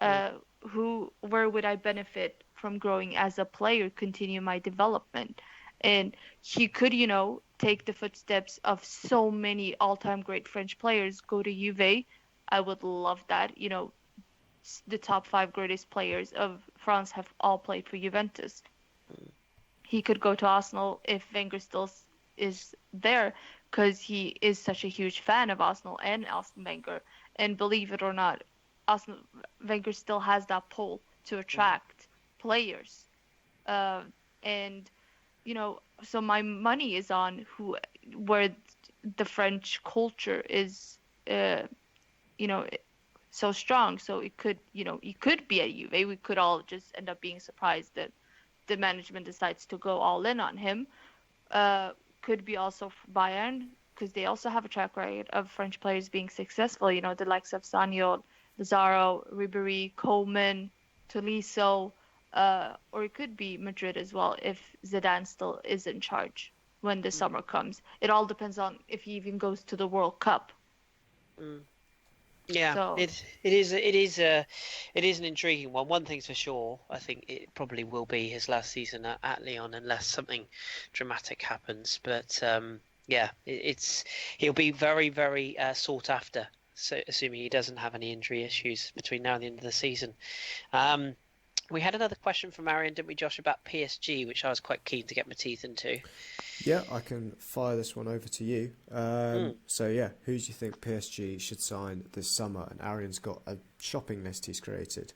Where would I benefit from growing as a player, continue my development? And he could, take the footsteps of so many all-time great French players, go to Juve. I would love that. The top 5 greatest players of France have all played for Juventus. He could go to Arsenal if Wenger still is there, because he is such a huge fan of Arsenal and Arsene Wenger. And believe it or not, Wenger still has that pull to attract players. So my money is on where the French culture is, so strong. So it could be at Juve. We could all just end up being surprised that the management decides to go all in on him. Could be also Bayern, because they also have a track record of French players being successful. The likes of Sanyo, Lazaro, Ribéry, Coleman, Tolisso, or it could be Madrid as well if Zidane still is in charge when the summer comes. It all depends on if he even goes to the World Cup. Yeah, So- it is an intriguing one. One thing's for sure, I think it probably will be his last season at Lyon unless something dramatic happens. But he'll be very, very sought after. So assuming he doesn't have any injury issues between now and the end of the season. We had another question from Arian, didn't we, Josh, about PSG, which I was quite keen to get my teeth into. Yeah, I can fire this one over to you. So, yeah, who do you think PSG should sign this summer? And Arian's got a shopping list he's created.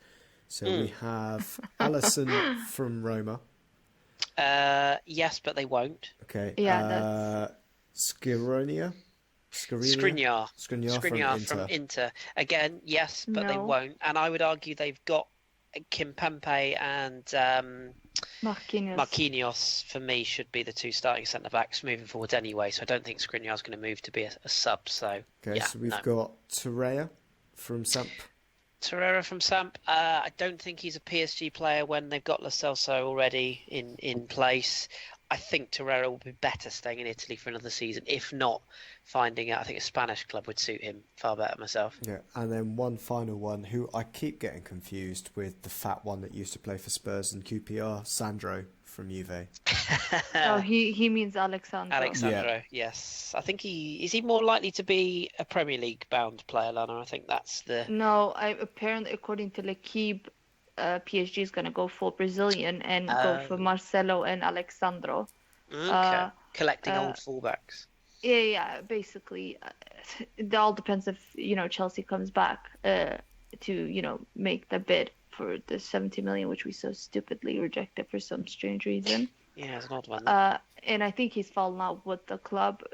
So we have Alisson from Roma. Yes, but they won't. Okay. Yeah, Skriniar Skriniar from Inter. Again, yes, but they No. won't. And I would argue they've got Kimpembe and Marquinhos, for me, should be the 2 starting centre-backs moving forward anyway. So I don't think Skriniar's going to move to be a sub. So, Okay, yeah, so we've no. got Torreira from Samp. Torreira from Samp. I don't think he's a PSG player when they've got Lo Celso already in place. I think Torreira will be better staying in Italy for another season, if not finding out. I think a Spanish club would suit him far better myself. Yeah, and then one final one who I keep getting confused with, the fat one that used to play for Spurs and QPR, Sandro from Juve. Oh, he means Alexandro. Alexandro, yes. I think is he more likely to be a Premier League bound player, Lana? I think that's the... No, apparently, according to L'Equipe, PSG is going to go full Brazilian and go for Marcelo and Alexandro. Okay. Collecting old fullbacks. Yeah, basically. It all depends if, Chelsea comes back to, make the bid for the 70 million, which we so stupidly rejected for some strange reason. Yeah, it's an odd one. And I think he's fallen out with the club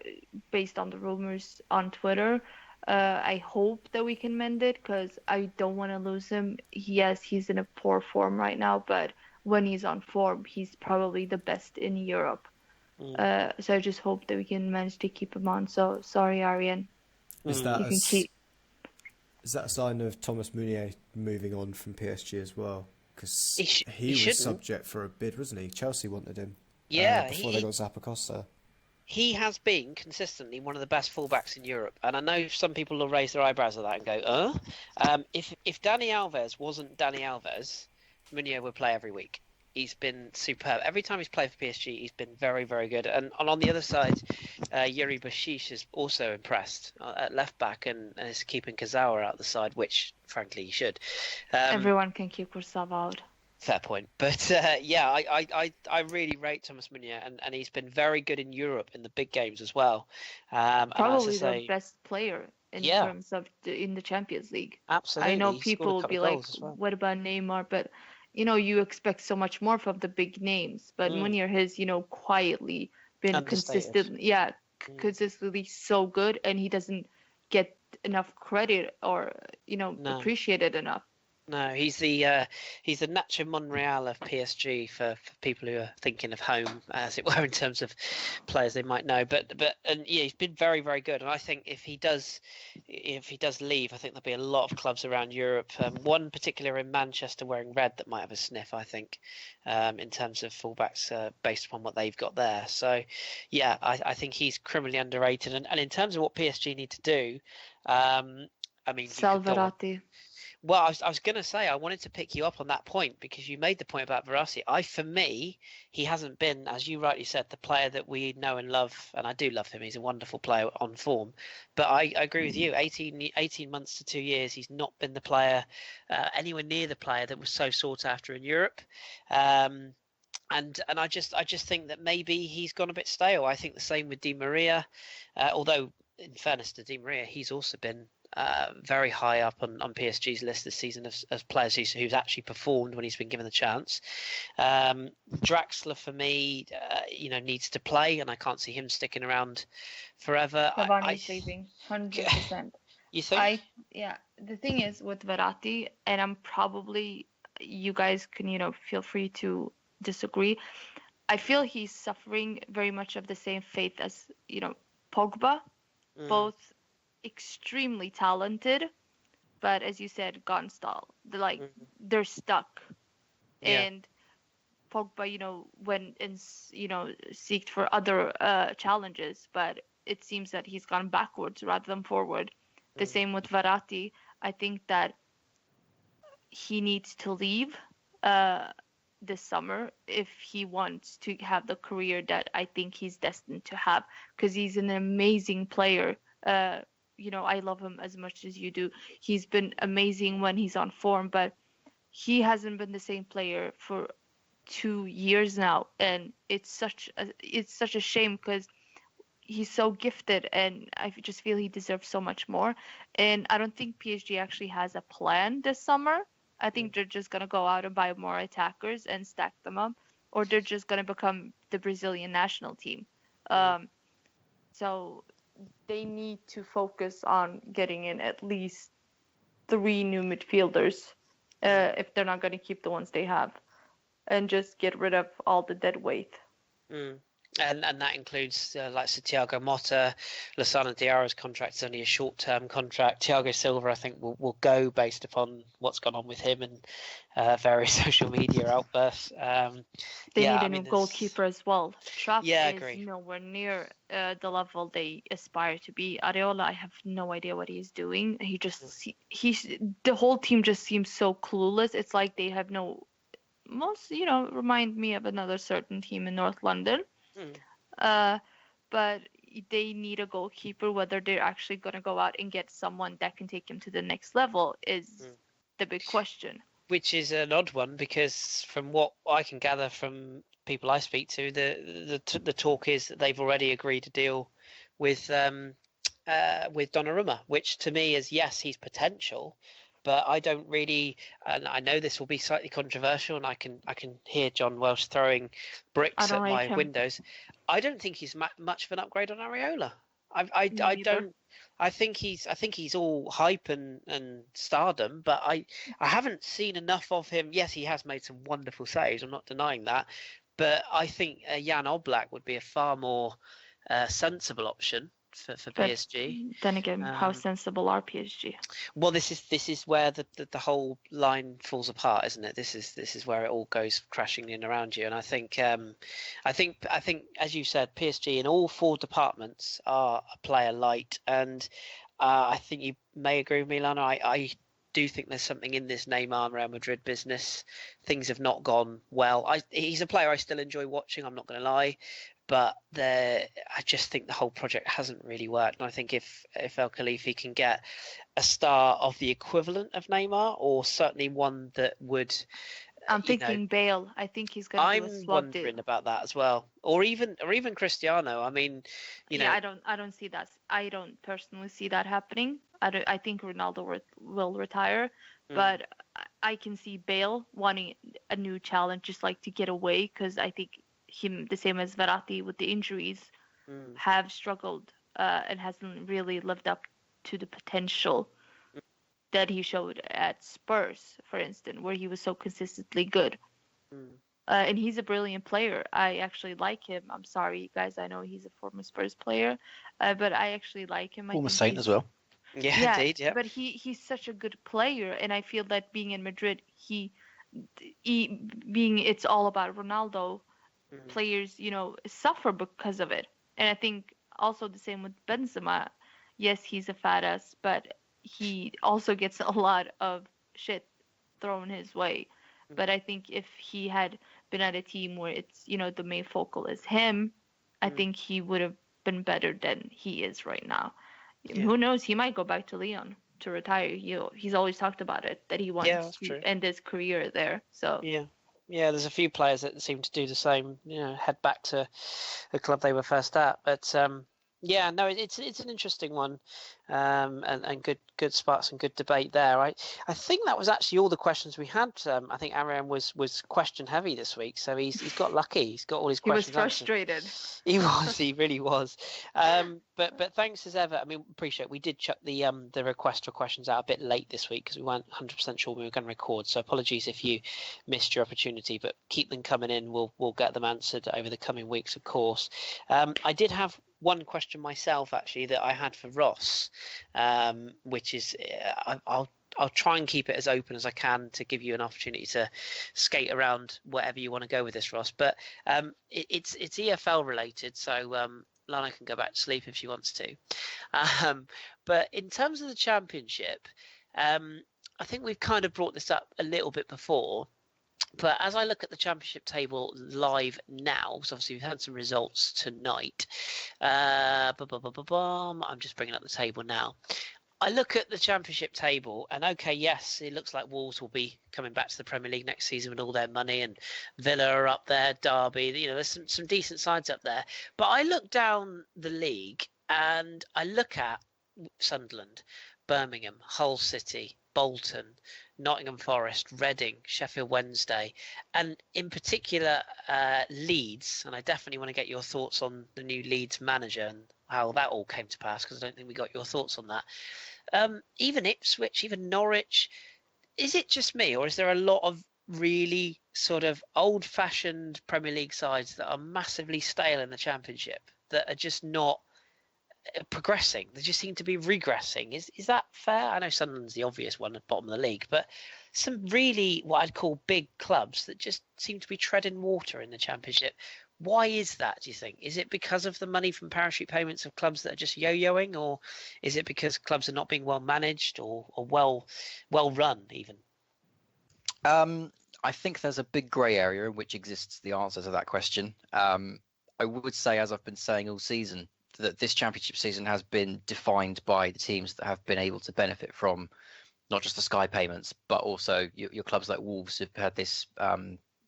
based on the rumors on Twitter. I hope that we can mend it because I don't want to lose him. Yes, he's in a poor form right now, but when he's on form, he's probably the best in Europe. So I just hope that we can manage to keep him on. So sorry, Arian. Is You can keep. Is that a sign of Thomas Meunier moving on from PSG as well? Because he was shouldn't. subject for a bid, wasn't he? Chelsea wanted him. Yeah, before they got Zappacosta. He has been consistently one of the best fullbacks in Europe, and I know some people will raise their eyebrows at that and go, if Dani Alves wasn't Dani Alves, Meunier would play every week. He's been superb. Every time he's played for PSG, he's been very, very good. And on the other side, Yuri Bashish is also impressed at left back and is keeping Kazawa out the side, which, frankly, he should. Everyone can keep Kursawa out. Fair point. But I really rate Thomas Meunier, and he's been very good in Europe in the big games as well. Probably the best player in terms of in the Champions League. Absolutely. I know He scored a people will couple be of like, goals as well. what about Neymar? But, you expect so much more from the big names. But Meunier has, quietly been Understated. consistent. Yeah, consistently so good, and he doesn't get enough credit or No. appreciated enough. No, he's the Nacho Monreal of PSG for people who are thinking of home, as it were, in terms of players they might know. But yeah, he's been very, very good. And I think if he does leave, I think there'll be a lot of clubs around Europe. One particular in Manchester wearing red that might have a sniff, I think, in terms of fullbacks based upon what they've got there. So yeah, I think he's criminally underrated. And in terms of what PSG need to do, I mean, Sal Verratti. Well, I was going to say, I wanted to pick you up on that point because you made the point about Verratti. For me, he hasn't been, as you rightly said, the player that we know and love. And I do love him. He's a wonderful player on form. But I agree with you. 18 months to 2 years, he's not been the player, anywhere near the player that was so sought after in Europe. And I just think that maybe he's gone a bit stale. I think the same with Di Maria. Although, in fairness to Di Maria, he's also been very high up on PSG's list this season as players who's actually performed when he's been given the chance. Draxler for me, needs to play, and I can't see him sticking around forever. Cavani's leaving, 100%. You think? The thing is with Verratti, and I'm probably, you guys can feel free to disagree. I feel he's suffering very much of the same fate as Pogba, both extremely talented, but as you said, gone stall. They're stuck. Yeah. And Pogba, went and seeked for other challenges, but it seems that he's gone backwards rather than forward. The same with Verratti. I think that he needs to leave this summer if he wants to have the career that I think he's destined to have, because he's an amazing player. I love him as much as you do. He's been amazing when he's on form, but he hasn't been the same player for 2 years now, and it's such a shame because he's so gifted, and I just feel he deserves so much more. And I don't think PSG actually has a plan this summer. I think they're just gonna go out and buy more attackers and stack them up, or they're just gonna become the Brazilian national team. So they need to focus on getting in at least 3 new midfielders if they're not going to keep the ones they have, and just get rid of all the dead weight. And that includes like Thiago Motta. Lissana Diarra's contract is only a short-term contract. Thiago Silva, I think, will go based upon what's gone on with him and various social media outbursts. They need a new goalkeeper as well. Trapp is agree. nowhere near the level they aspire to be. Areola, I have no idea what he's doing. The whole team just seems so clueless. It's like they have remind me of another certain team in North London. But they need a goalkeeper. Whether they're actually going to go out and get someone that can take him to the next level is the big question. Which is an odd one, because from what I can gather from people I speak to, the talk is that they've already agreed to deal with Donnarumma, which to me is, yes, he's potential, but I don't really, and I know this will be slightly controversial, and I can hear John Welsh throwing bricks at my windows. I don't think he's much of an upgrade on Areola. I don't. I think he's all hype and stardom, but I haven't seen enough of him. Yes, he has made some wonderful saves. I'm not denying that, but I think Jan Oblak would be a far more sensible option for PSG. Then again, how sensible are PSG? Well, this is where the whole line falls apart, isn't it? This is where it all goes crashing in around you. And I think as you said, PSG in all 4 departments are a player light, and I think you may agree with me, Lana. I do think there's something in this Neymar Real Madrid business. Things have not gone well. He's a player I still enjoy watching, I'm not going to lie, but I just think the whole project hasn't really worked. And I think if El Khalifi can get a star of the equivalent of Neymar, or certainly one that would... I'm thinking Bale. I think he's going to do a swap deal. I'm wondering about that as well, or even Cristiano. I mean, I don't see that. I don't personally see that happening. I think Ronaldo will retire, but I can see Bale wanting a new challenge, just like to get away, because I think him, the same as Verratti with the injuries, have struggled and hasn't really lived up to the potential that he showed at Spurs, for instance, where he was so consistently good. And he's a brilliant player. I actually like him. I'm sorry, guys. I know he's a former Spurs player, but I actually like him. Former Saint as well. Yeah, indeed. Yeah. But he's such a good player, and I feel that being in Madrid, he being it's all about Ronaldo. Players, suffer because of it. And I think also the same with Benzema. Yes, he's a fat ass, but he also gets a lot of shit thrown his way. But I think if he had been at a team where it's, the main focal is him, I think he would have been better than he is right now. Yeah. Who knows? He might go back to Lyon to retire. He's always talked about it, that he wants to end his career there. So yeah, there's a few players that seem to do the same. Head back to the club they were first at. But yeah, no, it's an interesting one, and good spots and good debate there. I think that was actually all the questions we had. I think Arian was question heavy this week, so he's got lucky. He's got all his questions. He was frustrated. Answered. He really was. But thanks as ever. I mean, appreciate. We did chuck the request for questions out a bit late this week because we weren't 100% sure we were going to record. So apologies if you missed your opportunity, but keep them coming in. We'll get them answered over the coming weeks, of course. I did have one question myself actually that I had for Ross, which is I'll try and keep it as open as I can to give you an opportunity to skate around wherever you want to go with this, Ross. But it's EFL related, so Lana can go back to sleep if she wants to. But in terms of the Championship, I think we've kind of brought this up a little bit before. But as I look at the Championship table live now, so obviously we've had some results tonight. I'm just bringing up the table now. I look at the Championship table and okay, yes, it looks like Wolves will be coming back to the Premier League next season with all their money, and Villa are up there, Derby, there's some decent sides up there. But I look down the league and I look at Sunderland, Birmingham, Hull City, Bolton, Nottingham Forest, Reading, Sheffield Wednesday, and in particular Leeds. And I definitely want to get your thoughts on the new Leeds manager and how that all came to pass, because I don't think we got your thoughts on that. Even Ipswich, even Norwich. Is it just me, or is there a lot of really sort of old-fashioned Premier League sides that are massively stale in the Championship that are just not progressing? They just seem to be regressing. Is that fair? I know Sunderland's the obvious one at the bottom of the league, but some really what I'd call big clubs that just seem to be treading water in the Championship. Why is that, do you think? Is it because of the money from parachute payments of clubs that are just yo-yoing, or is it because clubs are not being well managed or well run even? I think there's a big grey area in which exists the answer to that question. I would say, as I've been saying all season, that this Championship season has been defined by the teams that have been able to benefit from not just the Sky payments, but also your clubs like Wolves who've had this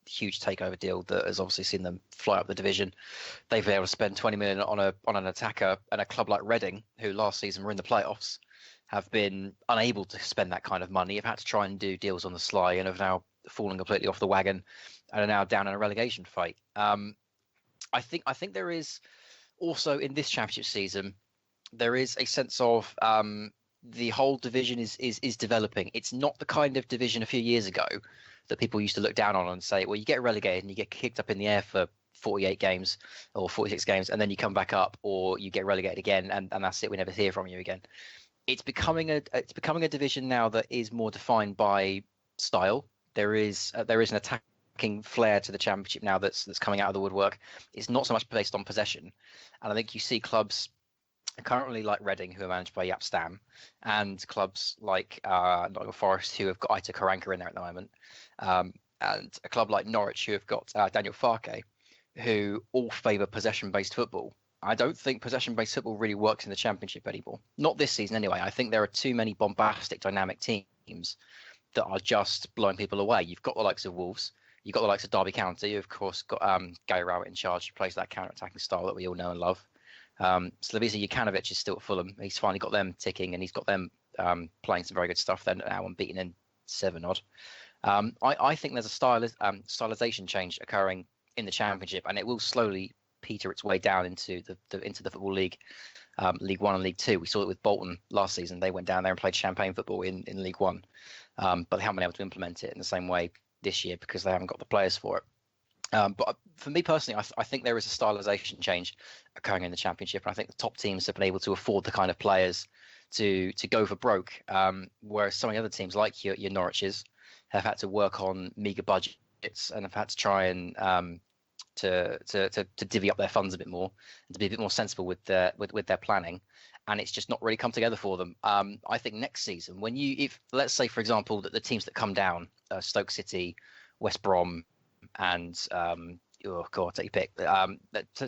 huge takeover deal that has obviously seen them fly up the division. They've been able to spend 20 million on an attacker, and a club like Reading, who last season were in the playoffs, have been unable to spend that kind of money. Have had to try and do deals on the sly and have now fallen completely off the wagon and are now down in a relegation fight. I think there is also in this Championship season, there is a sense of the whole division is developing. It's not the kind of division a few years ago that people used to look down on and say, well, you get relegated and you get kicked up in the air for 48 games or 46 games, and then you come back up, or you get relegated again, and that's it. We never hear from you again. It's becoming a division now that is more defined by style. There is an attacking flair to the Championship now that's coming out of the woodwork. It's not so much based on possession, and I think you see clubs currently like Reading, who are managed by Jaap Stam, and clubs like Nottingham Forest, who have got Aitor Karanka in there at the moment, and a club like Norwich, who have got Daniel Farke, who all favour possession-based football. I don't think possession-based football really works in the Championship anymore. Not this season anyway. I think there are too many bombastic, dynamic teams that are just blowing people away. You've got the likes of Wolves. You've got the likes of Derby County. You've, of course, got Gary Rowett in charge, who plays that counter-attacking style that we all know and love. Slavisa Jukanovic is still at Fulham. He's finally got them ticking, and he's got them playing some very good stuff. They're now unbeaten in 7-odd. I think there's a stylization change occurring in the Championship, and it will slowly peter its way down into the Football League, League One and League Two. We saw it with Bolton last season. They went down there and played champagne football in League One, but they haven't been able to implement it in the same way this year because they haven't got the players for it. But for me personally, I think there is a stylisation change occurring in the Championship, and I think the top teams have been able to afford the kind of players to go for broke, whereas some of the other teams like your Norwiches have had to work on meagre budgets and have had to try and to divvy up their funds a bit more and to be a bit more sensible with their planning, and it's just not really come together for them. I think next season, if let's say for example that the teams that come down, Stoke City, West Brom, and oh god, take your pick.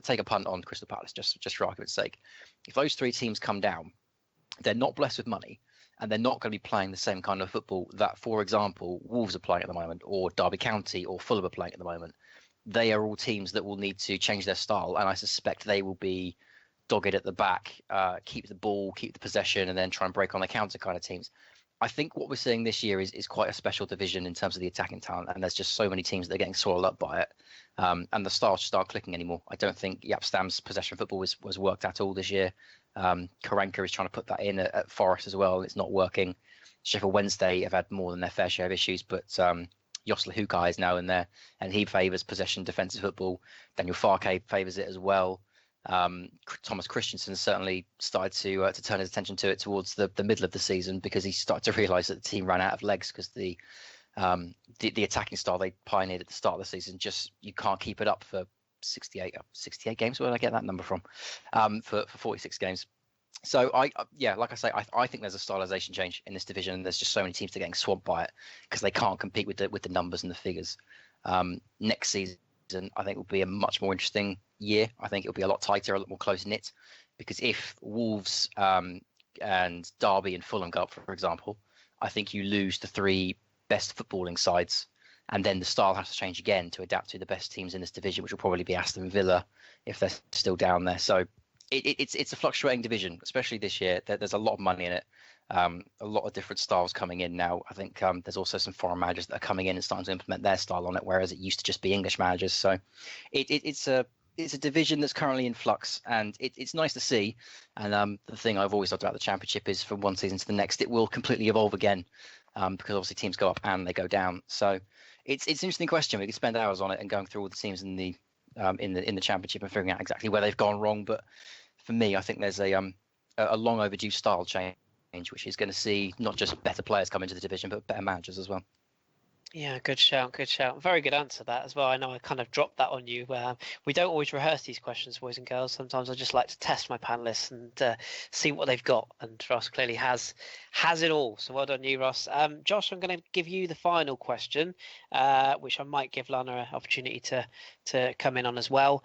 Take a punt on Crystal Palace, just for argument's sake. If those three teams come down, they're not blessed with money, and they're not going to be playing the same kind of football that, for example, Wolves are playing at the moment, or Derby County or Fulham are playing at the moment. They are all teams that will need to change their style, and I suspect they will be dogged at the back, keep the ball, keep the possession, and then try and break on the counter kind of teams. I think what we're seeing this year is quite a special division in terms of the attacking talent, and there's just so many teams that are getting swallowed up by it, and the styles just aren't clicking anymore. I don't think Jaap Stam's possession football was worked at all this year. Karanka is trying to put that in at Forest as well, and it's not working. Sheffield Wednesday have had more than their fair share of issues, but Josla Hukai is now in there, and he favours possession defensive football. Daniel Farke favours it as well. Thomas Christensen certainly started to turn his attention to it towards the middle of the season because he started to realise that the team ran out of legs because the attacking style they pioneered at the start of the season, just you can't keep it up for 68 games. Where did I get that number from? For 46 games. So like I say, I think there's a stylisation change in this division, and there's just so many teams that are getting swamped by it because they can't compete with the numbers and the figures. Next season, I think will be a much more interesting year. I think it'll be a lot tighter, a lot more close knit, because if Wolves and Derby and Fulham go up, for example, I think you lose the three best footballing sides, and then the style has to change again to adapt to the best teams in this division, which will probably be Aston Villa if they're still down there. So it's a fluctuating division, especially this year. There's a lot of money in it, a lot of different styles coming in now. I think there's also some foreign managers that are coming in and starting to implement their style on it, whereas it used to just be English managers. So it's a division that's currently in flux, and it's nice to see. And the thing I've always loved about the Championship is from one season to the next, it will completely evolve again, because obviously teams go up and they go down. So it's an interesting question. We could spend hours on it and going through all the teams in the Championship and figuring out exactly where they've gone wrong. But for me, I think there's a long overdue style change, which is going to see not just better players come into the division, but better managers as well. Yeah, good shout. Very good answer that as well. I know I kind of dropped that on you. We don't always rehearse these questions, boys and girls. Sometimes I just like to test my panelists and see what they've got. And Ross clearly has it all. So well done, you, Ross. Josh, I'm going to give you the final question, which I might give Lana an opportunity to come in on as well.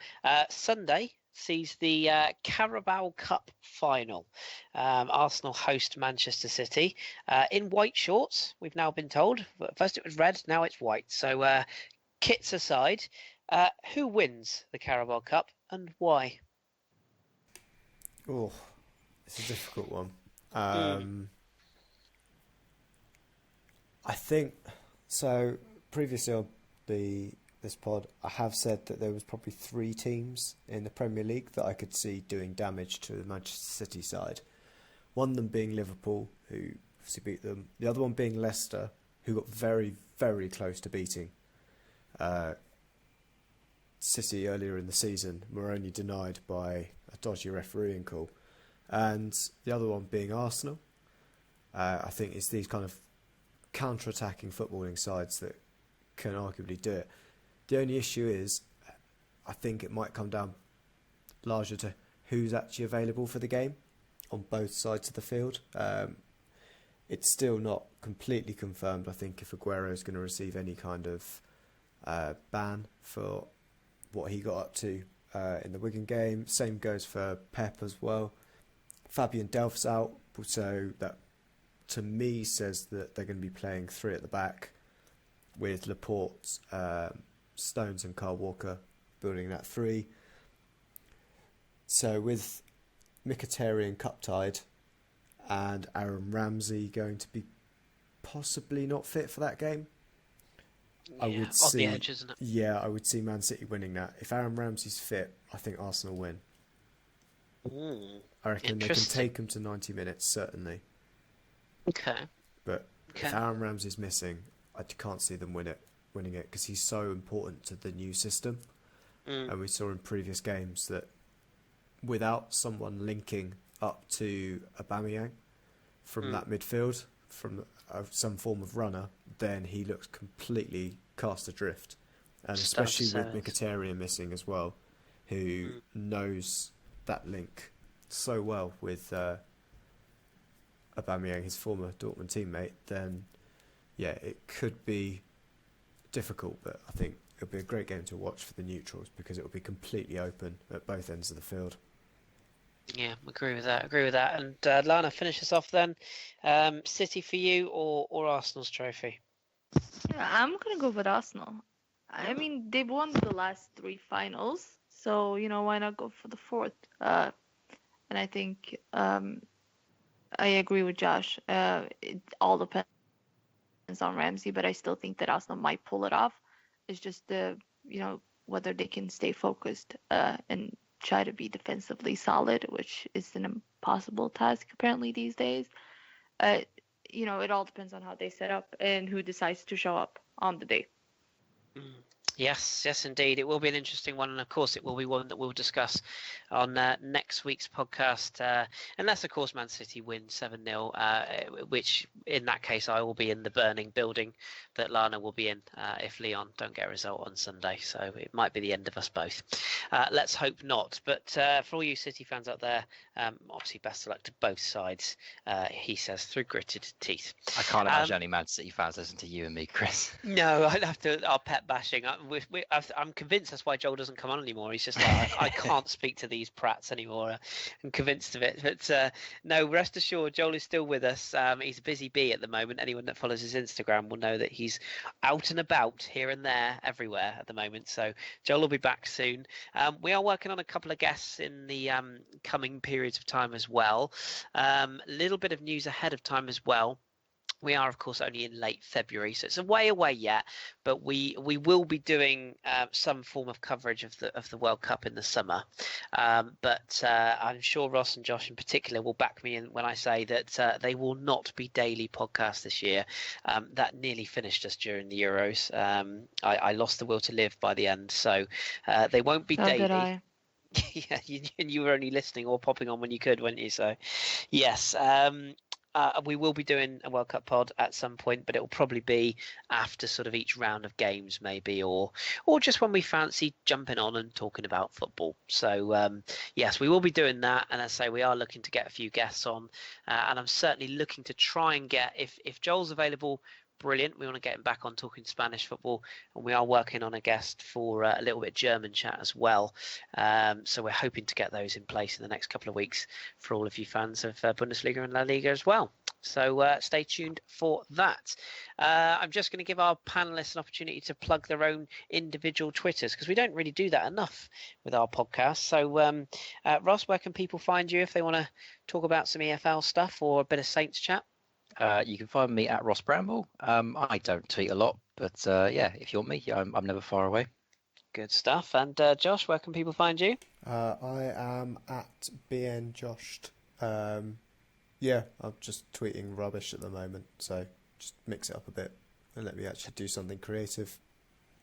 Sunday sees the Carabao Cup final. Arsenal host Manchester City in white shorts, we've now been told. First it was red, now it's white. So kits aside, who wins the Carabao Cup and why? Oh, it's a difficult one. I think so. Previously on this pod, I have said that there was probably three teams in the Premier League that I could see doing damage to the Manchester City side. One of them being Liverpool, who obviously beat them. The other one being Leicester, who got very, very close to beating City earlier in the season, were only denied by a dodgy refereeing call. And the other one being Arsenal. I think it's these kind of counter-attacking footballing sides that can arguably do it. The only issue is, I think it might come down larger to who's actually available for the game on both sides of the field. It's still not completely confirmed, I think, if Aguero is going to receive any kind of ban for what he got up to in the Wigan game. Same goes for Pep as well. Fabian Delph's out, so that to me says that they're going to be playing three at the back with Laporte, Stones and Kyle Walker building that three. So with Mkhitaryan cup-tied and Aaron Ramsey going to be possibly not fit for that game, I would on see, the edge, isn't it? yeah, I would see Man City winning that. If Aaron Ramsey's fit, I think Arsenal win. I reckon they can take him to 90 minutes, certainly. Okay. But if Aaron Ramsey's missing, I can't see them winning it because he's so important to the new system. And we saw in previous games that without someone linking up to Aubameyang from that midfield, from some form of runner, then he looks completely cast adrift. And especially with Mkhitaryan missing as well, who knows that link so well with Aubameyang, his former Dortmund teammate, then yeah, it could be difficult, but I think it'll be a great game to watch for the neutrals because it will be completely open at both ends of the field. Yeah, agree with that. And Lana, finish us off then. City for you or Arsenal's trophy? Yeah, I'm gonna go with Arsenal. I mean, they've won the last 3 finals, so why not go for the 4th? And I think I agree with Josh. It all depends on Ramsey, but I still think that Arsenal might pull it off. It's just whether they can stay focused and try to be defensively solid, which is an impossible task apparently these days. It all depends on how they set up and who decides to show up on the day. Yes, indeed. It will be an interesting one, and of course, it will be one that we'll discuss on next week's podcast. Unless, of course, Man City win 7-0, which in that case, I will be in the burning building that Lana will be in if Lyon don't get a result on Sunday. So it might be the end of us both. Let's hope not. But for all you City fans out there, obviously, best of luck to both sides, he says, through gritted teeth. I can't imagine any Man City fans listen to you and me, Kris. No, I'd have to. Our pet bashing. I'm convinced that's why Joel doesn't come on anymore. He's just like, I can't speak to these prats anymore. I'm convinced of it. But no, rest assured, Joel is still with us. He's a busy bee at the moment. Anyone that follows his Instagram will know that he's out and about here and there, everywhere at the moment. So Joel will be back soon. We are working on a couple of guests in the coming periods of time as well. Little bit of news ahead of time as well. We are, of course, only in late February, so it's a way away yet. But we will be doing some form of coverage of the World Cup in the summer. But I'm sure Ross and Josh in particular will back me in when I say that they will not be daily podcasts this year. That nearly finished us during the Euros. I lost the will to live by the end, so they won't be daily. Did I? Yeah, you were only listening or popping on when you could, weren't you? So, yes. We will be doing a World Cup pod at some point, but it will probably be after sort of each round of games, maybe, or just when we fancy jumping on and talking about football. So yes, we will be doing that, and as I say, we are looking to get a few guests on, and I'm certainly looking to try and get if Joel's available. Brilliant. We want to get him back on talking Spanish football, and we are working on a guest for a little bit German chat as well. So we're hoping to get those in place in the next couple of weeks for all of you fans of Bundesliga and La Liga as well. So stay tuned for that. I'm just going to give our panelists an opportunity to plug their own individual Twitters because we don't really do that enough with our podcast. So Ross, where can people find you if they want to talk about some EFL stuff or a bit of Saints chat? You can find me at Ross Bramble. I don't tweet a lot, but yeah, if you want me, I'm never far away. Good stuff. And Josh, where can people find you? I am at BNJoshed. Yeah, I'm just tweeting rubbish at the moment, so just mix it up a bit and let me actually do something creative.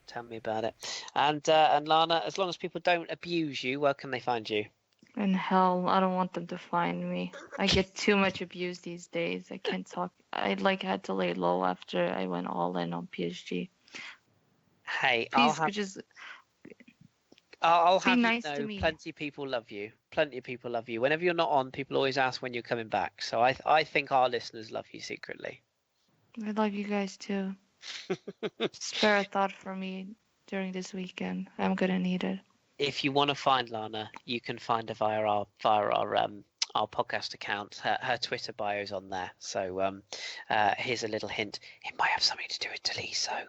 Tell me about it. And Lana, as long as people don't abuse you, where can they find you? In hell, I don't want them to find me. I get too much abuse these days. I can't talk. I had to lay low after I went all in on PSG. Hey, Please, I'll have nice you to know, me. plenty of people love you. Plenty of people love you. Whenever you're not on, people always ask when you're coming back. So I think our listeners love you secretly. I love you guys too. Spare a thought for me during this weekend. I'm gonna need it. If you want to find Lana, you can find her via our podcast account. Her Twitter bio is on there. So here's a little hint. It might have something to do with Deliso.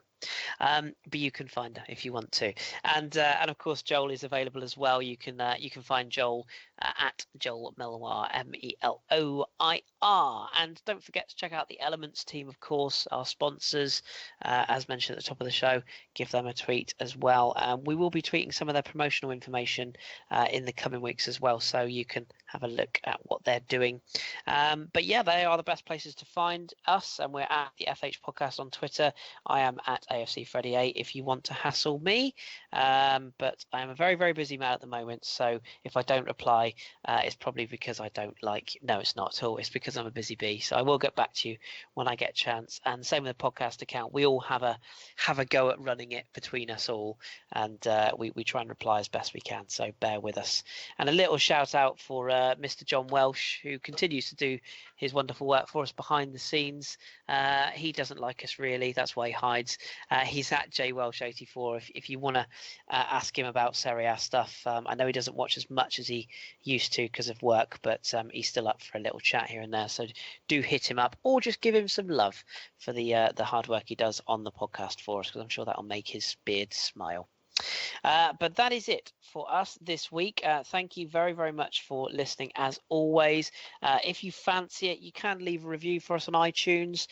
But you can find her if you want to, and of course Joel is available as well. You can find Joel at Joel Meloir, Meloir, and don't forget to check out the Elements team, of course, our sponsors, as mentioned at the top of the show. Give them a tweet as well. We will be tweeting some of their promotional information in the coming weeks as well, so you can have a look at what they're doing. But yeah, they are the best places to find us, and we're at the FH Podcast on Twitter. I am at AFC Freddy 8 if you want to hassle me, but I am a very, very busy man at the moment, so if I don't reply, it's probably because I don't like. No, it's not at all. It's because I'm a busy bee. So I will get back to you when I get a chance. And same with the podcast account. We all have a go at running it between us all, and we try and reply as best we can. So bear with us. And a little shout out for Mr. John Welsh, who continues to do his wonderful work for us behind the scenes. He doesn't like us really. That's why he hides. He's at jwelsh84 if you want to ask him about Serie A stuff. I know he doesn't watch as much as he used to because of work, but he's still up for a little chat here and there. So do hit him up, or just give him some love for the hard work he does on the podcast for us, because I'm sure that'll make his beard smile. But that is it for us this week. Thank you very, very much for listening as always. If you fancy it, you can leave a review for us on iTunes.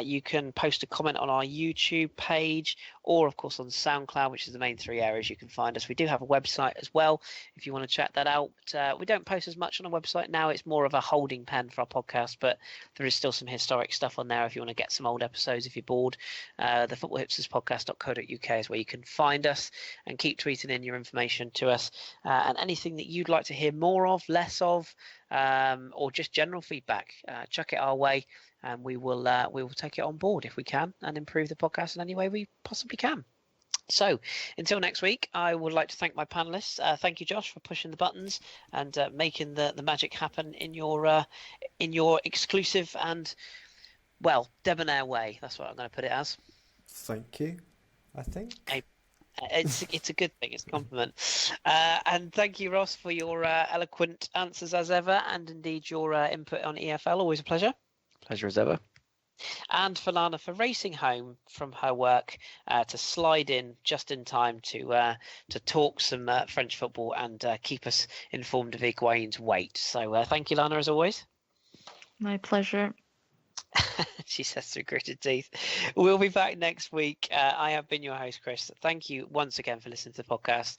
You can post a comment on our YouTube page, or of course on SoundCloud, which is the main three areas you can find us. We do have a website as well if you want to check that out. We don't post as much on our website now. It's more of a holding pen for our podcast, but there is still some historic stuff on there if you want to get some old episodes if you're bored. The footballhipsterspodcast.co.uk is where you can find us, and keep tweeting in your information to us, and anything that you'd like to hear more of, less of, or just general feedback, chuck it our way, and we will take it on board if we can and improve the podcast in any way we possibly can. So until next week, I would like to thank my panelists. Thank you, Josh, for pushing the buttons and making the magic happen in your exclusive and, well, debonair way. That's what I'm going to put it as. Thank you, I think. It's a good thing. It's a compliment. And thank you, Ross, for your eloquent answers as ever, and indeed your input on EFL. Always a pleasure. Pleasure as ever. And for Lana for racing home from her work to slide in just in time to talk some French football and keep us informed of Higuain's weight. So thank you, Lana, as always. My pleasure. She says through gritted teeth. We'll be back next week. I have been your host, Kris. Thank you once again for listening to the podcast.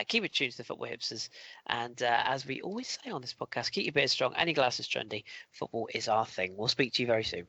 Keep it tuned to the Football Hipsters. And as we always say on this podcast, keep your beard strong and your glasses trendy. Football is our thing. We'll speak to you very soon.